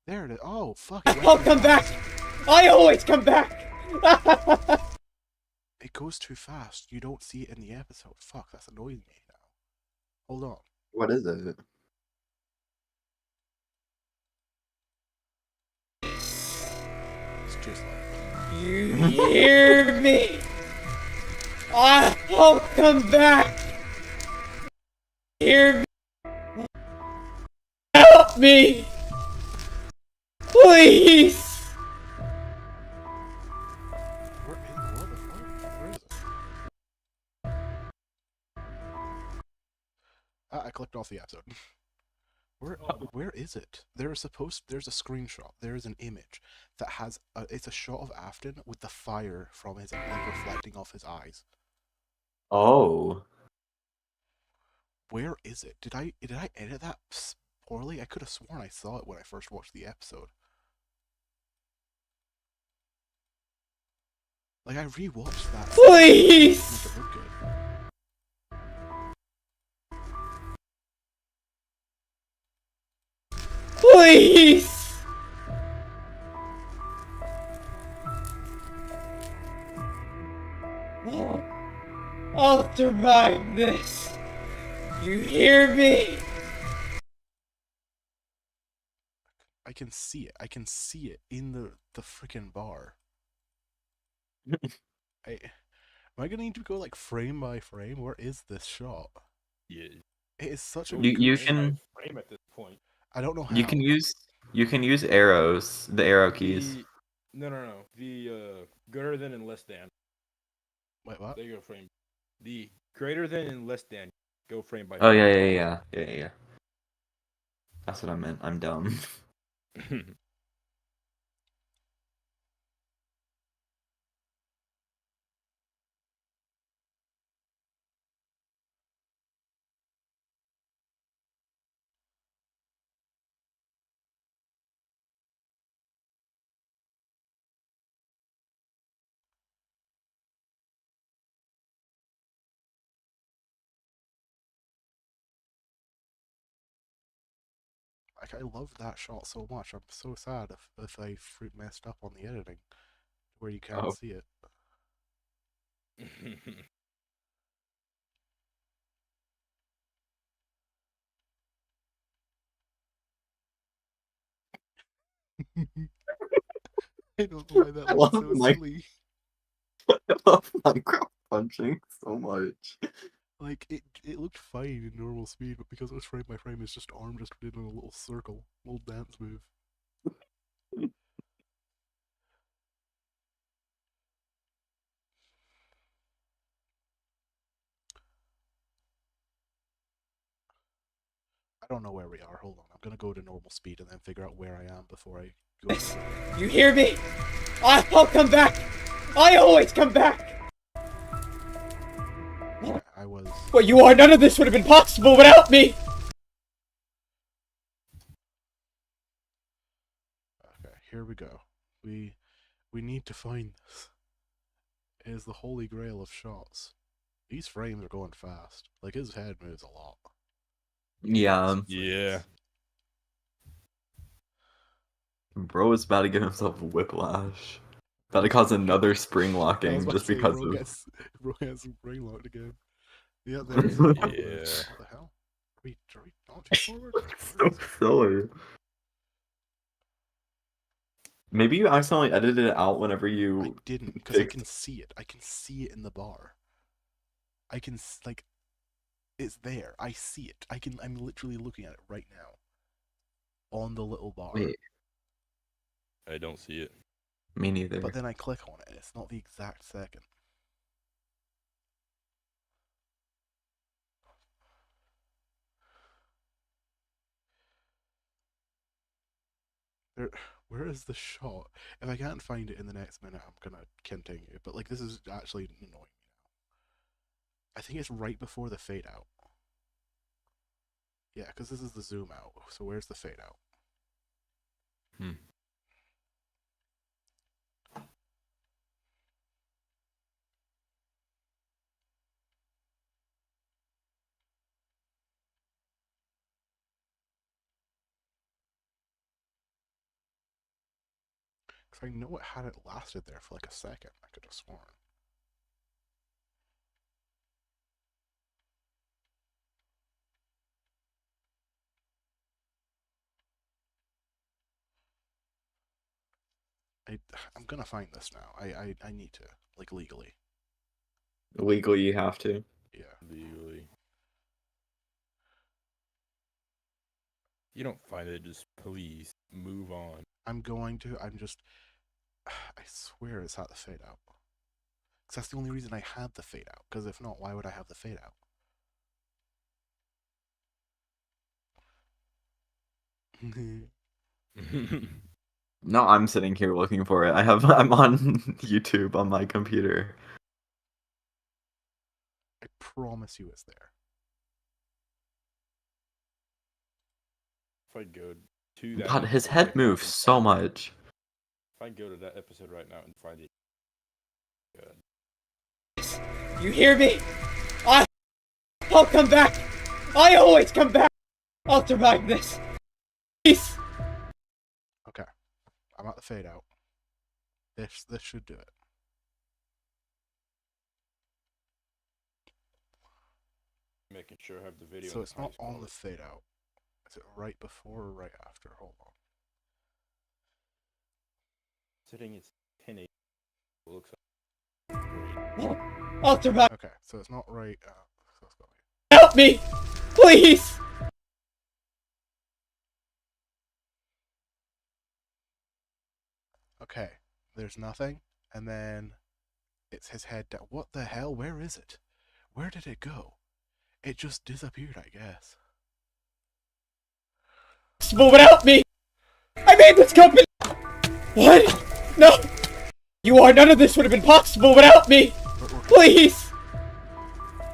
There it is. Oh, fuck. I'll come back! I always come back! It goes too fast. You don't see it in the episode. Fuck, that's annoying me now. Hold on. What is it? It's just like... You hear me? I'll come back! Hear me? Help me! Please! What the fuck? Where is it? I clicked off the episode. Where is it? There's a screenshot. There is an image that has it's a shot of Afton with the fire from his like reflecting off his eyes. Oh. Where is it? Did I edit that poorly? I could have sworn I saw it when I first watched the episode. Like I rewatched that. Please! To make it look good. Please! I'll survive this. You hear me? I can see it. I can see it in the freaking bar. Am I gonna need to go like frame by frame? Where is this shot? Yeah. It is such a You good- can Frame at this point. I don't know how. you can use arrows, the arrow keys. No. The greater than and less than. Wait, what? They go frame. The greater than and less than go frame by. Oh yeah. That's what I meant. I'm dumb. frame. Like, I loved that shot so much. I'm so sad if I messed up on the editing, where you can't Oh. see it. I don't know why that I looks love so my- silly. I love Minecraft punching so much. Like, it looked fine in normal speed, but because it was frame by frame, it's just arm just did in a little circle, little dance move. I don't know where we are. Hold on. I'm gonna go to normal speed and then figure out where I am before I go. You hear me? I'll come back! I always come back! I was. What you are, none of this would have been possible without me! Okay, here we go. We need to find this. It is the holy grail of shots. These frames are going fast. Like, his head moves a lot. Yeah. Yeah. Bro is about to give himself whiplash. About to cause another spring I was locking about just to say, because bro of. gets spring locked again. Yeah, there's. Yeah. What the hell? Are we not too forward? So silly. Maybe you accidentally edited it out whenever I you. didn't, because I picked- can see it. I can see it in the bar. I can like, it's there. I see it. I'm literally looking at it right now. On the little bar. Wait, I don't see it. me neither. But then I click on it, and it's not the exact second. Where is the shot? If I can't find it in the next minute, I'm gonna continue. But like, this is actually annoying me now. I think it's right before the fade out. Yeah, because this is the zoom out. So where's the fade out? Because I know it had it lasted there for like a second. I could have sworn. I'm gonna find this now. I need to, like, legally. Legally, you have to. Yeah. Legally. You don't find it, just please move on. I'm going to. I'm just. I swear it's at the fade out. Because that's the only reason I had the fade out. Because if not, why would I have the fade out? No, I'm sitting here looking for it. I'm on YouTube on my computer. I promise you it's there. If I go to that. God, his episode head right now moves and so find it- much. If I go to that episode right now and find it. Good. You hear me? I'll come back! I always come back! I'll survive this! Please! Okay. I'm at the fade out. This should do it. Making sure I have the video. So in it's not highest on the quality. fade out. Is it right before or right after? Hold on. Sitting at 1080. It looks like. I'll survive! Okay, so it's not right. So it's got me. Help me! Please! Okay, there's nothing, and then it's his head down. What the hell? Where is it? Where did it go? It just disappeared, I guess. Possible without me! I made this company! What? No! You are, none of this would have been possible without me! Please!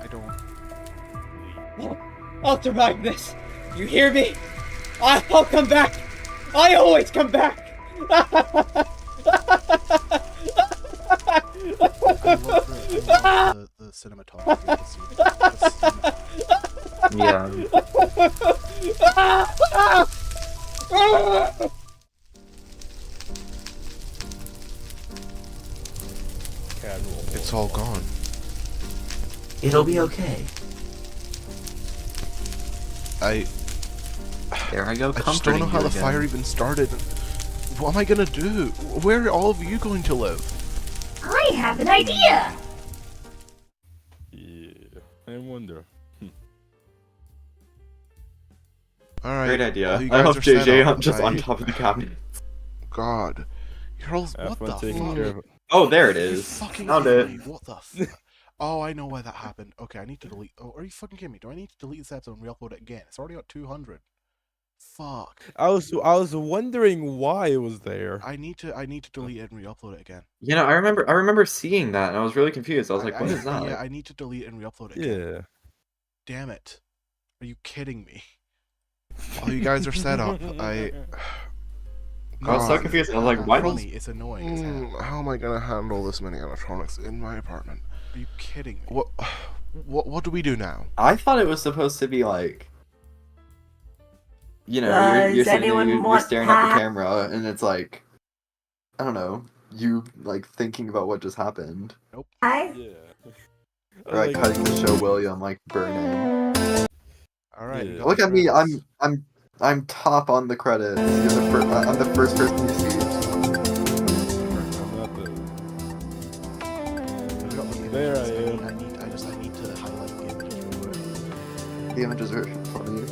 I don't. I'll survive this. You hear me? I'll come back! I always come back! I love the cinematography of the scene. The cinema. Yeah. casual. It's all gone. It'll be okay. There I go. I just don't know how the fire even started. What am I gonna do? Where are all of you going to live? I have an idea! Yeah, I wonder. Alright. Great idea. all you I guys hope are set JJ up, I'm just on right? top of the cabinet. God. You're all. Have What fun the taking fuck? care of it. Oh, there it You is. fucking Found hit it. me. What the f- Oh, I know why that happened. Okay, I need to delete. Oh, are you fucking kidding me? Do I need to delete this episode and re-upload it again? It's already got 200. Fuck. I was wondering why it was there. I need to delete it and re-upload it again. You know, I remember seeing that, and I was really confused. I was like, "What is that?" Yeah, I need to delete and re-upload it again. Yeah. Damn it. Are you kidding me? All you guys are set up. I was so God. confused. I was like, "Why Funny, was?" it's annoying as hell. How am I gonna handle this many electronics in my apartment? Are you kidding me? What do we do now? I thought it was supposed to be like, you know, Does you're sitting there, anyone you're want staring at the pie? camera, and it's like, I don't know, you like thinking about what just happened, I Yeah. or like cutting the show William like burning. Alright, Yeah. we got Look the at me, credits. I'm top on the credits. I'm the first person you see. Not the- We got the There I images. am. I need to highlight the images real quick. The images are funny.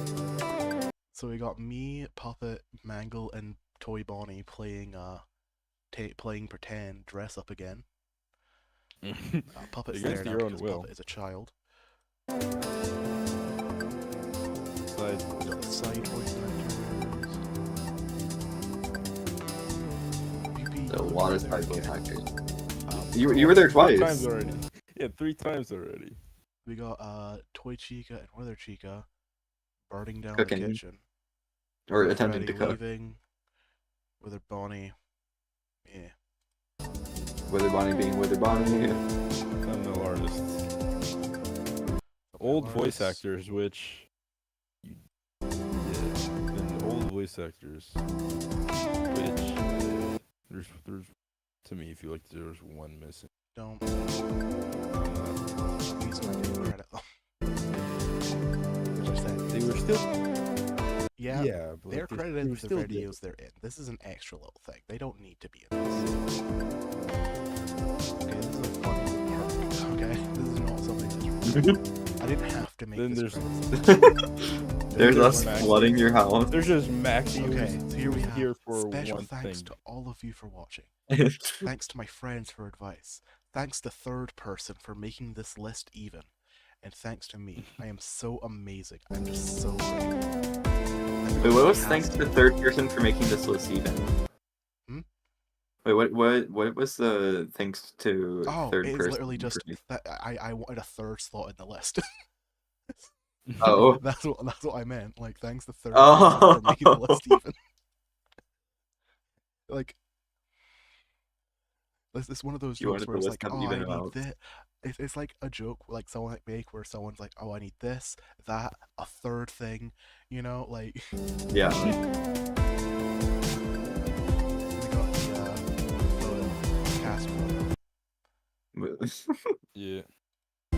So we got me, Puppet, Mangle, and Toy Bonnie playing playing pretend, dress up again. Puppet's Against there now your own because will. Puppet is a child. Side. We got the side toy characters. The water cycle actors. Um, You were there Three times twice. already. Yeah, 3 times already. We got Toy Chica and Weather Chica burning down Cooking. the kitchen. Or With attempting Freddy to cook. leaving. Wither Bonnie. Yeah. Wither Bonnie being Wither Bonnie. Thumbnail artists. Old voice artists. actors, which. Yeah, the old voice actors. Which. There's. To me, if you like, there's one missing. Don't. Uh, Please don't give credit them. Which I said. they were still. Yeah, Yeah, but they're like, they credited were with the still good. videos they're in. This is an extra little thing. They don't need to be in this. Okay, this is a fun little perk. Okay, this is not something that's. I didn't have to make Then this. there's- credit. There's us Max- flooding your house. There's just Maxie Okay, who's so here we here have for special one thanks thing. to all of you for watching. Thanks to my friends for advice. Thanks to third person for making this list even. And thanks to me. I am so amazing. I'm just so great. Wait, what was thanks to the third person for making this list even? Hmm? Wait, what was the thanks to Oh, third it's person? literally just for- that I wanted a third slot in the list. Oh. that's what I meant. Like, thanks to third Oh. person for making the list even. Like, it's one of those You jokes wanted where the it's list like, to oh, even I need out. this. It's like a joke like someone like make where someone's like, oh, I need this, that, a third thing, you know, like. Yeah. We got the cast photo. Yeah.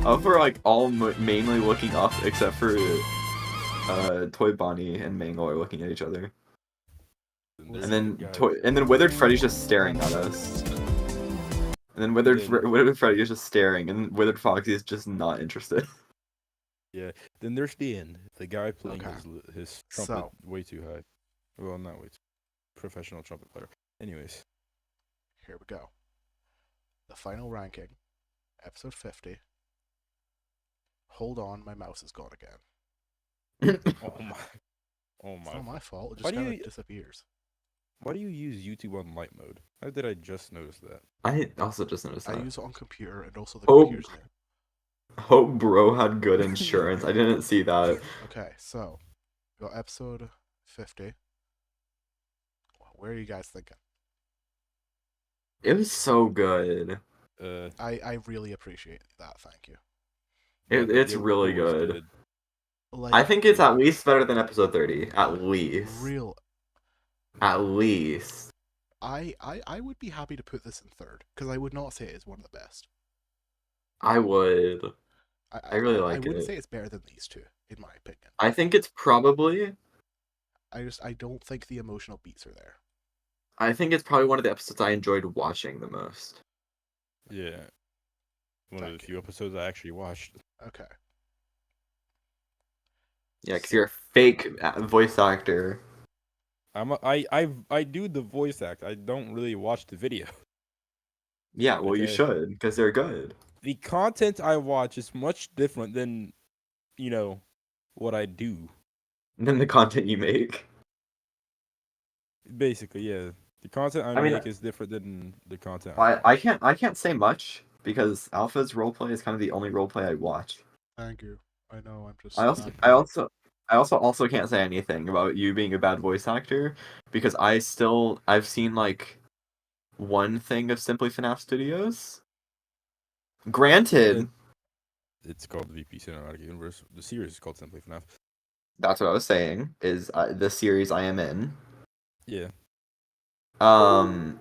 We're like all mainly looking up except for Toy Bonnie and Mangle are looking at each other. There's And then the guy- Withered Freddy's just staring at us. And then Withered Freddy is just staring, and Withered Foxy is just not interested. Then there's Dean, the guy playing Okay. his trumpet So. way too high. Well, not way too. Professional trumpet player. Anyways. Here we go. The final ranking, episode 50. Hold on, my mouse is gone again. Oh my. Oh It's my. not my fault. It Why just do kind you- of disappears. Why do you use YouTube on light mode? How did I just notice that? I also just noticed I that. use it on computer and also the Oh. computer's new. Hope bro had good insurance. I didn't see that. Okay, so we got episode 50. Where are you guys thinking? It was so good. I really appreciate that. Thank you. It's really it was good. Like, I think it's at least better than episode 30. At least. real. At least. I would be happy to put this in third because I would not say it is one of the best. I would. I really I like wouldn't it. say it's better than these two, in my opinion. I think it's probably. I don't think the emotional beats are there. I think it's probably one of the episodes I enjoyed watching the most. Yeah. One of Thank the few episodes I actually watched. Okay. Yeah, because you're a fake voice actor. I do the voice act. I don't really watch the video. Yeah, well, you Okay. should, because they're good. The content I watch is much different than, what I do. And then the content you make. Basically, yeah. The content I I mean, make is different than the content I can't say much because Alpha's roleplay is kind of the only roleplay I watch. Thank you. I know. I'm just. I also can't say anything about you being a bad voice actor because I've seen like one thing of Simply FNAF Studios. Granted, It's called the VP Cinematic Universe. The series is called Simply FNAF. that's what I was saying. Is the series I am in. Yeah. I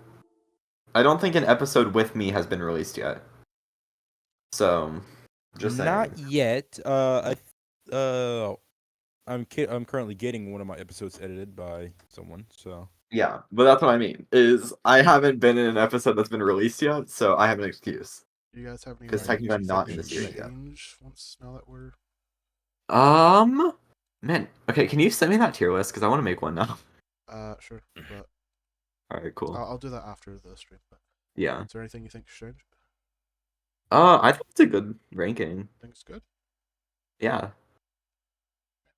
don't think an episode with me has been released yet. So, just saying. Not yet. I'm currently getting one of my episodes edited by someone. So Yeah, but that's what I mean. Is I haven't been in an episode that's been released yet, so I have an excuse. You guys have any 'Cause technically I'm ideas not we in the should series yet. change once now that we're. Man, okay, can you send me that tier list? Because I want to make one now. Sure, but Alright, cool. I'll do that after the stream. But Yeah. is there anything you think should change? I think it's a good ranking. Think it's good. Yeah.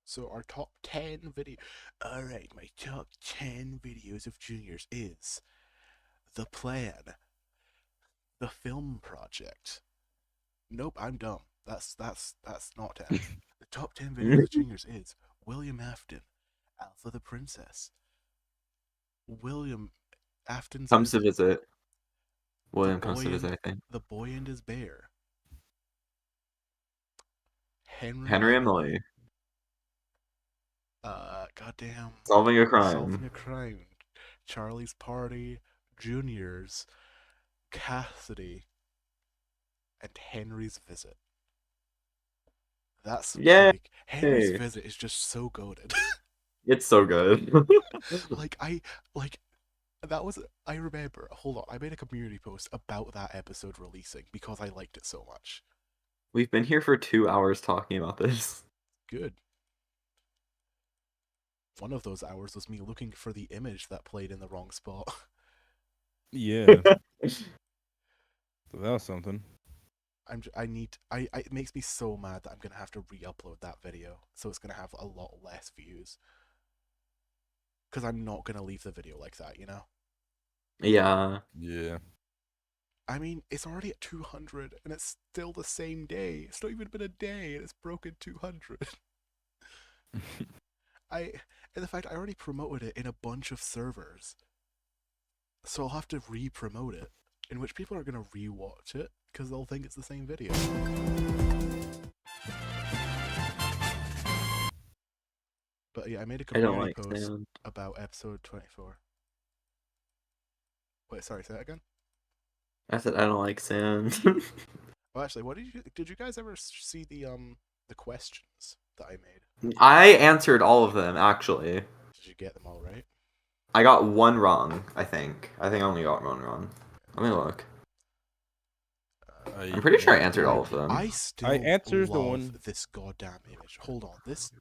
So our top 10 video. All right, my top 10 videos of juniors is The Plan, The Film Project. Nope, I'm dumb. That's not 10. The top 10 videos of juniors is William Afton, Alpha the Princess, William Afton's Comes to Visit, visit. William The comes Boy to visit, and- I think. The Boy and His Bear, Henry Emily. Goddamn. Solving a crime. Solving a Crime, Charlie's Party, Juniors, Cassidy, and Henry's Visit. That's Yay! like Henry's Visit is just so goated. It's so good. I remember. Hold on, I made a community post about that episode releasing because I liked it so much. We've been here for 2 hours talking about this. Good. One of those hours was me looking for the image that played in the wrong spot. yeah. So that was something. It makes me so mad that I'm gonna have to re-upload that video, so it's gonna have a lot less views. Because I'm not gonna leave the video like that, you know? Yeah. Yeah. I mean, it's already at 200, and it's still the same day. It's not even been a day, and it's broken 200. And the fact I already promoted it in a bunch of servers. So I'll have to re-promote it, in which people are gonna re-watch it, because they'll think it's the same video. But yeah, I made a I don't community like post sand. about episode 24. Wait, sorry, say that again? I said I don't like sand. Well, actually, did you guys ever see the questions that I made? I answered all of them, actually. Did you get them all right? I got one wrong, I think. I think I only got one wrong. Let me look. I'm pretty sure I answered all of them. I still answered the love one- this goddamn image. Hold on, this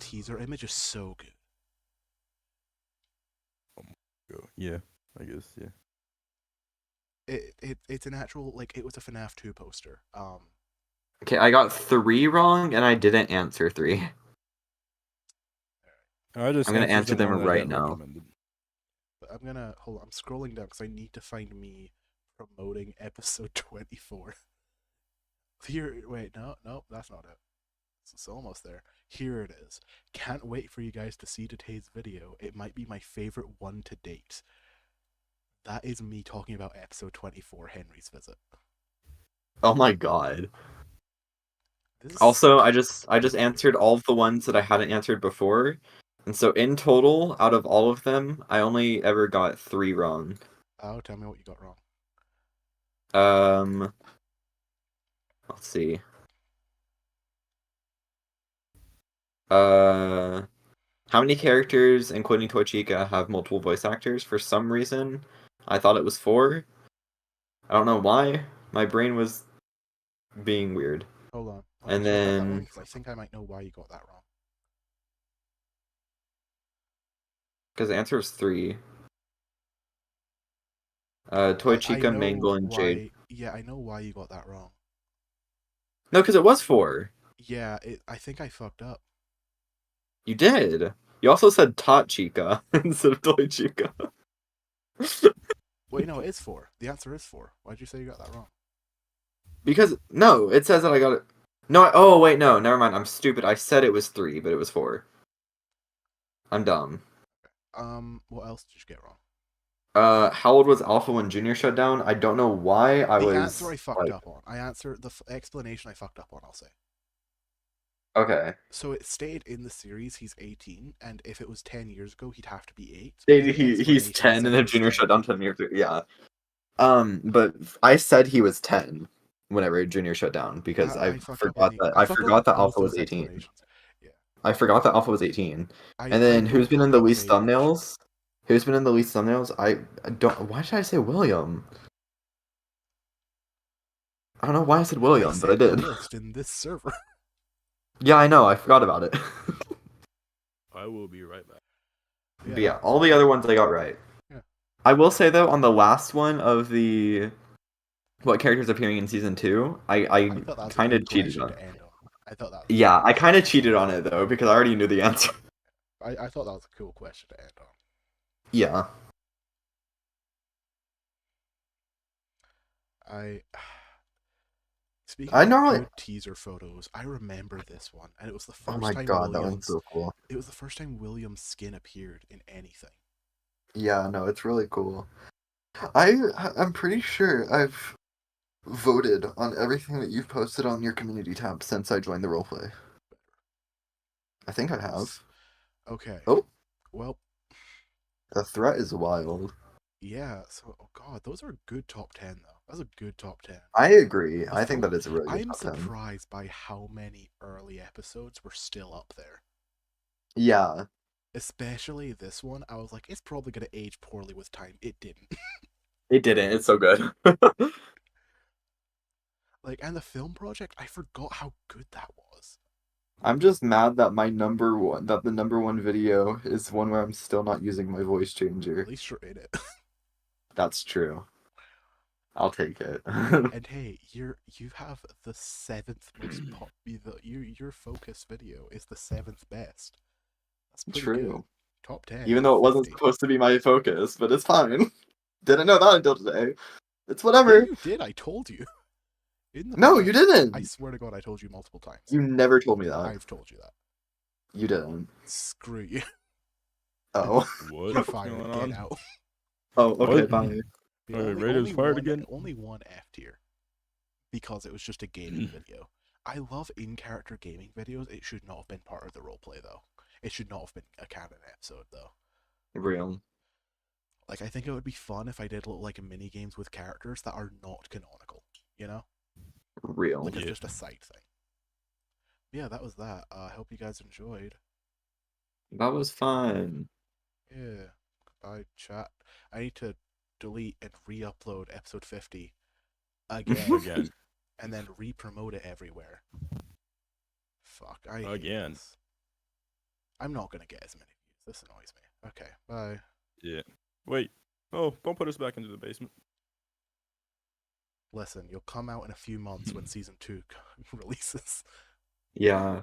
teaser image is so good. Yeah, I guess, yeah. It's an actual, like, it was a FNAF 2 poster. Okay, I got 3 wrong, and I didn't answer 3. I'm gonna answer them right now. Recommended. But hold on, I'm scrolling down because I need to find me promoting episode 24. Here, wait, no, that's not it. It's almost there. Here it is. Can't wait for you guys to see today's video. It might be my favorite one to date. That is me talking about episode 24, Henry's Visit. Oh my god. This is Also, I just answered all of the ones that I hadn't answered before. And so in total, out of all of them, I only ever got 3 wrong. Oh, tell me what you got wrong. Let's see. How many characters, including Toy Chica, have multiple voice actors? For some reason, I thought it was 4. I don't know why. My brain was being weird. Hold on. And Let me look at that then- one because I think I might know why you got that wrong. Because the answer is 3. Toy Chica, know Mangle, and Jade. why. Yeah, I know why you got that wrong. No, because it was 4. Yeah, I think I fucked up. You did. You also said Tot Chica instead of Toy Chica. Wait, no, it is 4. The answer is 4. Why'd you say you got that wrong? Because no, it says that I got it. No, oh wait, no, never mind. I'm stupid. I said it was 3, but it was 4. I'm dumb. What else did you get wrong? How old was Alpha when Junior shut down? I don't know why I The was. answer I fucked like- up on. I answered the explanation I fucked up on. I'll say. Okay. So it stayed in the series. He's 18, and if it was 10 years ago, he'd have to be 8. He's 10, and then Junior shut down 10 years ago. Yeah. But I said he was 10 whenever Junior shut down because I forgot that Alpha was 18. Yeah. I forgot that Alpha was 18. I And then know who's been in the William's least age. thumbnails? Who's been in the least thumbnails? I don't. Why did I say William? I don't know why I said William, but I said the did. list in this server. Yeah, I know. I forgot about it. I will be right back. But yeah, all the other ones I got right. Yeah. I will say though, on the last one of the what characters appearing in season 2, I thought that was a kind of good cheated question on to it. end on. I thought that. Yeah, I kind of cheated on it though because I already knew the answer. I thought that was a cool question to end on. Yeah. Speaking I of normally- good teaser photos, I remember this one, and it was the Oh first my time god, that Williams. one's so cool. It was the first time William's skin appeared in anything. Yeah, no, it's really cool. I'm pretty sure I've voted on everything that you've posted on your community tab since I joined the roleplay. I think I have. Okay. Oh. Well, The threat is wild. yeah. So, oh god, those are a good top 10 though. That's a good top 10. I agree. The I think pho- that is a really good I'm top 10. surprised by how many early episodes were still up there. Yeah. Especially this one. I was like, it's probably gonna age poorly with time. It didn't. It didn't. It's so good. Like, and the film project, I forgot how good that was. I'm just mad that the number one video is one where I'm still not using my voice changer. At least you're in it. That's true. I'll take it. And hey, you have the 7th most your focus video is the 7th best. That's pretty True. good. Top 10. Even though it wasn't 50. supposed to be my focus, but it's fine. Didn't know that until today. It's Yeah, whatever. you did. I told you. In the No, you past. didn't. I swear to God, I told you multiple times. You never told me that. I've told you that. You didn't. Screw you. Oh. What? You're What's fired. going Get on? out. Oh, okay, What? fine. Yeah, Wait, Raiders fired again? Only one F tier. Because it was just a gaming video. I love in-character gaming videos. It should not have been part of the roleplay, though. It should not have been a canon episode, though. Real. Like, I think it would be fun if I did like mini games with characters that are not canonical. You know, Real. like it's Yeah. just a side thing. Yeah, that was that. I hope you guys enjoyed. That was fun. Yeah. Bye, chat. I need to delete and re-upload episode 50 again, Again. and then re-promote it everywhere. Fuck, I hate Again. this. I'm not gonna get as many views. This annoys me. Okay, bye. Yeah. Wait. Oh, don't put us back into the basement. Listen, you'll come out in a few months when season 2 releases. Yeah.